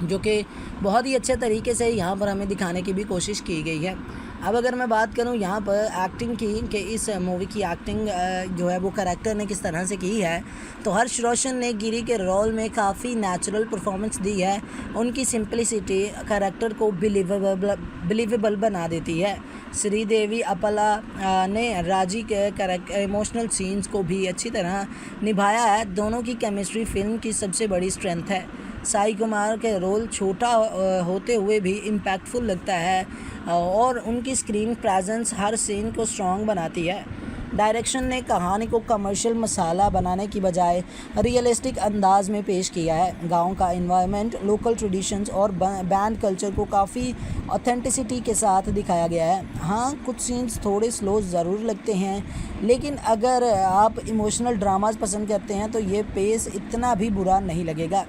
जो कि बहुत ही अच्छे तरीके से यहाँ पर हमें दिखाने की भी कोशिश की गई है। अब अगर मैं बात करूँ यहाँ पर एक्टिंग की कि इस मूवी की एक्टिंग जो है वो करैक्टर ने किस तरह से की है, तो हर्ष रोशन ने गिरी के रोल में काफ़ी नेचुरल परफॉर्मेंस दी है। उनकी सिंपलिसिटी करैक्टर को बिलीवेबल बना देती है। श्रीदेवी अपला ने राजी के इमोशनल सीन्स को भी अच्छी तरह निभाया है। दोनों की केमिस्ट्री फिल्म की सबसे बड़ी स्ट्रेंथ है। साई कुमार के रोल छोटा होते हुए भी इम्पैक्टफुल लगता है और उनकी स्क्रीन प्रेजेंस हर सीन को स्ट्रॉन्ग बनाती है। डायरेक्शन ने कहानी को कमर्शियल मसाला बनाने की बजाय रियलिस्टिक अंदाज में पेश किया है। गांव का एनवायरनमेंट, लोकल ट्रेडिशंस और बैंड कल्चर को काफ़ी ऑथेंटिसिटी के साथ दिखाया गया है। हाँ, कुछ सीन्स थोड़े स्लो ज़रूर लगते हैं, लेकिन अगर आप इमोशनल ड्रामास पसंद करते हैं तो ये पेस इतना भी बुरा नहीं लगेगा।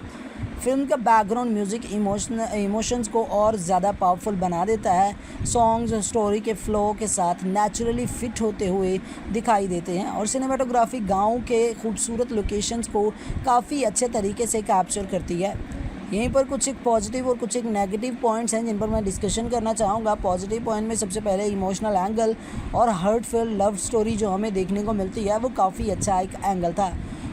फिल्म का बैकग्राउंड म्यूज़िक इमोशंस को और ज़्यादा पावरफुल बना देता है। सॉन्ग्स स्टोरी के फ्लो के साथ नेचुरली फिट होते हुए दिखाई देते हैं और सिनेमाटोग्राफी गांव के खूबसूरत लोकेशंस को काफ़ी अच्छे तरीके से कैप्चर करती है। यहीं पर कुछ एक पॉजिटिव और कुछ एक नेगेटिव पॉइंट्स हैं जिन पर मैं डिस्कशन करना चाहूँगा। पॉजिटिव पॉइंट में सबसे पहले इमोशनल एंगल और हार्टफुल लव स्टोरी जो हमें देखने को मिलती है वो काफ़ी अच्छा एक एंगल था।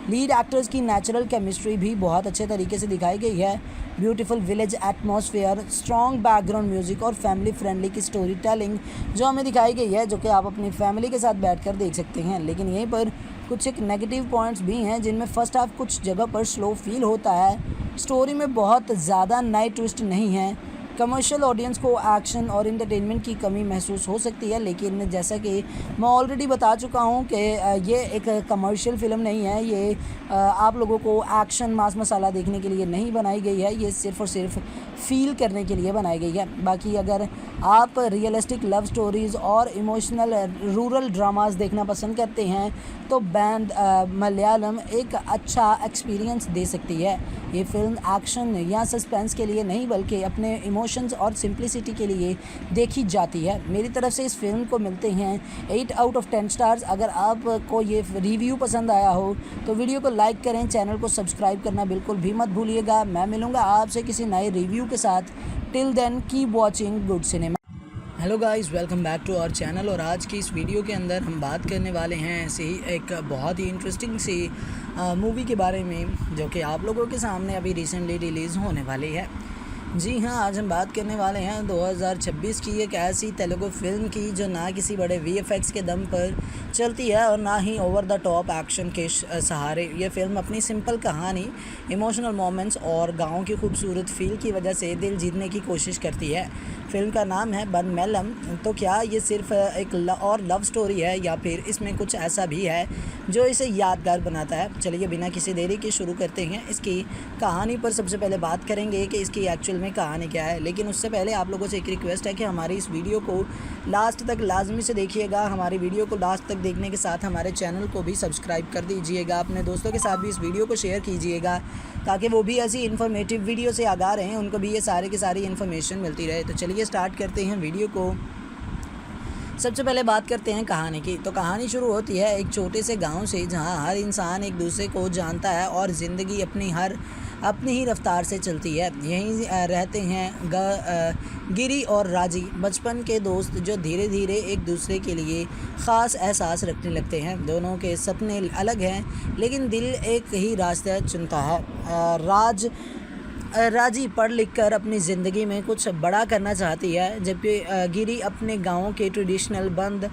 लीड एक्टर्स की नेचुरल केमिस्ट्री भी बहुत अच्छे तरीके से दिखाई गई है। Beautiful village atmosphere, strong background music और फैमिली फ्रेंडली की स्टोरी टेलिंग जो हमें दिखाई गई है, जो कि आप अपनी फैमिली के साथ बैठकर देख सकते हैं। लेकिन यहीं पर कुछ एक नेगेटिव पॉइंट्स भी हैं जिनमें फर्स्ट हाफ कुछ जगह पर स्लो फील होता है। स्टोरी में बहुत ज़्यादा नए ट्विस्ट नहीं है। कमर्शियल ऑडियंस को एक्शन और एंटरटेनमेंट की कमी महसूस हो सकती है, लेकिन जैसा कि मैं ऑलरेडी बता चुका हूं कि ये एक कमर्शियल फ़िल्म नहीं है। ये आप लोगों को एक्शन मास मसाला देखने के लिए नहीं बनाई गई है, ये सिर्फ़ और सिर्फ फ़ील करने के लिए बनाई गई है। बाकी अगर आप रियलिस्टिक लव स्टोरीज़ और इमोशनल रूरल ड्रामास देखना पसंद करते हैं तो बैंड मलयालम एक अच्छा एक्सपीरियंस दे सकती है। ये फ़िल्म एक्शन या सस्पेंस के लिए नहीं बल्कि अपने इमोशंस और सिंप्लिसिटी के लिए देखी जाती है। मेरी तरफ से इस फिल्म को मिलते हैं 8 आउट ऑफ 10 स्टार्स। अगर आपको ये रिव्यू पसंद आया हो तो वीडियो को लाइक करें, चैनल को सब्सक्राइब करना बिल्कुल भी मत भूलिएगा। मैं मिलूँगा आपसे किसी नए रिव्यू के साथ। Till then keep watching good cinema. Hello guys, welcome back to our channel. और आज की इस वीडियो के अंदर हम बात करने वाले हैं ऐसे ही एक बहुत ही इंटरेस्टिंग सी मूवी के बारे में जो कि आप लोगों के सामने अभी रिसेंटली रिलीज़ होने वाली है। जी हाँ, आज हम बात करने वाले हैं 2026 की एक ऐसी तेलुगु फिल्म की जो ना किसी बड़े VFX के दम पर चलती है और ना ही ओवर द टॉप एक्शन के सहारे। ये फिल्म अपनी सिंपल कहानी, इमोशनल मोमेंट्स और गांव की खूबसूरत फील की वजह से दिल जीतने की कोशिश करती है। फिल्म का नाम है बन मेलम। तो क्या ये सिर्फ एक और लव स्टोरी है या फिर इसमें कुछ ऐसा भी है जो इसे यादगार बनाता है? चलिए बिना किसी देरी के शुरू करते हैं। इसकी कहानी पर सबसे पहले बात करेंगे कि इसकी एक्चुअल में कहानी क्या है, लेकिन उससे पहले आप लोगों से एक रिक्वेस्ट है कि हमारी इस वीडियो को लास्ट तक लाजमी से देखिएगा। हमारी वीडियो को लास्ट तक देखने के साथ हमारे चैनल को भी सब्सक्राइब कर दीजिएगा। अपने दोस्तों के साथ भी इस वीडियो को शेयर कीजिएगा ताकि वो भी ऐसी इन्फॉर्मेटिव वीडियो से आगाह रहें, उनको भी ये सारी की सारी इन्फॉर्मेशन मिलती रहे। तो चलिए स्टार्ट करते हैं वीडियो को। सबसे पहले बात करते हैं कहानी की। तो कहानी शुरू होती है एक छोटे से गांव से, जहां हर इंसान एक दूसरे को जानता है और ज़िंदगी अपनी ही रफ्तार से चलती है। यहीं रहते हैं गिरी और राजी, बचपन के दोस्त जो धीरे धीरे एक दूसरे के लिए ख़ास एहसास रखने लगते हैं। दोनों के सपने अलग हैं, लेकिन दिल एक ही रास्ता चुनता है। राजी पढ़ लिख कर अपनी ज़िंदगी में कुछ बड़ा करना चाहती है, जबकि गिरी अपने गांव के ट्रेडिशनल बैंड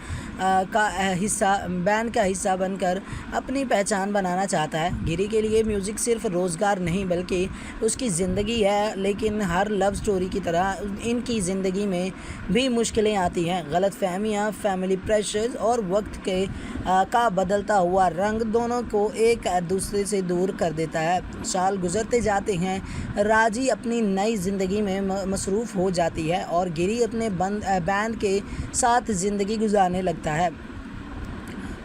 का हिस्सा बनकर अपनी पहचान बनाना चाहता है। गिरी के लिए म्यूज़िक सिर्फ रोज़गार नहीं बल्कि उसकी ज़िंदगी है, लेकिन हर लव स्टोरी की तरह इनकी ज़िंदगी में भी मुश्किलें आती हैं। गलतफहमियाँ, फैमिली प्रेशर्स और वक्त का बदलता हुआ रंग दोनों को एक दूसरे से दूर कर देता है। साल गुजरते जाते हैं, राजी अपनी नई ज़िंदगी में मसरूफ़ हो जाती है और गिरी अपने बैंड के साथ ज़िंदगी गुजारने लगता है।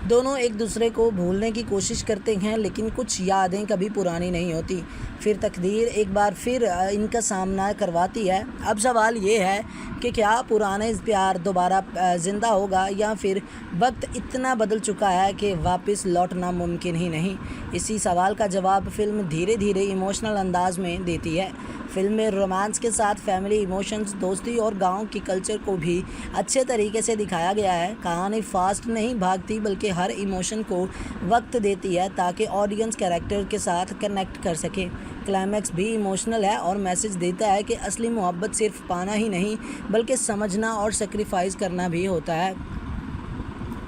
दोनों एक दूसरे को भूलने की कोशिश करते हैं, लेकिन कुछ यादें कभी पुरानी नहीं होती। फिर तकदीर एक बार फिर इनका सामना करवाती है। अब सवाल ये है कि क्या पुराने प्यार दोबारा ज़िंदा होगा, या फिर वक्त इतना बदल चुका है कि वापस लौटना मुमकिन ही नहीं। इसी सवाल का जवाब फ़िल्म धीरे धीरे इमोशनल अंदाज में देती है। फ़िल्म में रोमांस के साथ फैमिली इमोशंस, दोस्ती और गांव की कल्चर को भी अच्छे तरीके से दिखाया गया है। कहानी फास्ट नहीं भागती, बल्कि हर इमोशन को वक्त देती है ताकि ऑडियंस कैरेक्टर के साथ कनेक्ट कर सके। क्लाइमैक्स भी इमोशनल है और मैसेज देता है कि असली मोहब्बत सिर्फ पाना ही नहीं, बल्कि समझना और सेक्रीफाइस करना भी होता है,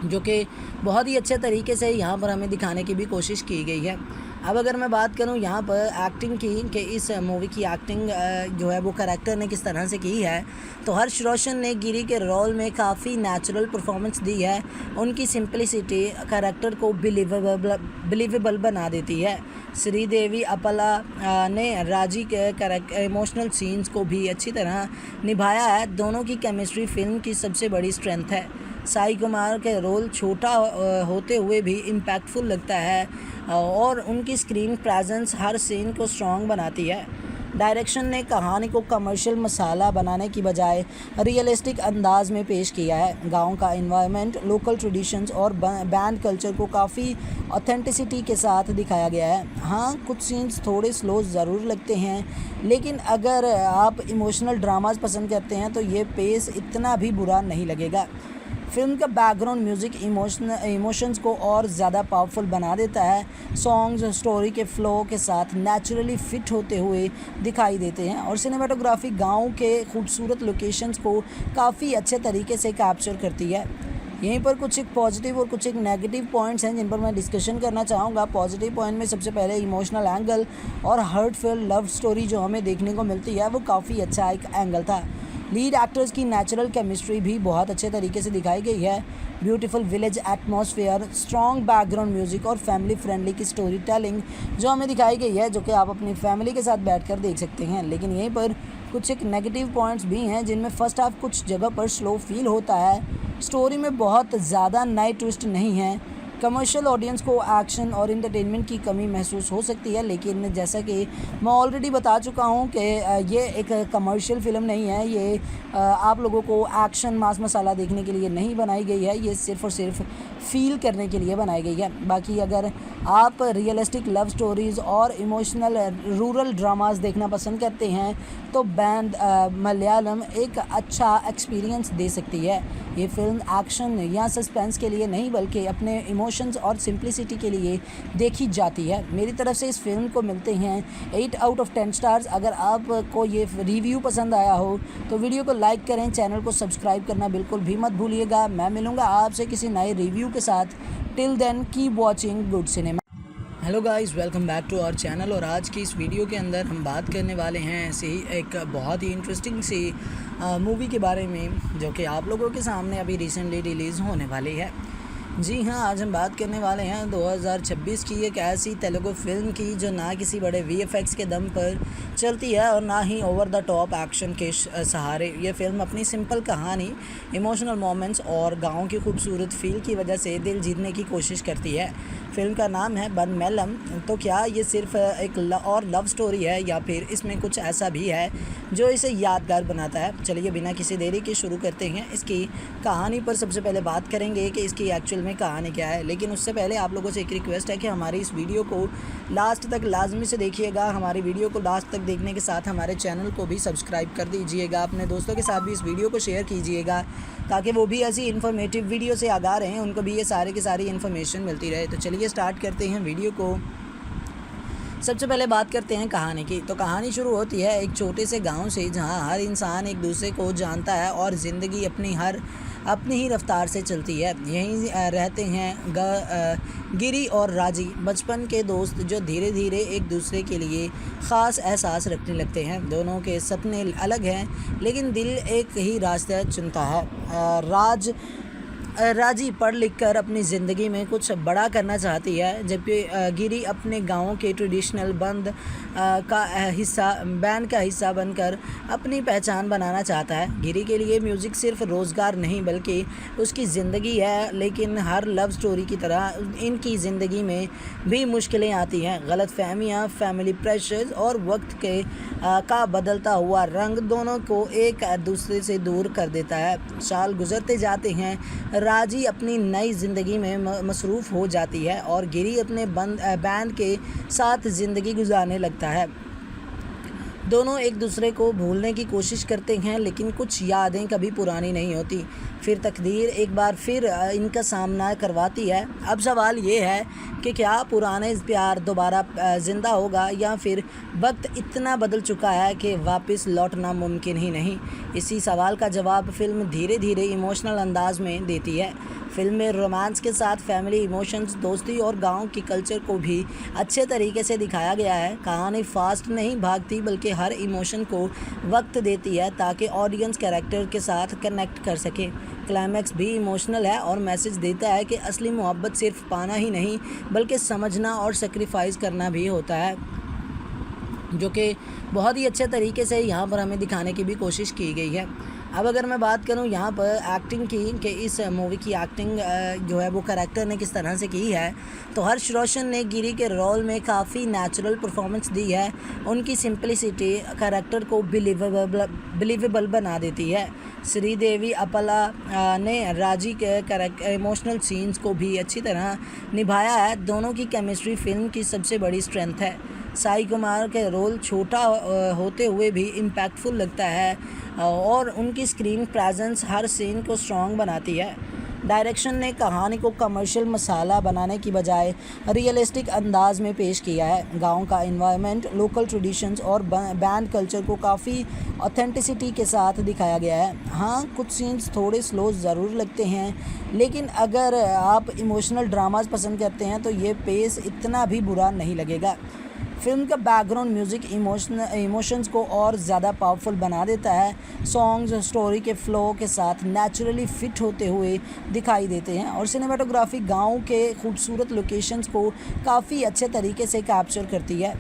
जो कि बहुत ही अच्छे तरीके से यहाँ पर हमें दिखाने की भी कोशिश की गई है। अब अगर मैं बात करूँ यहाँ पर एक्टिंग की, कि इस मूवी की एक्टिंग जो है वो करैक्टर ने किस तरह से की है, तो हर्ष रोशन ने गिरी के रोल में काफ़ी नेचुरल परफॉर्मेंस दी है। उनकी सिंपलिसिटी करैक्टर को बिलीवेबल बना देती है। श्रीदेवी अपला ने राजी के इमोशनल सीन्स को भी अच्छी तरह निभाया है। दोनों की केमिस्ट्री फिल्म की सबसे बड़ी स्ट्रेंथ है। साई कुमार के रोल छोटा होते हुए भी इम्पैक्टफुल लगता है और उनकी स्क्रीन प्रेजेंस हर सीन को स्ट्रॉन्ग बनाती है। डायरेक्शन ने कहानी को कमर्शियल मसाला बनाने की बजाय रियलिस्टिक अंदाज में पेश किया है। गांव का एनवायरनमेंट, लोकल ट्रेडिशंस और बैंड कल्चर को काफ़ी ऑथेंटिसिटी के साथ दिखाया गया है। हाँ, कुछ सीन्स थोड़े स्लो ज़रूर लगते हैं, लेकिन अगर आप इमोशनल ड्रामास पसंद करते हैं तो ये पेस इतना भी बुरा नहीं लगेगा। फिल्म का बैकग्राउंड म्यूज़िक इमोशंस को और ज़्यादा पावरफुल बना देता है। सॉन्ग्स स्टोरी के फ्लो के साथ नेचुरली फिट होते हुए दिखाई देते हैं और सिनेमाटोग्राफी गांव के खूबसूरत लोकेशंस को काफ़ी अच्छे तरीके से कैप्चर करती है। यहीं पर कुछ एक पॉजिटिव और कुछ एक नेगेटिव पॉइंट्स हैं जिन पर मैं डिस्कशन करना चाहूँगा। पॉजिटिव पॉइंट में सबसे पहले इमोशनल एंगल और हार्टफुल लव स्टोरी जो हमें देखने को मिलती है, वो काफ़ी अच्छा एक एंगल था। लीड एक्टर्स की नेचुरल केमिस्ट्री भी बहुत अच्छे तरीके से दिखाई गई है। Beautiful village atmosphere, strong background music और फैमिली फ्रेंडली की स्टोरी टेलिंग जो हमें दिखाई गई है, जो कि आप अपनी फैमिली के साथ बैठकर देख सकते हैं। लेकिन यहीं पर कुछ एक नेगेटिव पॉइंट्स भी हैं, जिनमें फर्स्ट हाफ कुछ जगह पर स्लो फील होता है। स्टोरी में बहुत ज़्यादा नए ट्विस्ट नहीं है। कमर्शियल ऑडियंस को एक्शन और एंटरटेनमेंट की कमी महसूस हो सकती है, लेकिन जैसा कि मैं ऑलरेडी बता चुका हूं कि ये एक कमर्शियल फ़िल्म नहीं है। ये आप लोगों को एक्शन मास मसाला देखने के लिए नहीं बनाई गई है, ये सिर्फ़ और सिर्फ फ़ील करने के लिए बनाई गई है। बाकी अगर आप रियलिस्टिक लव स्टोरीज़ और इमोशनल रूरल ड्रामास देखना पसंद करते हैं तो बैंड मलयालम एक अच्छा एक्सपीरियंस दे सकती है। ये फ़िल्म एक्शन या सस्पेंस के लिए नहीं, बल्कि अपने इमोशंस और सिंप्लिसिटी के लिए देखी जाती है। मेरी तरफ से इस फिल्म को मिलते हैं 8 आउट ऑफ 10 स्टार्स। अगर आपको ये रिव्यू पसंद आया हो तो वीडियो को लाइक करें, चैनल को सब्सक्राइब करना बिल्कुल भी मत भूलिएगा। मैं मिलूँगा आपसे किसी नए रिव्यू के साथ। Till then keep watching good cinema. Hello guys, welcome back to our channel. और आज की इस वीडियो के अंदर हम बात करने वाले हैं ऐसे ही एक बहुत ही इंटरेस्टिंग सी मूवी के बारे में, जो कि आप लोगों के सामने अभी रिसेंटली रिलीज़ होने वाली है। जी हाँ, आज हम बात करने वाले हैं 2026 की एक ऐसी तेलुगु फ़िल्म की जो ना किसी बड़े वीएफएक्स के दम पर चलती है और ना ही ओवर द टॉप एक्शन के सहारे। ये फ़िल्म अपनी सिंपल कहानी, इमोशनल मोमेंट्स और गाँव की खूबसूरत फ़ील की वजह से दिल जीतने की कोशिश करती है। फ़िल्म का नाम है बनमेलम। तो क्या ये सिर्फ़ एक लव स्टोरी है या फिर इसमें कुछ ऐसा भी है जो इसे यादगार बनाता है? चलिए बिना किसी देरी के शुरू करते हैं। इसकी कहानी पर सबसे पहले बात करेंगे कि इसकी एक्चुअल में कहानी क्या है, लेकिन उससे पहले आप लोगों से एक रिक्वेस्ट है कि हमारी इस वीडियो को लास्ट तक लाजमी से देखिएगा। हमारी वीडियो को लास्ट तक देखने के साथ हमारे चैनल को भी सब्सक्राइब कर दीजिएगा। अपने दोस्तों के साथ भी इस वीडियो को शेयर कीजिएगा ताकि वो भी ऐसी इन्फॉर्मेटिव वीडियो से आगाह रहें, उनको भी ये सारे की सारी इन्फॉर्मेशन मिलती रहे। तो चलिए स्टार्ट करते हैं वीडियो को। सबसे पहले बात करते हैं कहानी की। तो कहानी शुरू होती है एक छोटे से गांव से, जहां हर इंसान एक दूसरे को जानता है और ज़िंदगी अपनी ही रफ्तार से चलती है। यहीं रहते हैं गिरी और राजी, बचपन के दोस्त जो धीरे धीरे एक दूसरे के लिए ख़ास एहसास रखने लगते हैं। दोनों के सपने अलग हैं लेकिन दिल एक ही रास्ता चुनता है। राजी पढ़ लिख कर अपनी ज़िंदगी में कुछ बड़ा करना चाहती है, जबकि गिरी अपने गांव के ट्रेडिशनल बैंड का हिस्सा बनकर अपनी पहचान बनाना चाहता है। गिरी के लिए म्यूज़िक सिर्फ रोज़गार नहीं बल्कि उसकी ज़िंदगी है, लेकिन हर लव स्टोरी की तरह इनकी ज़िंदगी में भी मुश्किलें आती हैं। गलतफहमियाँ, फैमिली प्रेशर्स और वक्त का बदलता हुआ रंग दोनों को एक दूसरे से दूर कर देता है। साल गुजरते जाते हैं, राजी अपनी नई ज़िंदगी में मसरूफ़ हो जाती है और गिरी अपने बैंड के साथ ज़िंदगी गुजारने लगता है। दोनों एक दूसरे को भूलने की कोशिश करते हैं, लेकिन कुछ यादें कभी पुरानी नहीं होती। फिर तकदीर एक बार फिर इनका सामना करवाती है। अब सवाल ये है कि क्या पुराने प्यार दोबारा ज़िंदा होगा या फिर वक्त इतना बदल चुका है कि वापस लौटना मुमकिन ही नहीं। इसी सवाल का जवाब फ़िल्म धीरे धीरे इमोशनल अंदाज में देती है। फ़िल्म में रोमांस के साथ फैमिली इमोशंस, दोस्ती और गांव की कल्चर को भी अच्छे तरीके से दिखाया गया है। कहानी फास्ट नहीं भागती बल्कि हर इमोशन को वक्त देती है ताकि ऑडियंस कैरेक्टर के साथ कनेक्ट कर सके। क्लाइमैक्स भी इमोशनल है और मैसेज देता है कि असली मोहब्बत सिर्फ पाना ही नहीं बल्कि समझना और सेक्रीफाइस करना भी होता है, जो कि बहुत ही अच्छे तरीके से यहाँ पर हमें दिखाने की भी कोशिश की गई है। अब अगर मैं बात करूँ यहाँ पर एक्टिंग की कि इस मूवी की एक्टिंग जो है वो कैरेक्टर ने किस तरह से की है, तो हर्ष रोशन ने गिरी के रोल में काफ़ी नेचुरल परफॉर्मेंस दी है। उनकी सिंपलिसिटी कैरेक्टर को बिलीवेबल बना देती है। श्रीदेवी अपला ने राजी के इमोशनल सीन्स को भी अच्छी तरह निभाया है। दोनों की केमिस्ट्री फिल्म की सबसे बड़ी स्ट्रेंथ है। साई कुमार के रोल छोटा होते हुए भी इम्पैक्टफुल लगता है और उनकी स्क्रीन प्रेजेंस हर सीन को स्ट्रॉन्ग बनाती है। डायरेक्शन ने कहानी को कमर्शियल मसाला बनाने की बजाय रियलिस्टिक अंदाज में पेश किया है। गांव का एनवायरनमेंट, लोकल ट्रेडिशंस और बैंड कल्चर को काफ़ी ऑथेंटिसिटी के साथ दिखाया गया है। हाँ, कुछ सीन्स थोड़े स्लो ज़रूर लगते हैं, लेकिन अगर आप इमोशनल ड्रामास पसंद करते हैं तो ये पेस इतना भी बुरा नहीं लगेगा। फिल्म का बैकग्राउंड म्यूज़िक इमोशंस को और ज़्यादा पावरफुल बना देता है। सॉन्ग्स स्टोरी के फ्लो के साथ नेचुरली फिट होते हुए दिखाई देते हैं और सिनेमाटोग्राफी गांव के खूबसूरत लोकेशंस को काफ़ी अच्छे तरीके से कैप्चर करती है।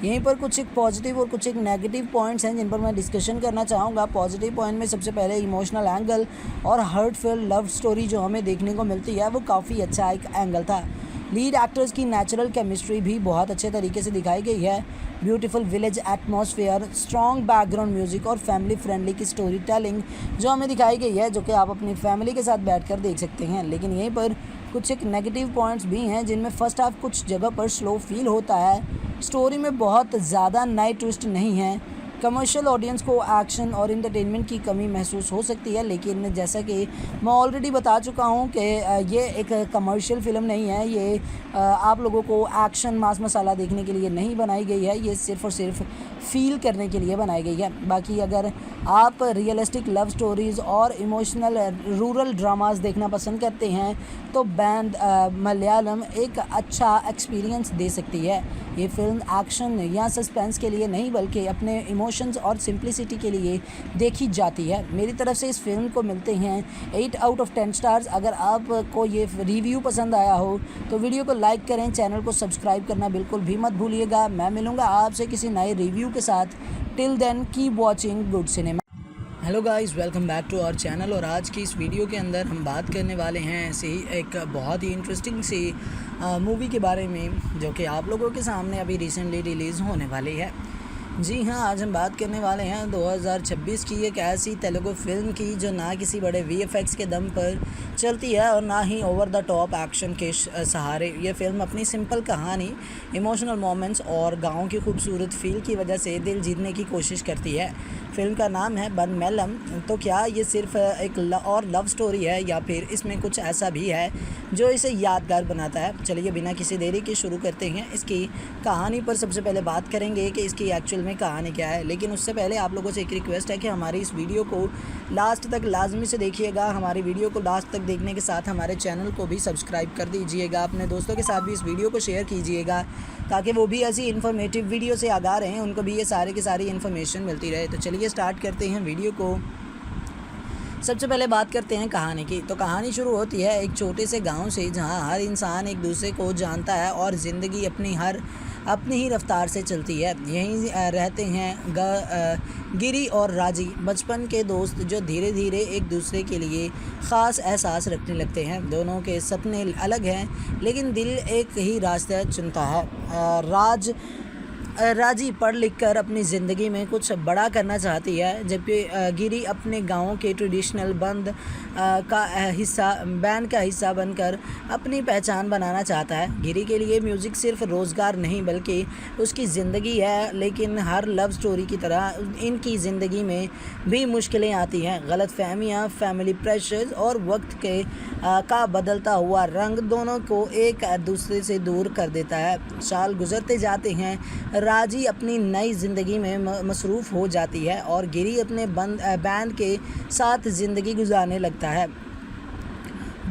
यहीं पर कुछ एक पॉजिटिव और कुछ एक नेगेटिव पॉइंट्स हैं जिन पर मैं डिस्कशन करना चाहूँगा। पॉजिटिव पॉइंट में सबसे पहले इमोशनल एंगल और हार्टफुल लव स्टोरी जो हमें देखने को मिलती है वो काफ़ी अच्छा एक एंगल था। लीड एक्टर्स की नेचुरल केमिस्ट्री भी बहुत अच्छे तरीके से दिखाई गई है। Beautiful village atmosphere, strong background music और फैमिली फ्रेंडली की स्टोरी टेलिंग जो हमें दिखाई गई है, जो कि आप अपनी फैमिली के साथ बैठकर देख सकते हैं। लेकिन यहीं पर कुछ एक नेगेटिव पॉइंट्स भी हैं जिनमें फर्स्ट हाफ कुछ जगह पर स्लो फील होता है। स्टोरी में बहुत ज़्यादा नए ट्विस्ट नहीं है। कमर्शियल ऑडियंस को एक्शन और इंटरटेनमेंट की कमी महसूस हो सकती है, लेकिन जैसा कि मैं ऑलरेडी बता चुका हूं कि ये एक कमर्शियल फ़िल्म नहीं है। ये आप लोगों को एक्शन मास मसाला देखने के लिए नहीं बनाई गई है, ये सिर्फ़ और सिर्फ फ़ील करने के लिए बनाई गई है। बाकी अगर आप रियलिस्टिक लव स्टोरीज़ और इमोशनल रूरल ड्रामास देखना पसंद करते हैं तो बैंड मलयालम एक अच्छा एक्सपीरियंस दे सकती है। ये फ़िल्म एक्शन या सस्पेंस के लिए नहीं बल्कि अपने इमोशंस और सिंप्लिसिटी के लिए देखी जाती है। मेरी तरफ से इस फिल्म को मिलते हैं 8 आउट ऑफ 10 स्टार्स। अगर आपको ये रिव्यू पसंद आया हो तो वीडियो को लाइक करें, चैनल को सब्सक्राइब करना बिल्कुल भी मत भूलिएगा। मैं मिलूँगा आपसे किसी नए रिव्यू के साथ। Till then keep watching good cinema. Hello guys, welcome back to our channel. और आज की इस वीडियो के अंदर हम बात करने वाले हैं ऐसे ही एक बहुत ही इंटरेस्टिंग सी मूवी के बारे में जो कि आप लोगों के सामने अभी रिसेंटली रिलीज़ होने वाली है। जी हाँ, आज हम बात करने वाले हैं 2026 की एक ऐसी तेलुगु फिल्म की जो ना किसी बड़े वीएफएक्स के दम पर चलती है और ना ही ओवर द टॉप एक्शन के सहारे। ये फिल्म अपनी सिंपल कहानी, इमोशनल मोमेंट्स और गाँव की खूबसूरत फील की वजह से दिल जीतने की कोशिश करती है। फिल्म का नाम है बनमेलम। तो क्या ये सिर्फ एक और लव स्टोरी है या फिर इसमें कुछ ऐसा भी है जो इसे यादगार बनाता है? चलिए बिना किसी देरी के शुरू करते हैं। इसकी कहानी पर सबसे पहले बात करेंगे कि इसकी एक्चुअल में कहानी क्या है, लेकिन उससे पहले आप लोगों से एक रिक्वेस्ट है कि हमारी इस वीडियो को लास्ट तक लाजमी से देखिएगा। हमारी वीडियो को लास्ट तक देखने के साथ हमारे चैनल को भी सब्सक्राइब कर दीजिएगा। अपने दोस्तों के साथ भी इस वीडियो को शेयर कीजिएगा ताकि वो भी ऐसी इन्फॉर्मेटिव वीडियो से आगाह रहें, उनको भी ये सारे की सारी इन्फॉर्मेशन मिलती रहे। तो चलिए स्टार्ट करते हैं वीडियो को। सबसे पहले बात करते हैं कहानी की। तो कहानी शुरू होती है एक छोटे से गांव से जहां हर इंसान एक दूसरे को जानता है और ज़िंदगी अपनी ही रफ्तार से चलती है। यहीं रहते हैं गिरी और राजी, बचपन के दोस्त जो धीरे धीरे एक दूसरे के लिए ख़ास एहसास रखने लगते हैं। दोनों के सपने अलग हैं लेकिन दिल एक ही रास्ता चुनता है। राजी पढ़ लिख कर अपनी ज़िंदगी में कुछ बड़ा करना चाहती है, जबकि गिरी अपने गांव के ट्रेडिशनल बैंड का हिस्सा बनकर अपनी पहचान बनाना चाहता है। गिरी के लिए म्यूज़िक सिर्फ रोज़गार नहीं बल्कि उसकी ज़िंदगी है, लेकिन हर लव स्टोरी की तरह इनकी ज़िंदगी में भी मुश्किलें आती हैं। गलतफहमियाँ, फैमिली प्रेशर्स और वक्त का बदलता हुआ रंग दोनों को एक दूसरे से दूर कर देता है। साल गुजरते जाते हैं, राजी अपनी नई ज़िंदगी में मसरूफ़ हो जाती है और गिरी अपने बैंड के साथ ज़िंदगी गुजारने लगता है।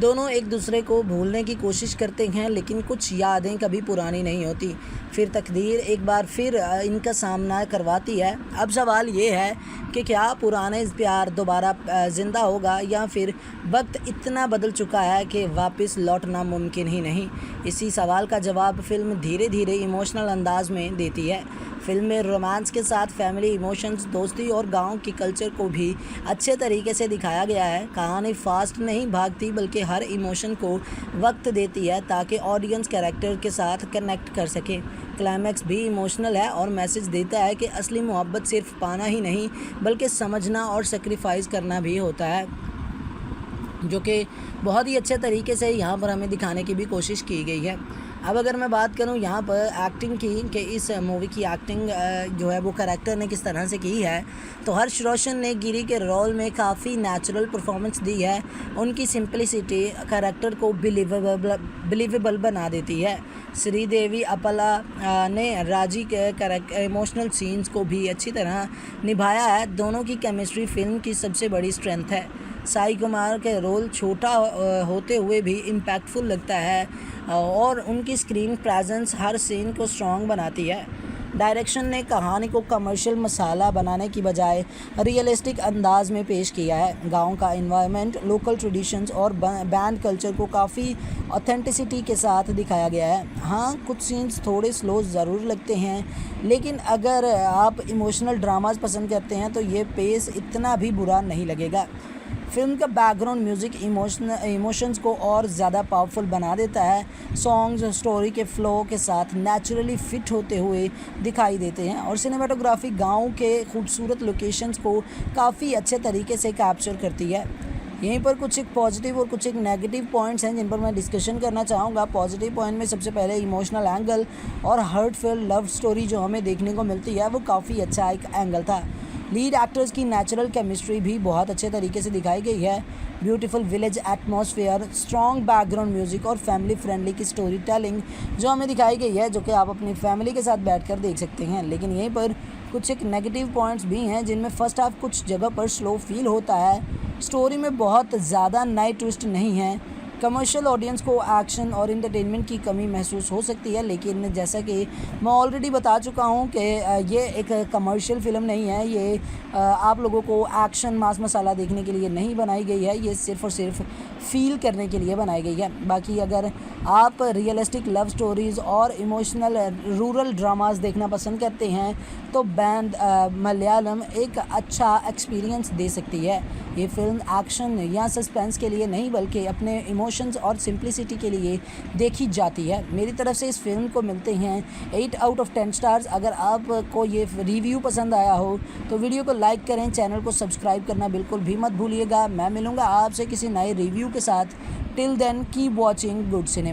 दोनों एक दूसरे को भूलने की कोशिश करते हैं लेकिन कुछ यादें कभी पुरानी नहीं होती। फिर तकदीर एक बार फिर इनका सामना करवाती है। अब सवाल ये है कि क्या पुराने प्यार दोबारा ज़िंदा होगा या फिर वक्त इतना बदल चुका है कि वापस लौटना मुमकिन ही नहीं। इसी सवाल का जवाब फ़िल्म धीरे धीरे इमोशनल अंदाज में देती है। फिल्म में रोमांस के साथ फैमिली इमोशंस, दोस्ती और गांव की कल्चर को भी अच्छे तरीके से दिखाया गया है। कहानी फास्ट नहीं भागती बल्कि हर इमोशन को वक्त देती है ताकि ऑडियंस कैरेक्टर के साथ कनेक्ट कर सके। क्लाइमैक्स भी इमोशनल है और मैसेज देता है कि असली मोहब्बत सिर्फ पाना ही नहीं बल्कि समझना और सेक्रीफाइस करना भी होता है, जो कि बहुत ही अच्छे तरीके से यहाँ पर हमें दिखाने की भी कोशिश की गई है। अब अगर मैं बात करूं यहाँ पर एक्टिंग की कि इस मूवी की एक्टिंग जो है वो करैक्टर ने किस तरह से की है, तो हर्ष रोशन ने गिरी के रोल में काफ़ी नेचुरल परफॉर्मेंस दी है। उनकी सिंपलिसिटी करैक्टर को बिलीवेबल बना देती है। श्रीदेवी अपला ने राजी के इमोशनल सीन्स को भी अच्छी तरह निभाया है। दोनों की केमिस्ट्री फिल्म की सबसे बड़ी स्ट्रेंथ है। साई कुमार के रोल छोटा होते हुए भी इम्पैक्टफुल लगता है और उनकी स्क्रीन प्रेजेंस हर सीन को स्ट्रॉन्ग बनाती है। डायरेक्शन ने कहानी को कमर्शियल मसाला बनाने की बजाय रियलिस्टिक अंदाज में पेश किया है। गांव का एनवायरनमेंट, लोकल ट्रेडिशंस और बैंड कल्चर को काफ़ी ऑथेंटिसिटी के साथ दिखाया गया है। हाँ, कुछ सीन्स थोड़े स्लो ज़रूर लगते हैं, लेकिन अगर आप इमोशनल ड्रामास पसंद करते हैं तो ये पेस इतना भी बुरा नहीं लगेगा। फिल्म का बैकग्राउंड म्यूज़िक इमोशंस को और ज़्यादा पावरफुल बना देता है। सॉन्ग्स स्टोरी के फ्लो के साथ नेचुरली फिट होते हुए दिखाई देते हैं और सिनेमाटोग्राफी गांव के खूबसूरत लोकेशंस को काफ़ी अच्छे तरीके से कैप्चर करती है। यहीं पर कुछ एक पॉजिटिव और कुछ एक नेगेटिव पॉइंट्स हैं जिन पर मैं डिस्कशन करना चाहूँगा। पॉजिटिव पॉइंट में सबसे पहले इमोशनल एंगल और हार्टफुल लव स्टोरी जो हमें देखने को मिलती है वो काफ़ी अच्छा एक एंगल था। लीड एक्टर्स की नेचुरल केमिस्ट्री भी बहुत अच्छे तरीके से दिखाई गई है। Beautiful village atmosphere, strong background music और फैमिली फ्रेंडली की स्टोरी टेलिंग जो हमें दिखाई गई है, जो कि आप अपनी फैमिली के साथ बैठकर देख सकते हैं। लेकिन यहीं पर कुछ एक नेगेटिव पॉइंट्स भी हैं जिनमें फ़र्स्ट हाफ कुछ जगह पर स्लो फील होता है। स्टोरी में बहुत ज़्यादा नए ट्विस्ट नहीं हैं कमर्शियल ऑडियंस को एक्शन और एंटरटेनमेंट की कमी महसूस हो सकती है, लेकिन जैसा कि मैं ऑलरेडी बता चुका हूँ कि ये एक कमर्शियल फ़िल्म नहीं है। ये आप लोगों को एक्शन मास मसाला देखने के लिए नहीं बनाई गई है, ये सिर्फ़ और सिर्फ फ़ील करने के लिए बनाई गई है। बाकी अगर आप रियलिस्टिक लव स्टोरीज़ और इमोशनल रूरल ड्रामास देखना पसंद करते हैं तो बैंड मलयालम एक अच्छा एक्सपीरियंस दे सकती है। ये फ़िल्म एक्शन या सस्पेंस के लिए नहीं बल्कि अपने इमोशंस और सिंप्लिसिटी के लिए देखी जाती है। मेरी तरफ से इस फिल्म को मिलते हैं 8 आउट ऑफ 10 स्टार्स। अगर आपको ये रिव्यू पसंद आया हो तो वीडियो को लाइक करें, चैनल को सब्सक्राइब करना बिल्कुल भी मत भूलिएगा। मैं मिलूँगा आपसे किसी नए रिव्यू के साथ। Till then keep watching good cinema.